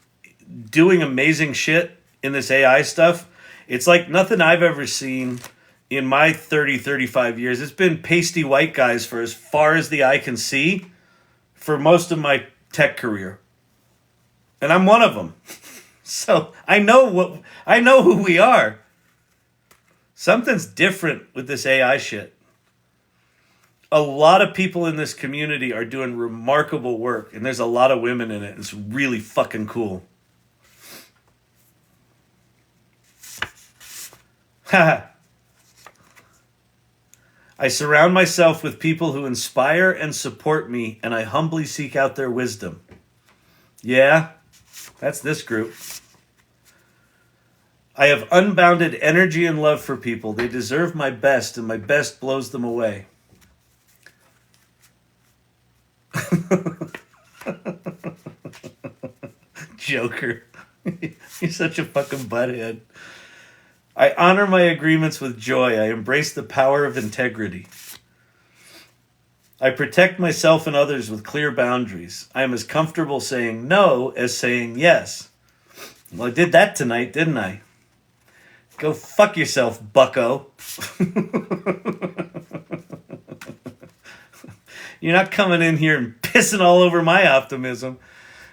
doing amazing shit in this AI stuff, it's like nothing I've ever seen in my 35 years. It's been pasty white guys for as far as the eye can see for most of my tech career. And I'm one of them. So I know who we are. Something's different with this AI shit. A lot of people in this community are doing remarkable work, and there's a lot of women in it. It's really fucking cool. I surround myself with people who inspire and support me, and I humbly seek out their wisdom. Yeah, that's this group. I have unbounded energy and love for people. They deserve my best, and my best blows them away. Joker. You're such a fucking butthead. I honor my agreements with joy. I embrace the power of integrity. I protect myself and others with clear boundaries. I am as comfortable saying no as saying yes. Well, I did that tonight, didn't I? Go fuck yourself, bucko. You're not coming in here and pissing all over my optimism.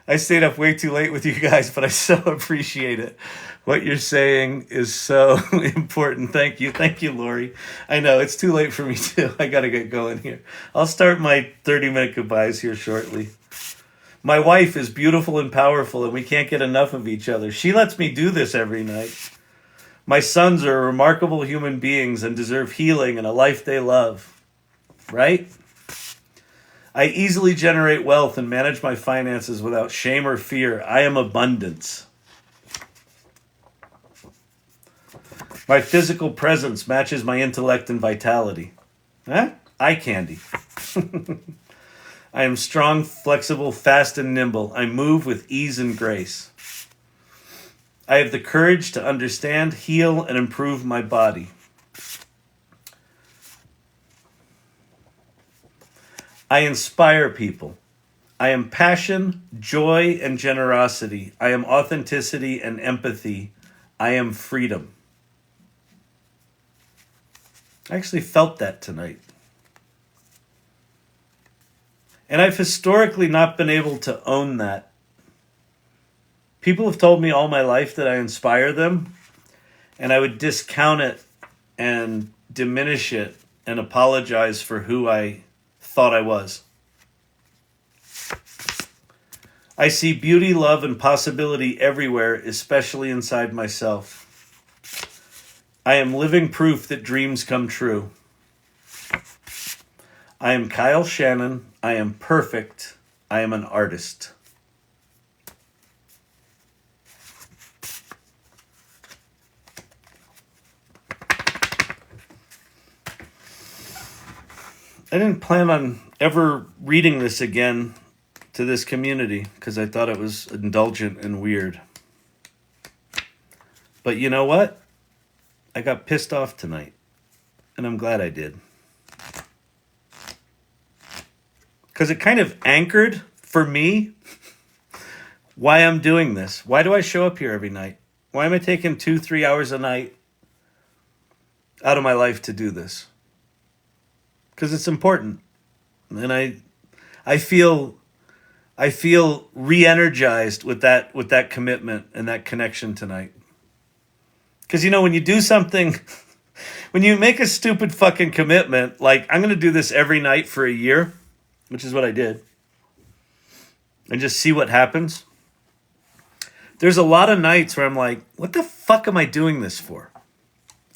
I stayed up way too late with you guys, but I so appreciate it. What you're saying is so important. Thank you. Thank you, Lori. I know, it's too late for me too. I gotta get going here. I'll start my 30-minute goodbyes here shortly. My wife is beautiful and powerful, and we can't get enough of each other. She lets me do this every night. My sons are remarkable human beings and deserve healing and a life they love. Right? I easily generate wealth and manage my finances without shame or fear. I am abundance. My physical presence matches my intellect and vitality. Eye candy. I am strong, flexible, fast, and nimble. I move with ease and grace. I have the courage to understand, heal, and improve my body. I inspire people. I am passion, joy, and generosity. I am authenticity and empathy. I am freedom. I actually felt that tonight. And I've historically not been able to own that. People have told me all my life that I inspire them, and I would discount it and diminish it and apologize for who I thought I was. I see beauty, love, and possibility everywhere, especially inside myself. I am living proof that dreams come true. I am Kyle Shannon. I am perfect. I am an artist. I didn't plan on ever reading this again to this community because I thought it was indulgent and weird. But you know what? I got pissed off tonight, and I'm glad I did. Because it kind of anchored, for me, why I'm doing this. Why do I show up here every night? Why am I taking 2-3 hours a night out of my life to do this? Because it's important. And I feel re-energized with that commitment and that connection tonight. Because, you know, when you do something, when you make a stupid fucking commitment, like I'm going to do this every night for a year, which is what I did, and just see what happens. There's a lot of nights where I'm like, what the fuck am I doing this for?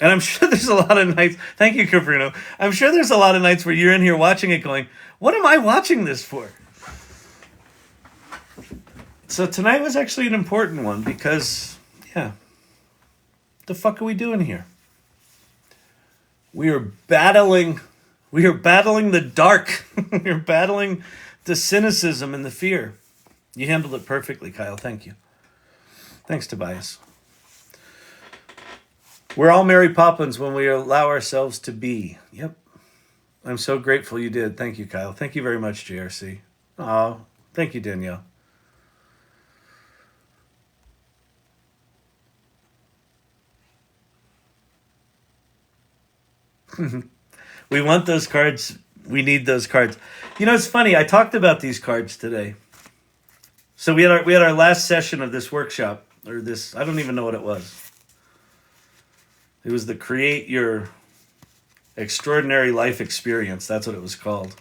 And I'm sure there's a lot of nights, thank you, Caprino. I'm sure there's a lot of nights where you're in here watching it going, what am I watching this for? So tonight was actually an important one because, yeah, what the fuck are we doing here? We are battling the dark. We are battling the cynicism and the fear. You handled it perfectly, Kyle. Thank you. Thanks, Tobias. We're all Mary Poppins when we allow ourselves to be. Yep. I'm so grateful you did. Thank you, Kyle. Thank you very much, JRC. Oh, thank you, Danielle. We want those cards. We need those cards. You know, it's funny. I talked about these cards today. So we had our last session of this workshop, or this. I don't even know what it was. It was the Create Your Extraordinary Life Experience. That's what it was called.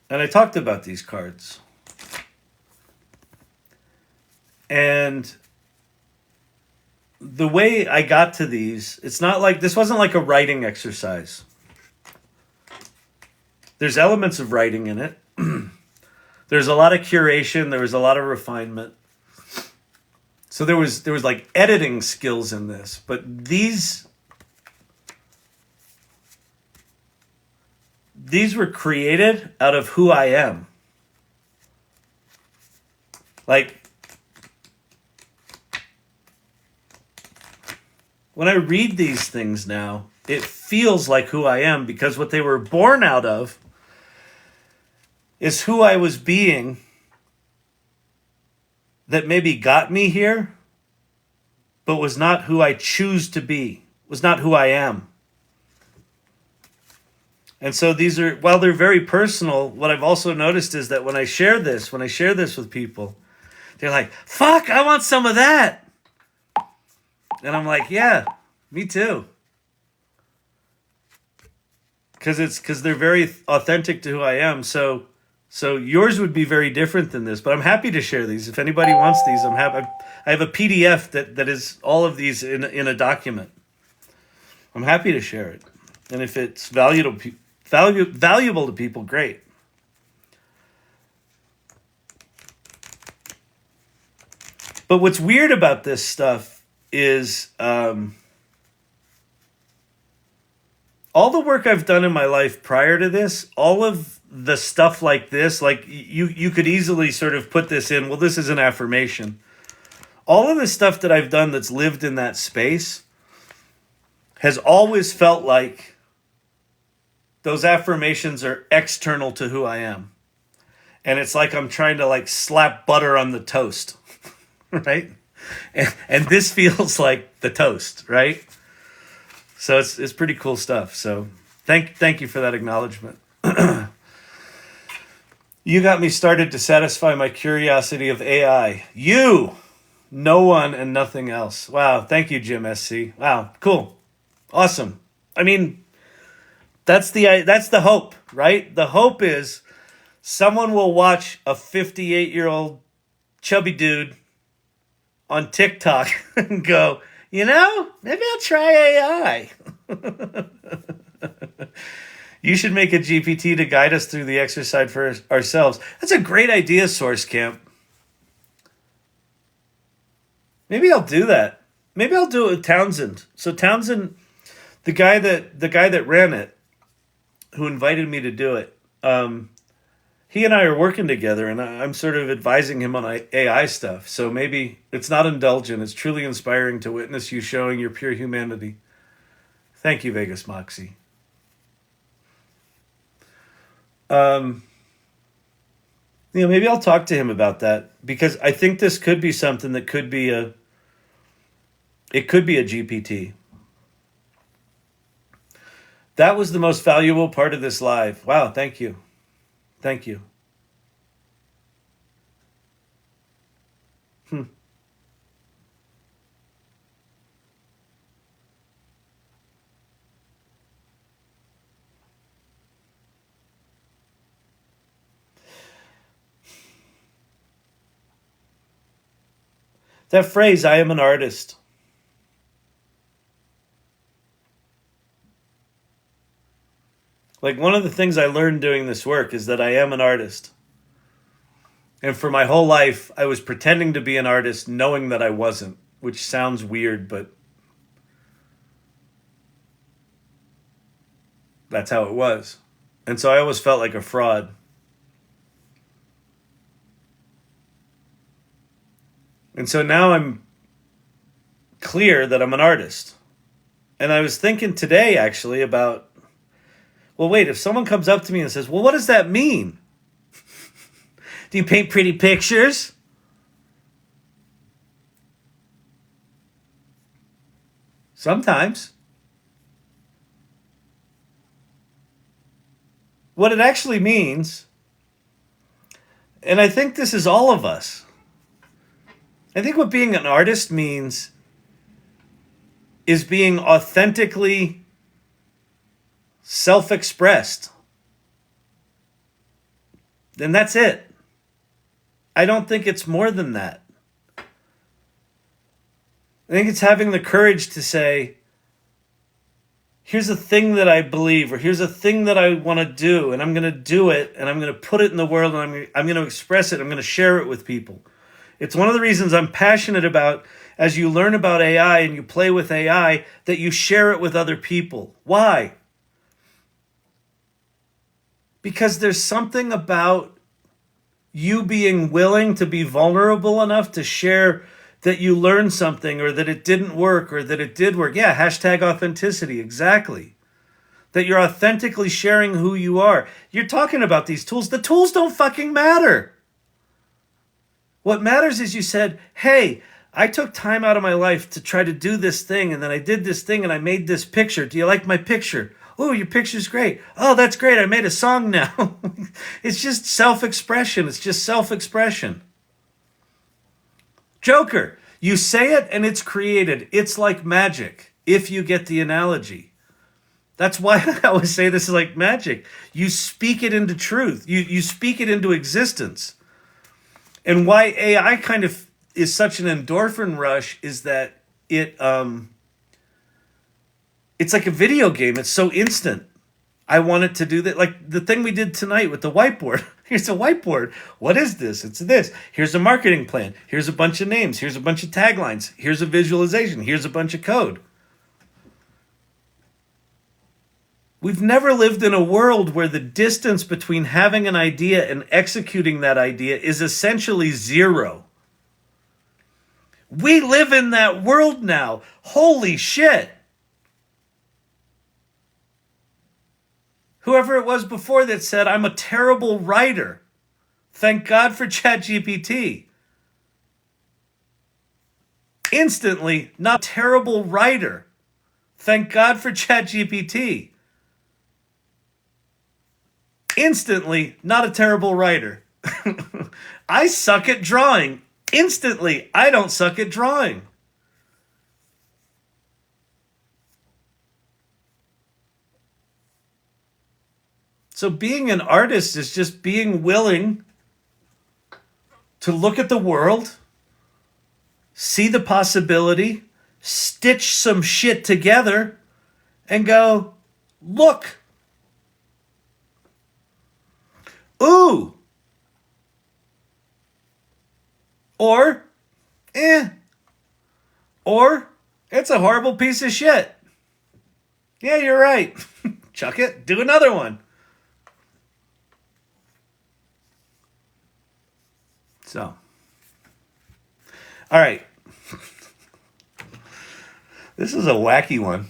And I talked about these cards. And the way I got to these, it's not like, this wasn't like a writing exercise. There's elements of writing in it. There's a lot of curation. There was a lot of refinement. So there was like editing skills in this. But these were created out of who I am. Like, when I read these things now, it feels like who I am, because what they were born out of is who I was being that maybe got me here, but was not who I choose to be, was not who I am. And so these are, while they're very personal, what I've also noticed is that when I share this with people, they're like, fuck, I want some of that. And I'm like, yeah, me too. Because they're very authentic to who I am. So yours would be very different than this, but I'm happy to share these. If anybody wants these, I'm happy. I have a PDF that is all of these in a document. I'm happy to share it. And if it's valuable to people, great. But what's weird about this stuff is all the work I've done in my life prior to this, all of the stuff like this, like you could easily sort of put this in, well, this is an affirmation. All of the stuff that I've done that's lived in that space has always felt like those affirmations are external to who I am. And it's like I'm trying to like slap butter on the toast, right? And this feels like the toast, right? So it's pretty cool stuff. So thank you for that acknowledgement. You got me started to satisfy my curiosity of AI. You, no one and nothing else. Wow. Thank you, Jim SC. Wow. Cool. Awesome. I mean, that's the hope, right? The hope is someone will watch a 58-year-old chubby dude on TikTok and go, you know, maybe I'll try AI. You should make a GPT to guide us through the exercise for ourselves. That's a great idea, Source Camp. Maybe I'll do that. Maybe I'll do it with Townsend. So Townsend, the guy that ran it, who invited me to do it, he and I are working together, and I'm sort of advising him on AI stuff. So maybe it's not indulgent. It's truly inspiring to witness you showing your pure humanity. Thank you, Vegas Moxie. Maybe I'll talk to him about that, because I think this could be something that could be a GPT. That was the most valuable part of this live. Wow, thank you. Thank you. That phrase, I am an artist. Like, one of the things I learned doing this work is that I am an artist. And for my whole life, I was pretending to be an artist knowing that I wasn't, which sounds weird, but that's how it was. And so I always felt like a fraud. And so now I'm clear that I'm an artist. And I was thinking today, actually, about, well, wait, if someone comes up to me and says, well, what does that mean? Do you paint pretty pictures? Sometimes. What it actually means, and I think this is all of us, I think what being an artist means is being authentically self-expressed. And that's it. I don't think it's more than that. I think it's having the courage to say, here's a thing that I believe, or here's a thing that I want to do, and I'm going to do it, and I'm going to put it in the world, and I'm going to express it, I'm going to share it with people. It's one of the reasons I'm passionate about, as you learn about AI and you play with AI, that you share it with other people. Why? Because there's something about you being willing to be vulnerable enough to share that you learned something, or that it didn't work, or that it did work. Yeah, hashtag authenticity, exactly. That you're authentically sharing who you are. You're talking about these tools. The tools don't fucking matter. What matters is you said, hey, I took time out of my life to try to do this thing, and then I did this thing, and I made this picture. Do you like my picture? Oh, your picture's great. Oh, that's great. I made a song now. It's just self-expression. It's just self-expression. Joker, you say it and it's created. It's like magic, if you get the analogy. That's why I always say this is like magic. You speak it into truth. You speak it into existence. And why AI kind of is such an endorphin rush is that it's like a video game. It's so instant. I want it to do that. Like the thing we did tonight with the whiteboard. Here's a whiteboard. What is this? It's this. Here's a marketing plan. Here's a bunch of names. Here's a bunch of taglines. Here's a visualization. Here's a bunch of code. We've never lived in a world where the distance between having an idea and executing that idea is essentially zero. We live in that world now. Holy shit. Whoever it was before that said, I'm a terrible writer. Thank God for ChatGPT. Instantly, not a terrible writer. Thank God for ChatGPT. Instantly, not a terrible writer. I suck at drawing. Instantly, I don't suck at drawing. So being an artist is just being willing to look at the world, see the possibility, stitch some shit together, and go, look. Ooh. Or, Or, it's a horrible piece of shit. Yeah, you're right. Chuck it. Do another one. So, all right. This is a wacky one.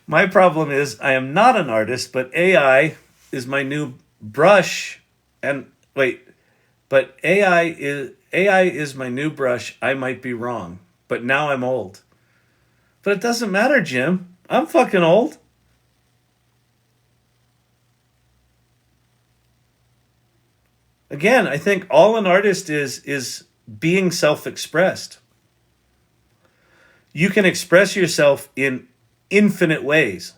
My problem is I am not an artist, but AI is my new brush. And wait, but AI is my new brush. I might be wrong, but now I'm old. But it doesn't matter, Jim. I'm fucking old. Again, I think all an artist is being self-expressed. You can express yourself in infinite ways.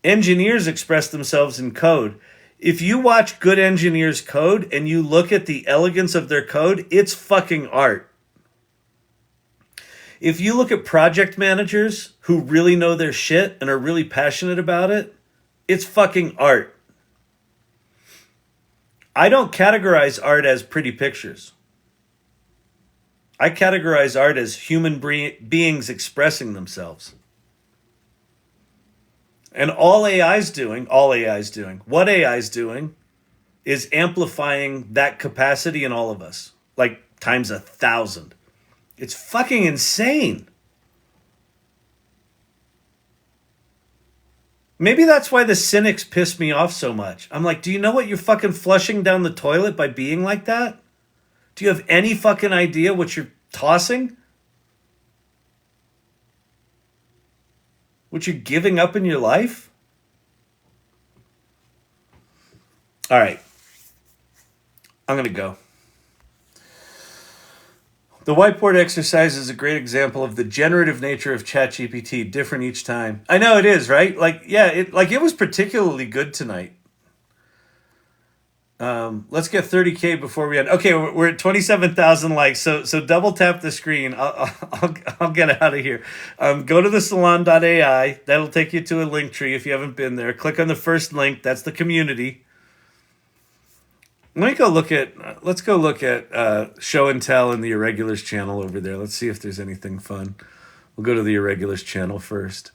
Engineers express themselves in code. If you watch good engineers code and you look at the elegance of their code, it's fucking art. If you look at project managers who really know their shit and are really passionate about it, it's fucking art. I don't categorize art as pretty pictures. I categorize art as human beings expressing themselves. And what AI's doing is amplifying that capacity in all of us. like times 1,000. It's fucking insane. Maybe that's why the cynics piss me off so much. I'm like, do you know what you're fucking flushing down the toilet by being like that? Do you have any fucking idea what you're tossing? What you're giving up in your life? All right. I'm going to go. The whiteboard exercise is a great example of the generative nature of ChatGPT, different each time. I know it is, right? Like, yeah, it was particularly good tonight. Let's get 30K before we end. Okay, we're at 27,000 likes. So double tap the screen. I'll get out of here. Go to the salon.ai. That'll take you to a link tree if you haven't been there. Click on the first link. That's the community. Let's go look at Show and Tell in the Irregulars channel over there. Let's see if there's anything fun. We'll go to the Irregulars channel first.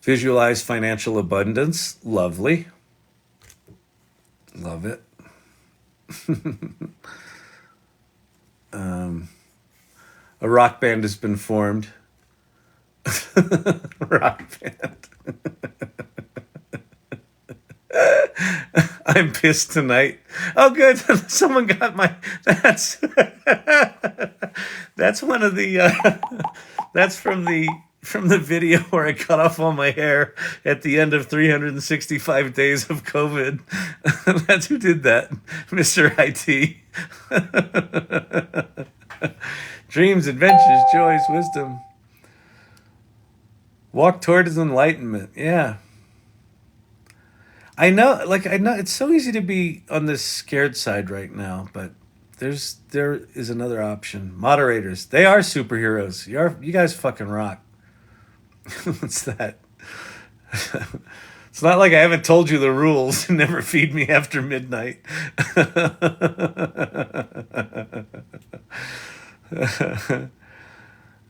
Visualize financial abundance. Lovely. Love it. A rock band has been formed. Rock band. I'm pissed tonight. Oh, good. Someone got my. That's one of the. That's from the video where I cut off all my hair at the end of 365 days of COVID. That's who did that, Mr. IT. Dreams, adventures, joys, wisdom. Walk towards enlightenment. Yeah. I know it's so easy to be on this scared side right now, but there is another option. Moderators, they are superheroes. You guys fucking rock. What's that? It's not like I haven't told you the rules. Never feed me after midnight.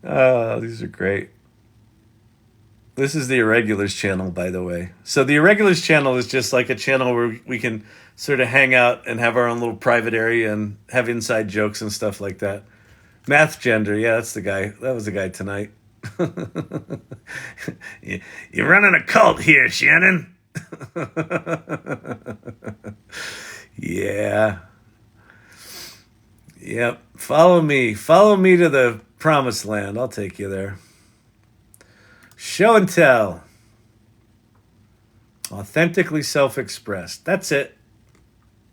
Oh, these are great. This is the Irregulars channel, by the way. So the Irregulars channel is just like a channel where we can sort of hang out and have our own little private area and have inside jokes and stuff like that. Math Gender, yeah, that's the guy. That was the guy tonight. You're running a cult here, Shannon. Yeah. Yep. Follow me. Follow me to the promised land. I'll take you there. Show and tell. Authentically self-expressed. That's it.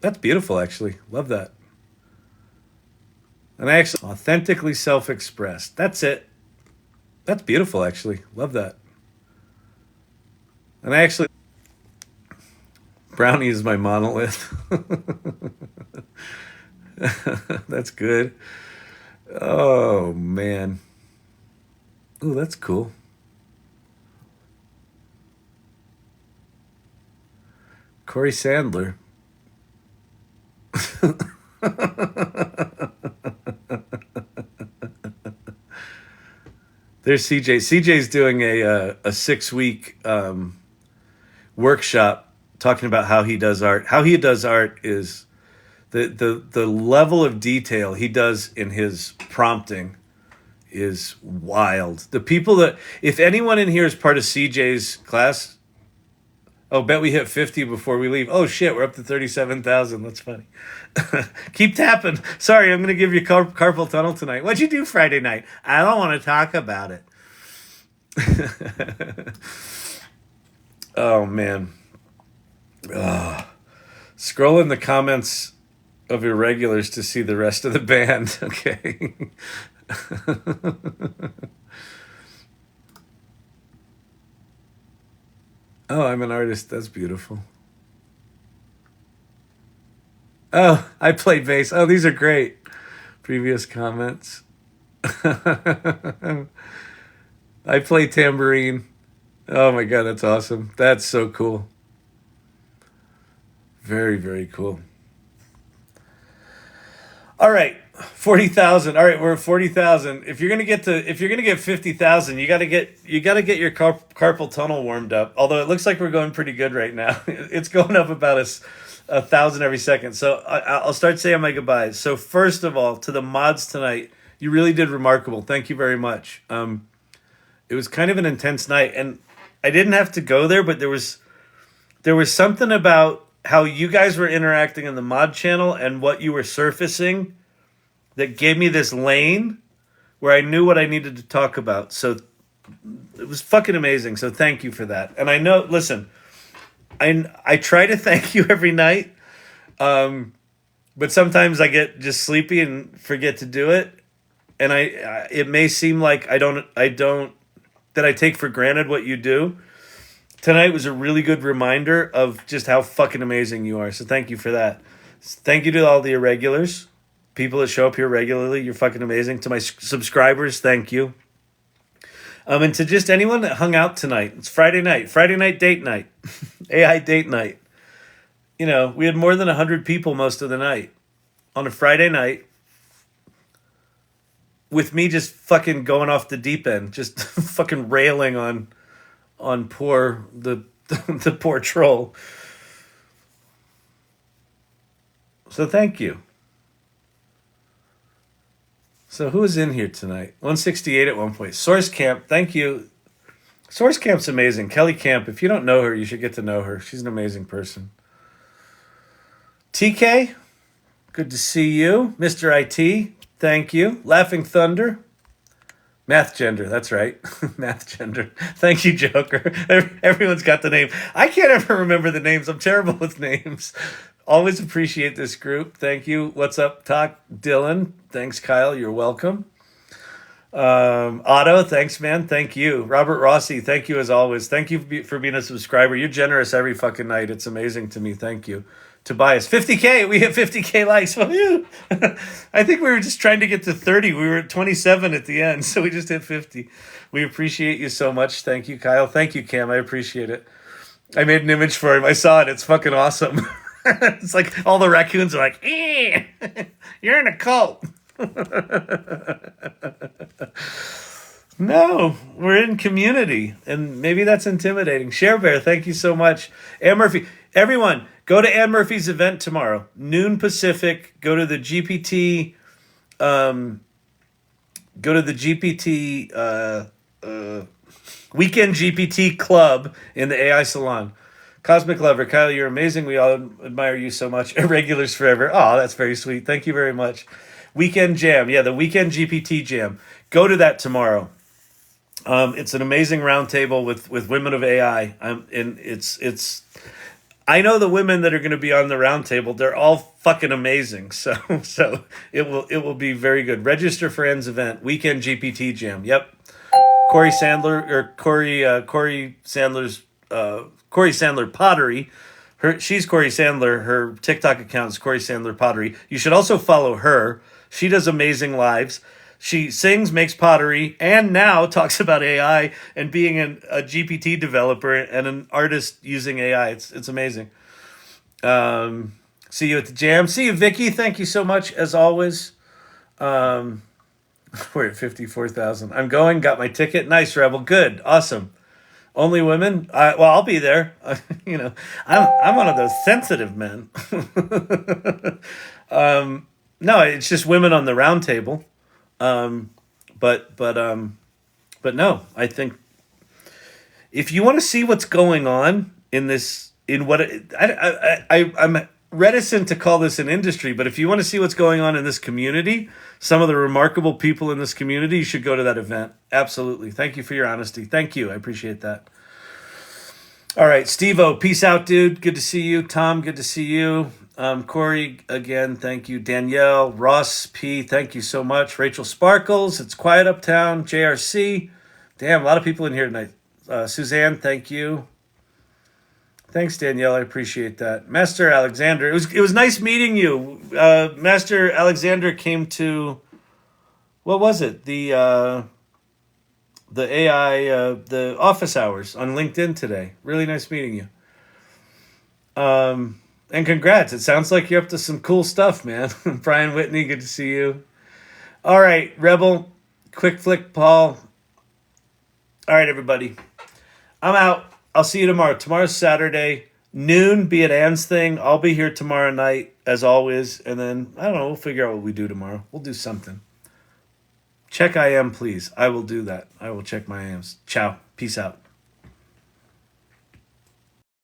That's beautiful, actually. Love that. And I actually authentically self-expressed. That's it. That's beautiful, actually. Love that. And I actually Brownie is my monolith. That's good. Oh man. Ooh, that's cool. Corey Sandler. There's CJ. CJ's doing a 6-week workshop talking about how he does art. How he does art is the level of detail he does in his prompting is wild. The people that, if anyone in here is part of CJ's class, oh, bet we hit 50 before we leave. Oh shit, we're up to 37,000. That's funny. Keep tapping. Sorry, I'm going to give you carpal tunnel tonight. What'd you do Friday night? I don't want to talk about it. Oh, man. Scroll in the comments of Irregulars to see the rest of the band. Okay. Oh, I'm an artist. That's beautiful. Oh, I play bass. Oh, these are great. Previous comments. I play tambourine. Oh my God, that's awesome. That's so cool. Very, very cool. All right, 40,000. All right, we're at 40,000. If you're gonna get 50,000, you gotta get your carpal tunnel warmed up. Although it looks like we're going pretty good right now. It's going up about 1,000 every second. So I'll start saying my goodbyes. So first of all, to the mods tonight, you really did remarkable. Thank you very much. It was kind of an intense night, and I didn't have to go there, but there was something about how you guys were interacting in the mod channel and what you were surfacing that gave me this lane where I knew what I needed to talk about. So it was fucking amazing. So thank you for that. And I know, listen, I try to thank you every night, but sometimes I get just sleepy and forget to do it. And it may seem like I don't that I take for granted what you do. Tonight was a really good reminder of just how fucking amazing you are. So thank you for that. Thank you to all the irregulars, people that show up here regularly. You're fucking amazing. To my subscribers, thank you. And to just anyone that hung out tonight. It's Friday night date night, AI date night. You know, we had more than 100 people most of the night on a Friday night with me just fucking going off the deep end, just fucking railing on poor the poor troll. So thank you. So who is in here tonight? 168 at one point. Source Camp, thank you. Source Camp's amazing. Kelly Camp, if you don't know her, you should get to know her. She's an amazing person. TK, good to see you. Mr. IT, thank you. Laughing Thunder. Math Gender, that's right. Math Gender. Thank you, Joker. Everyone's got the name. I can't ever remember the names. I'm terrible with names. Always appreciate this group. Thank you. What's up, Talk Dylan? Thanks, Kyle. You're welcome. Otto, thanks, man. Thank you. Robert Rossi, thank you as always. Thank you for being a subscriber. You're generous every fucking night. It's amazing to me. Thank you. Tobias, 50K. We hit 50K likes. I think we were just trying to get to 30. We were at 27 at the end, so we just hit 50. We appreciate you so much. Thank you, Kyle. Thank you, Cam. I appreciate it. I made an image for him. I saw it. It's fucking awesome. It's like all the raccoons are like, you're in a cult. No, we're in community, and maybe that's intimidating. Share Bear, thank you so much. Ann Murphy, everyone, go to Ann Murphy's event tomorrow, noon Pacific. Go to the GPT. Weekend GPT Club in the AI Salon. Cosmic Lover, Kyle, you're amazing. We all admire you so much. Irregulars forever. Oh, that's very sweet. Thank you very much. Weekend Jam. Yeah, the Weekend GPT Jam. Go to that tomorrow. It's an amazing roundtable with women of AI. And it's. I know the women that are going to be on the roundtable. They're all fucking amazing. So it will be very good. Register for Ann's event. Weekend GPT Jam. Yep. Corey Sandler Pottery. She's Corey Sandler. Her TikTok account is Corey Sandler Pottery. You should also follow her. She does amazing lives. She sings, makes pottery, and now talks about AI and being a GPT developer and an artist using AI. It's amazing. See you at the jam. See you, Vicky. Thank you so much, as always. We're at 54,000. I'm going. Got my ticket. Nice, Rebel. Good. Awesome. Only women? I'll be there. I'm one of those sensitive men. No, it's just women on the round table. But no, I think if you want to see what's going on I'm reticent to call this an industry, but if you want to see what's going on in this community, some of the remarkable people in this community, you should go to that event. Absolutely. Thank you for your honesty. Thank you. I appreciate that. All right, Steve-O, peace out, dude. Good to see you. Tom, good to see you. Corey, again, thank you. Danielle, Ross P, thank you so much. Rachel Sparkles, it's quiet uptown. JRC, damn, a lot of people in here tonight. Suzanne, thank you. Thanks, Danielle, I appreciate that. Master Alexander, it was nice meeting you. Master Alexander came to, what was it? The AI, the office hours on LinkedIn today. Really nice meeting you. And congrats. It sounds like you're up to some cool stuff, man. Brian Whitney, good to see you. All right, Rebel, Quick Flick, Paul. All right, everybody. I'm out. I'll see you tomorrow. Tomorrow's Saturday. Noon, be at Ann's thing. I'll be here tomorrow night, as always. And then, I don't know, we'll figure out what we do tomorrow. We'll do something. Check IM, please. I will do that. I will check my IMs. Ciao. Peace out.